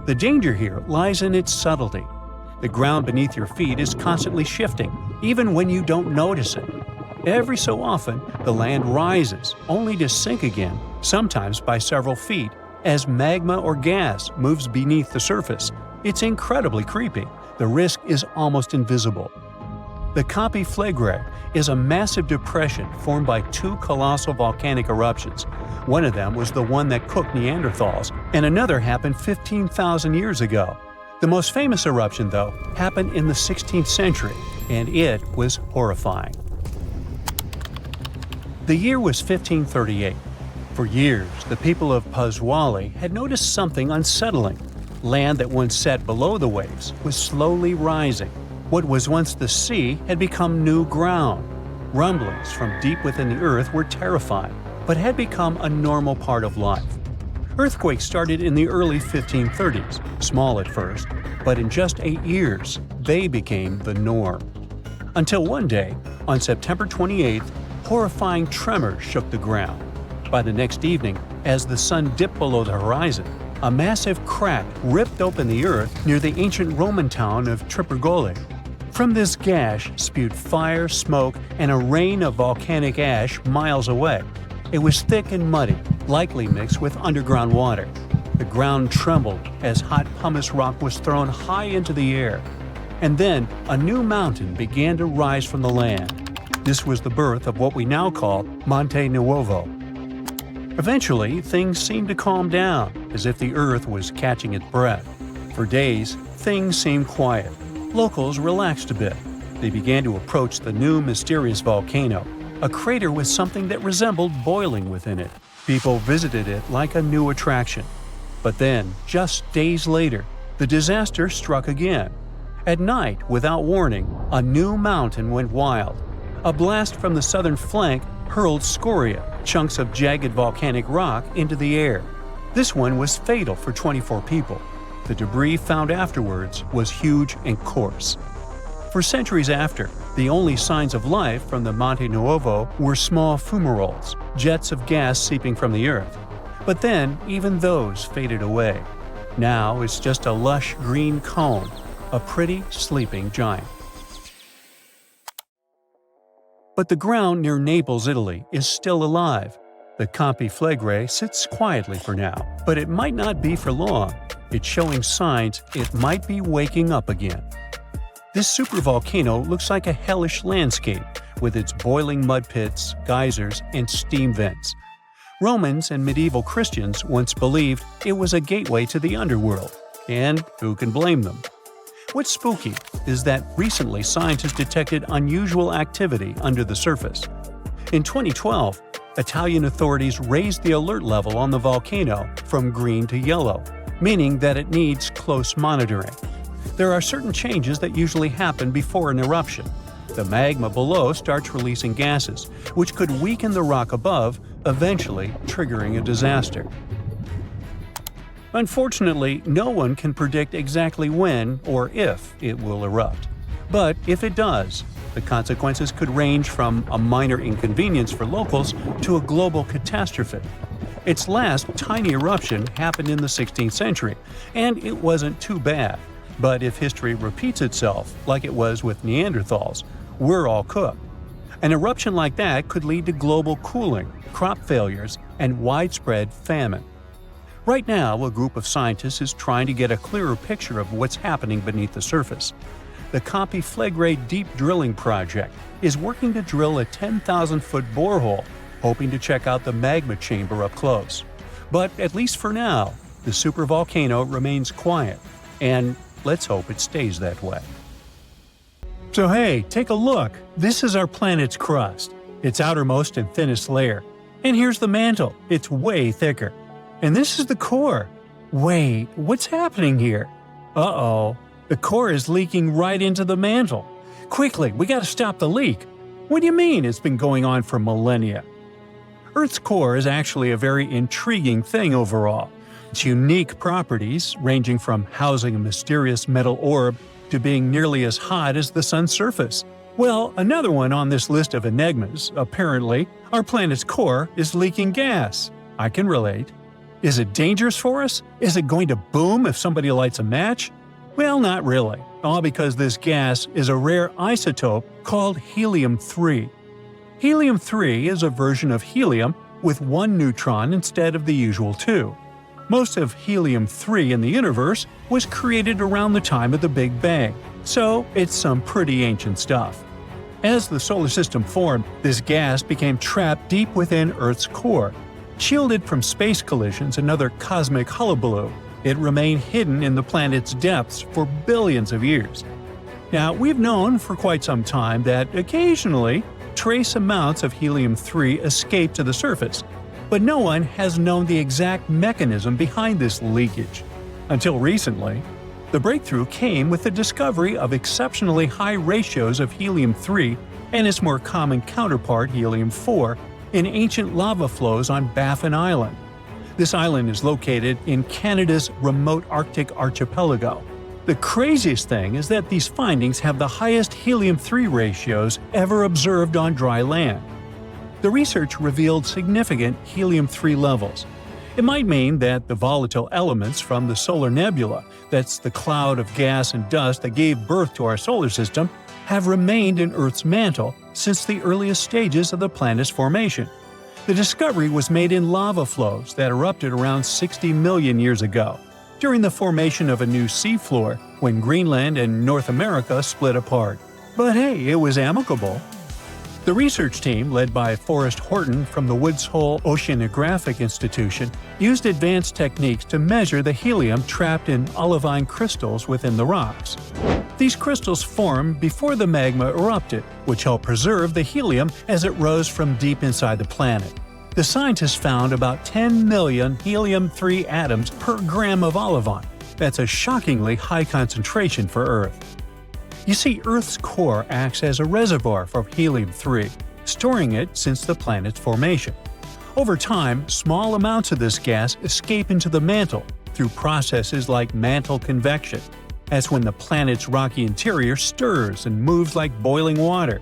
The danger here lies in its subtlety. The ground beneath your feet is constantly shifting, even when you don't notice it. Every so often, the land rises, only to sink again, sometimes by several feet, as magma or gas moves beneath the surface. It's incredibly creepy. The risk is almost invisible. The Campi Flegrei is a massive depression formed by two colossal volcanic eruptions. One of them was the one that cooked Neanderthals, and another happened 15,000 years ago. The most famous eruption, though, happened in the 16th century, and it was horrifying. The year was 1538. For years, the people of Paswali had noticed something unsettling. Land that once sat below the waves was slowly rising. What was once the sea had become new ground. Rumblings from deep within the earth were terrifying, but had become a normal part of life. Earthquakes started in the early 1530s, small at first, but in just 8 years, they became the norm. Until one day, on September 28th, horrifying tremors shook the ground. By the next evening, as the sun dipped below the horizon, a massive crack ripped open the earth near the ancient Roman town of Trippergoli. From this gash spewed fire, smoke, and a rain of volcanic ash miles away. It was thick and muddy, likely mixed with underground water. The ground trembled as hot pumice rock was thrown high into the air. And then a new mountain began to rise from the land. This was the birth of what we now call Monte Nuovo. Eventually, things seemed to calm down, as if the earth was catching its breath. For days, things seemed quiet. Locals relaxed a bit. They began to approach the new mysterious volcano, a crater with something that resembled boiling within it. People visited it like a new attraction. But then, just days later, the disaster struck again. At night, without warning, a new mountain went wild. A blast from the southern flank hurled scoria, chunks of jagged volcanic rock, into the air. This one was fatal for 24 people. The debris found afterwards was huge and coarse. For centuries after, the only signs of life from the Monte Nuovo were small fumaroles, jets of gas seeping from the earth. But then, even those faded away. Now it's just a lush green cone, a pretty sleeping giant. But the ground near Naples, Italy, is still alive. The Campi Flegrei sits quietly for now, but it might not be for long. It's showing signs it might be waking up again. This supervolcano looks like a hellish landscape, with its boiling mud pits, geysers, and steam vents. Romans and medieval Christians once believed it was a gateway to the underworld, and who can blame them? What's spooky is that recently scientists detected unusual activity under the surface. In 2012, Italian authorities raised the alert level on the volcano from green to yellow, meaning that it needs close monitoring. There are certain changes that usually happen before an eruption. The magma below starts releasing gases, which could weaken the rock above, eventually triggering a disaster. Unfortunately, no one can predict exactly when or if it will erupt. But if it does, the consequences could range from a minor inconvenience for locals to a global catastrophe. Its last tiny eruption happened in the 16th century, and it wasn't too bad. But if history repeats itself, like it was with Neanderthals, we're all cooked. An eruption like that could lead to global cooling, crop failures, and widespread famine. Right now, a group of scientists is trying to get a clearer picture of what's happening beneath the surface. The Campi Flegrei Deep Drilling Project is working to drill a 10,000-foot borehole, hoping to check out the magma chamber up close. But at least for now, the supervolcano remains quiet, and let's hope it stays that way. So hey, take a look. This is our planet's crust, its outermost and thinnest layer. And here's the mantle, it's way thicker. And this is the core. Wait, what's happening here? Uh-oh, the core is leaking right into the mantle. Quickly, we gotta stop the leak. What do you mean it's been going on for millennia? Earth's core is actually a very intriguing thing overall. Its unique properties, ranging from housing a mysterious metal orb to being nearly as hot as the sun's surface. Well, another one on this list of enigmas, apparently, our planet's core is leaking gas. I can relate. Is it dangerous for us? Is it going to boom if somebody lights a match? Well, not really, all because this gas is a rare isotope called helium-3. Helium-3 is a version of helium with one neutron instead of the usual two. Most of helium-3 in the universe was created around the time of the Big Bang, so it's some pretty ancient stuff. As the solar system formed, this gas became trapped deep within Earth's core. Shielded from space collisions and other cosmic hullabaloo, it remained hidden in the planet's depths for billions of years. Now, we've known for quite some time that occasionally, trace amounts of helium-3 escape to the surface, but no one has known the exact mechanism behind this leakage. Until recently, the breakthrough came with the discovery of exceptionally high ratios of helium-3 and its more common counterpart helium-4 in ancient lava flows on Baffin Island. This island is located in Canada's remote Arctic archipelago. The craziest thing is that these findings have the highest helium-3 ratios ever observed on dry land. The research revealed significant helium-3 levels. It might mean that the volatile elements from the solar nebula, that's the cloud of gas and dust that gave birth to our solar system, have remained in Earth's mantle since the earliest stages of the planet's formation. The discovery was made in lava flows that erupted around 60 million years ago, during the formation of a new seafloor when Greenland and North America split apart. But hey, it was amicable. The research team, led by Forrest Horton from the Woods Hole Oceanographic Institution, used advanced techniques to measure the helium trapped in olivine crystals within the rocks. These crystals formed before the magma erupted, which helped preserve the helium as it rose from deep inside the planet. The scientists found about 10 million helium-3 atoms per gram of olivine. That's a shockingly high concentration for Earth. You see, Earth's core acts as a reservoir for helium-3, storing it since the planet's formation. Over time, small amounts of this gas escape into the mantle through processes like mantle convection. That's when the planet's rocky interior stirs and moves like boiling water.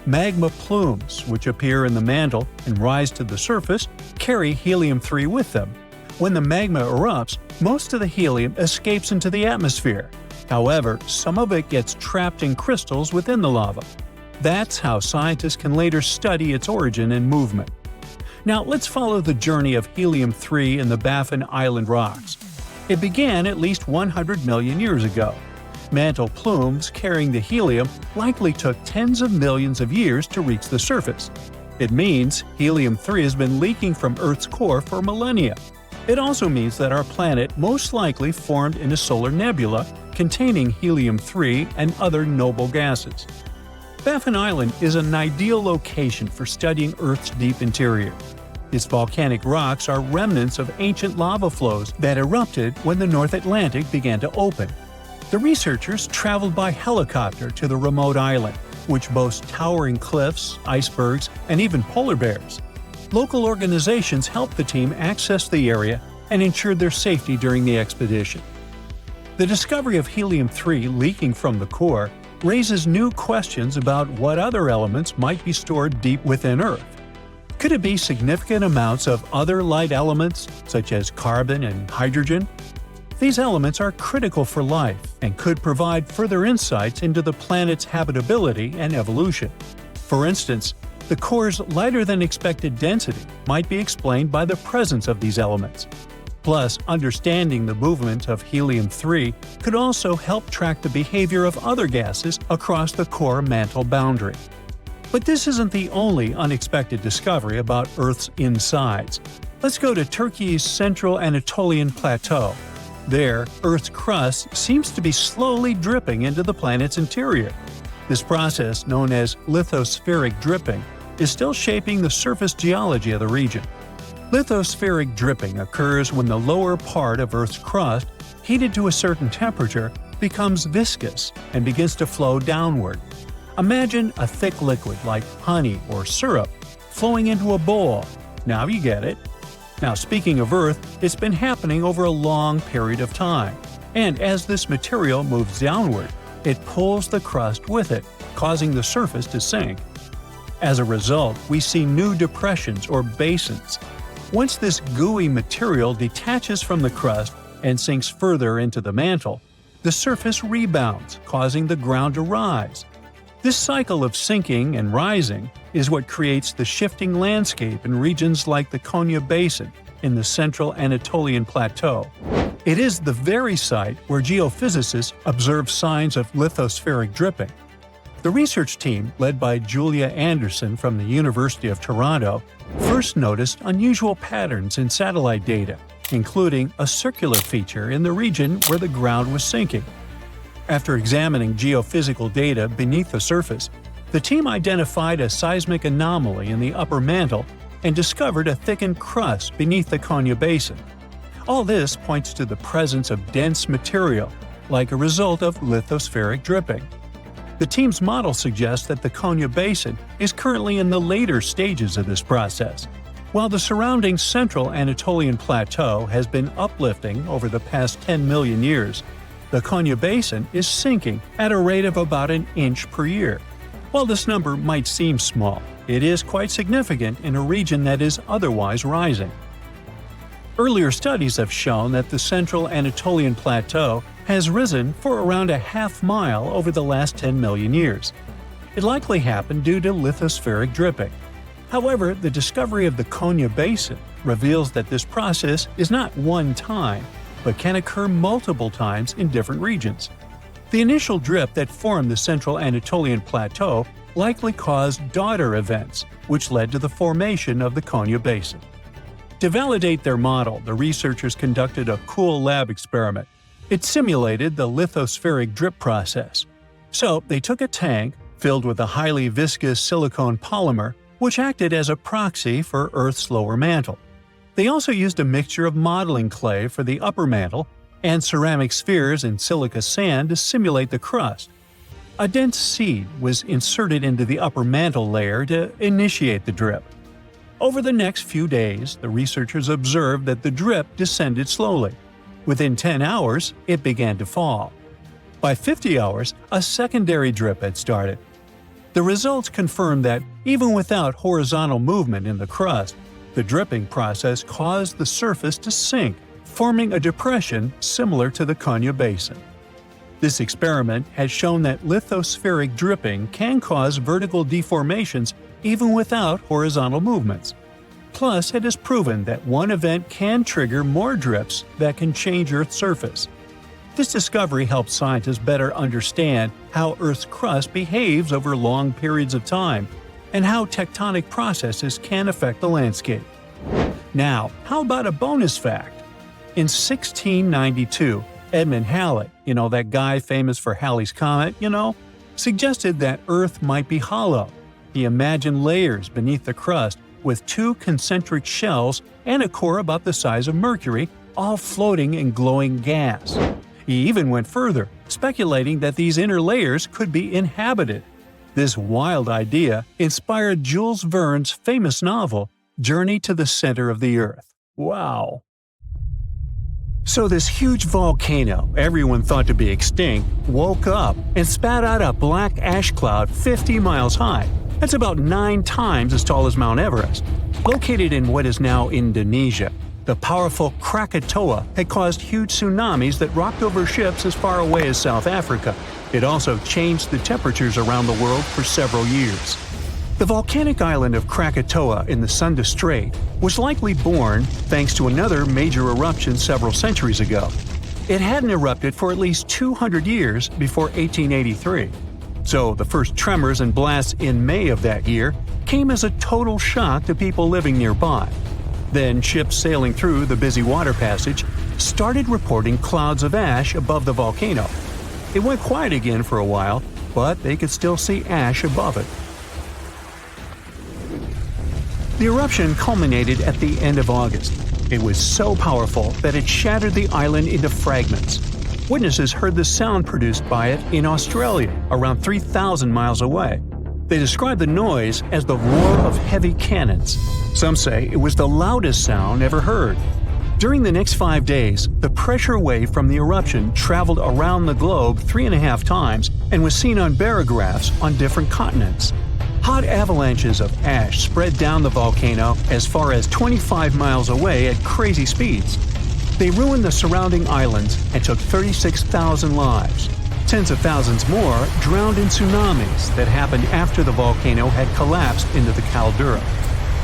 Magma plumes, which appear in the mantle and rise to the surface, carry helium-3 with them. When the magma erupts, most of the helium escapes into the atmosphere. However, some of it gets trapped in crystals within the lava. That's how scientists can later study its origin and movement. Now let's follow the journey of helium-3 in the Baffin Island rocks. It began at least 100 million years ago. Mantle plumes carrying the helium likely took tens of millions of years to reach the surface. It means helium-3 has been leaking from Earth's core for millennia. It also means that our planet most likely formed in a solar nebula containing helium-3 and other noble gases. Baffin Island is an ideal location for studying Earth's deep interior. Its volcanic rocks are remnants of ancient lava flows that erupted when the North Atlantic began to open. The researchers traveled by helicopter to the remote island, which boasts towering cliffs, icebergs, and even polar bears. Local organizations helped the team access the area and ensured their safety during the expedition. The discovery of helium-3 leaking from the core raises new questions about what other elements might be stored deep within Earth. Could it be significant amounts of other light elements, such as carbon and hydrogen? These elements are critical for life and could provide further insights into the planet's habitability and evolution. For instance, the core's lighter-than-expected density might be explained by the presence of these elements. Plus, understanding the movement of helium-3 could also help track the behavior of other gases across the core mantle boundary. But this isn't the only unexpected discovery about Earth's insides. Let's go to Turkey's central Anatolian plateau. There, Earth's crust seems to be slowly dripping into the planet's interior. This process, known as lithospheric dripping, is still shaping the surface geology of the region. Lithospheric dripping occurs when the lower part of Earth's crust, heated to a certain temperature, becomes viscous and begins to flow downward. Imagine a thick liquid like honey or syrup flowing into a bowl. Now you get it. Now, speaking of Earth, it's been happening over a long period of time. And as this material moves downward, it pulls the crust with it, causing the surface to sink. As a result, we see new depressions or basins. Once this gooey material detaches from the crust and sinks further into the mantle, the surface rebounds, causing the ground to rise. This cycle of sinking and rising is what creates the shifting landscape in regions like the Konya Basin in the central Anatolian Plateau. It is the very site where geophysicists observe signs of lithospheric dripping. The research team, led by Julia Anderson from the University of Toronto, first noticed unusual patterns in satellite data, including a circular feature in the region where the ground was sinking. After examining geophysical data beneath the surface, the team identified a seismic anomaly in the upper mantle and discovered a thickened crust beneath the Konya Basin. All this points to the presence of dense material, like a result of lithospheric dripping. The team's model suggests that the Konya Basin is currently in the later stages of this process. While the surrounding central Anatolian Plateau has been uplifting over the past 10 million years, the Konya Basin is sinking at a rate of about an inch per year. While this number might seem small, it is quite significant in a region that is otherwise rising. Earlier studies have shown that the central Anatolian Plateau has risen for around a half-mile over the last 10 million years. It likely happened due to lithospheric dripping. However, the discovery of the Konya Basin reveals that this process is not one time, but can occur multiple times in different regions. The initial drip that formed the central Anatolian Plateau likely caused daughter events, which led to the formation of the Konya Basin. To validate their model, the researchers conducted a cool lab experiment. It simulated the lithospheric drip process. So, they took a tank filled with a highly viscous silicone polymer, which acted as a proxy for Earth's lower mantle. They also used a mixture of modeling clay for the upper mantle and ceramic spheres and silica sand to simulate the crust. A dense seed was inserted into the upper mantle layer to initiate the drip. Over the next few days, the researchers observed that the drip descended slowly. Within 10 hours, it began to fall. By 50 hours, a secondary drip had started. The results confirmed that, even without horizontal movement in the crust, the dripping process caused the surface to sink, forming a depression similar to the Konya Basin. This experiment has shown that lithospheric dripping can cause vertical deformations even without horizontal movements. Plus, it has proven that one event can trigger more drips that can change Earth's surface. This discovery helps scientists better understand how Earth's crust behaves over long periods of time and how tectonic processes can affect the landscape. Now, how about a bonus fact? In 1692, Edmund Halley, that guy famous for Halley's Comet, suggested that Earth might be hollow. He imagined layers beneath the crust with two concentric shells and a core about the size of Mercury, all floating in glowing gas. He even went further, speculating that these inner layers could be inhabited. This wild idea inspired Jules Verne's famous novel, Journey to the Center of the Earth. Wow! So this huge volcano, everyone thought to be extinct, woke up and spat out a black ash cloud 50 miles high. That's about 9 times as tall as Mount Everest. Located in what is now Indonesia, the powerful Krakatoa had caused huge tsunamis that rocked over ships as far away as South Africa. It also changed the temperatures around the world for several years. The volcanic island of Krakatoa in the Sunda Strait was likely born thanks to another major eruption several centuries ago. It hadn't erupted for at least 200 years before 1883. So the first tremors and blasts in May of that year came as a total shock to people living nearby. Then ships sailing through the busy water passage started reporting clouds of ash above the volcano. It went quiet again for a while, but they could still see ash above it. The eruption culminated at the end of August. It was so powerful that it shattered the island into fragments. Witnesses heard the sound produced by it in Australia, around 3,000 miles away. They described the noise as the roar of heavy cannons. Some say it was the loudest sound ever heard. During the next 5 days, the pressure wave from the eruption traveled around the globe 3.5 times and was seen on barographs on different continents. Hot avalanches of ash spread down the volcano as far as 25 miles away at crazy speeds. They ruined the surrounding islands and took 36,000 lives. Tens of thousands more drowned in tsunamis that happened after the volcano had collapsed into the caldera.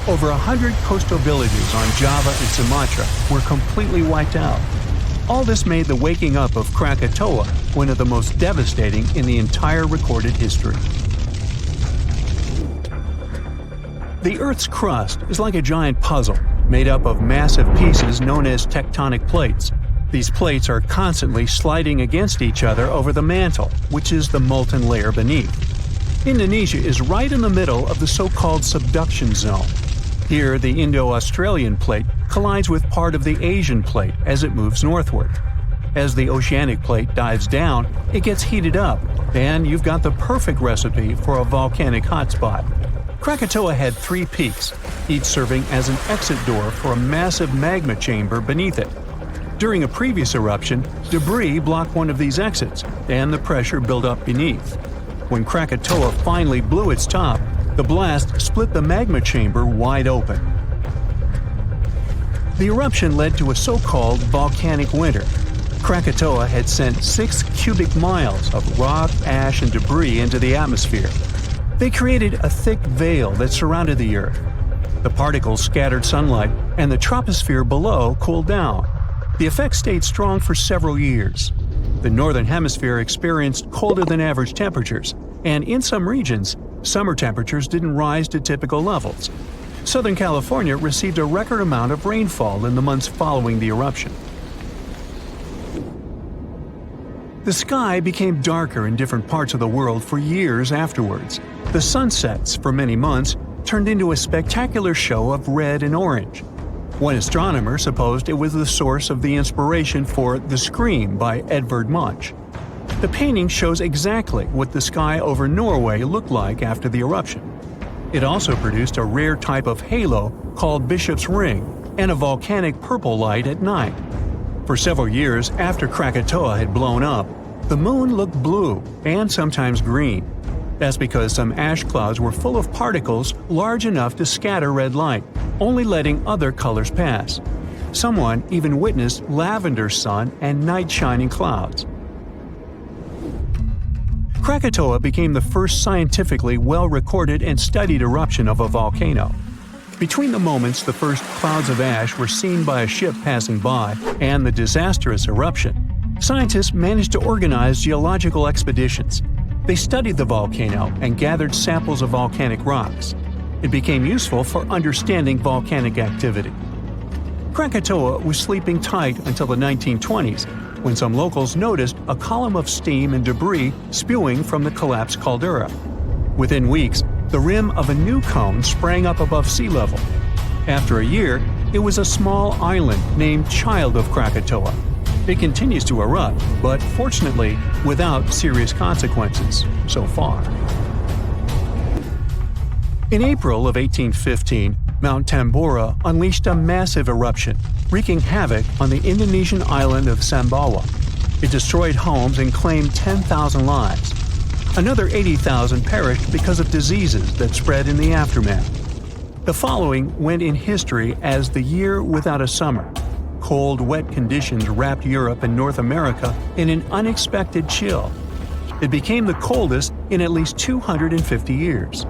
Over 100 coastal villages on Java and Sumatra were completely wiped out. All this made the waking up of Krakatoa one of the most devastating in the entire recorded history. The Earth's crust is like a giant puzzle, made up of massive pieces known as tectonic plates. These plates are constantly sliding against each other over the mantle, which is the molten layer beneath. Indonesia is right in the middle of the so-called subduction zone. Here, the Indo-Australian plate collides with part of the Asian plate as it moves northward. As the oceanic plate dives down, it gets heated up, and you've got the perfect recipe for a volcanic hotspot. Krakatoa had 3 peaks, each serving as an exit door for a massive magma chamber beneath it. During a previous eruption, debris blocked one of these exits, and the pressure built up beneath. When Krakatoa finally blew its top, the blast split the magma chamber wide open. The eruption led to a so-called volcanic winter. Krakatoa had sent 6 cubic miles of rock, ash, and debris into the atmosphere. They created a thick veil that surrounded the Earth. The particles scattered sunlight, and the troposphere below cooled down. The effect stayed strong for several years. The northern hemisphere experienced colder than average temperatures, and in some regions, summer temperatures didn't rise to typical levels. Southern California received a record amount of rainfall in the months following the eruption. The sky became darker in different parts of the world for years afterwards. The sunsets, for many months, turned into a spectacular show of red and orange. One astronomer supposed it was the source of the inspiration for The Scream by Edvard Munch. The painting shows exactly what the sky over Norway looked like after the eruption. It also produced a rare type of halo called Bishop's Ring and a volcanic purple light at night. For several years after Krakatoa had blown up, the moon looked blue and sometimes green. That's because some ash clouds were full of particles large enough to scatter red light, only letting other colors pass. Someone even witnessed lavender sun and night-shining clouds. Krakatoa became the first scientifically well-recorded and studied eruption of a volcano. Between the moments the first clouds of ash were seen by a ship passing by and the disastrous eruption, scientists managed to organize geological expeditions. They studied the volcano and gathered samples of volcanic rocks. It became useful for understanding volcanic activity. Krakatoa was sleeping tight until the 1920s, when some locals noticed a column of steam and debris spewing from the collapsed caldera. Within weeks, the rim of a new cone sprang up above sea level. After a year, it was a small island named Child of Krakatoa. It continues to erupt, but fortunately without serious consequences so far. In April of 1815, Mount Tambora unleashed a massive eruption, wreaking havoc on the Indonesian island of Sumbawa. It destroyed homes and claimed 10,000 lives. Another 80,000 perished because of diseases that spread in the aftermath. The following went in history as the year without a summer. Cold, wet conditions wrapped Europe and North America in an unexpected chill. It became the coldest in at least 250 years.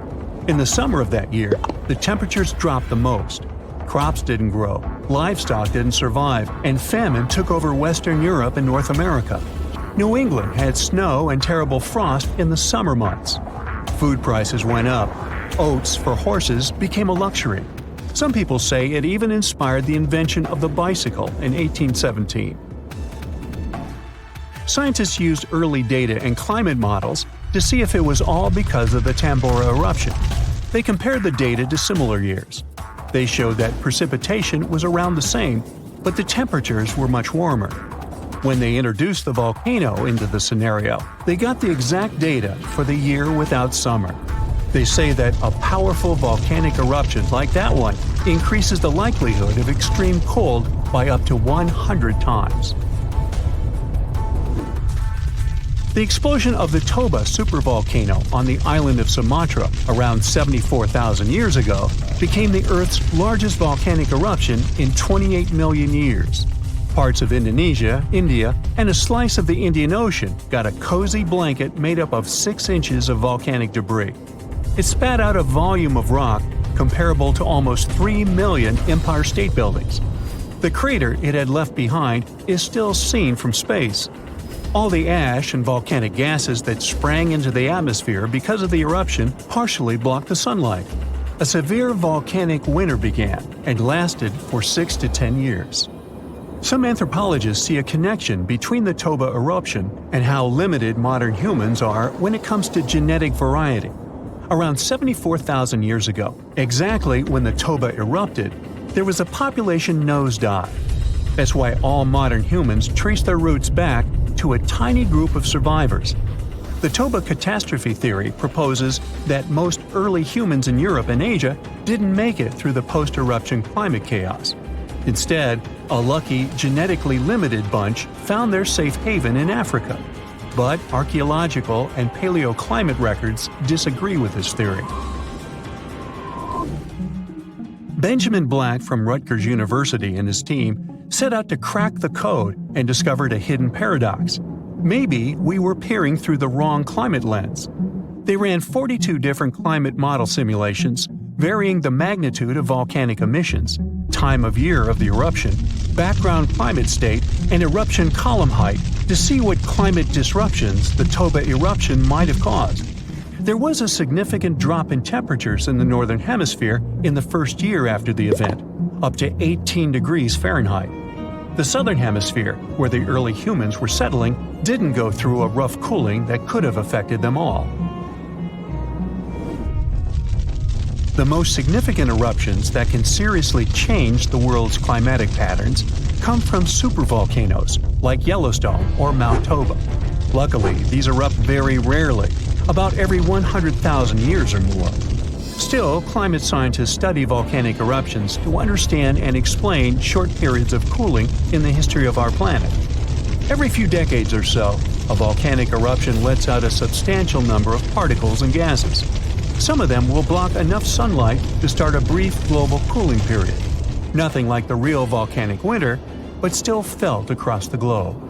In the summer of that year, the temperatures dropped the most. Crops didn't grow, livestock didn't survive, and famine took over Western Europe and North America. New England had snow and terrible frost in the summer months. Food prices went up. Oats for horses became a luxury. Some people say it even inspired the invention of the bicycle in 1817. Scientists used early data and climate models to see if it was all because of the Tambora eruption. They compared the data to similar years. They showed that precipitation was around the same, but the temperatures were much warmer. When they introduced the volcano into the scenario, they got the exact data for the year without summer. They say that a powerful volcanic eruption like that one increases the likelihood of extreme cold by up to 100 times. The explosion of the Toba supervolcano on the island of Sumatra around 74,000 years ago became the Earth's largest volcanic eruption in 28 million years. Parts of Indonesia, India, and a slice of the Indian Ocean got a cozy blanket made up of 6 inches of volcanic debris. It spat out a volume of rock comparable to almost 3 million Empire State Buildings. The crater it had left behind is still seen from space. All the ash and volcanic gases that sprang into the atmosphere because of the eruption partially blocked the sunlight. A severe volcanic winter began and lasted for 6 to 10 years. Some anthropologists see a connection between the Toba eruption and how limited modern humans are when it comes to genetic variety. Around 74,000 years ago, exactly when the Toba erupted, there was a population nosedive. That's why all modern humans trace their roots back to a tiny group of survivors. The Toba catastrophe theory proposes that most early humans in Europe and Asia didn't make it through the post-eruption climate chaos. Instead, a lucky, genetically limited bunch found their safe haven in Africa. But archaeological and paleoclimate records disagree with this theory. Benjamin Black from Rutgers University and his team set out to crack the code and discovered a hidden paradox. Maybe we were peering through the wrong climate lens. They ran 42 different climate model simulations, varying the magnitude of volcanic emissions, time of year of the eruption, background climate state, and eruption column height to see what climate disruptions the Toba eruption might have caused. There was a significant drop in temperatures in the northern hemisphere in the first year after the event, up to 18 degrees Fahrenheit. The southern hemisphere, where the early humans were settling, didn't go through a rough cooling that could have affected them all. The most significant eruptions that can seriously change the world's climatic patterns come from supervolcanoes like Yellowstone or Mount Toba. Luckily, these erupt very rarely, about every 100,000 years or more. Still, climate scientists study volcanic eruptions to understand and explain short periods of cooling in the history of our planet. Every few decades or so, a volcanic eruption lets out a substantial number of particles and gases. Some of them will block enough sunlight to start a brief global cooling period. Nothing like the real volcanic winter, but still felt across the globe.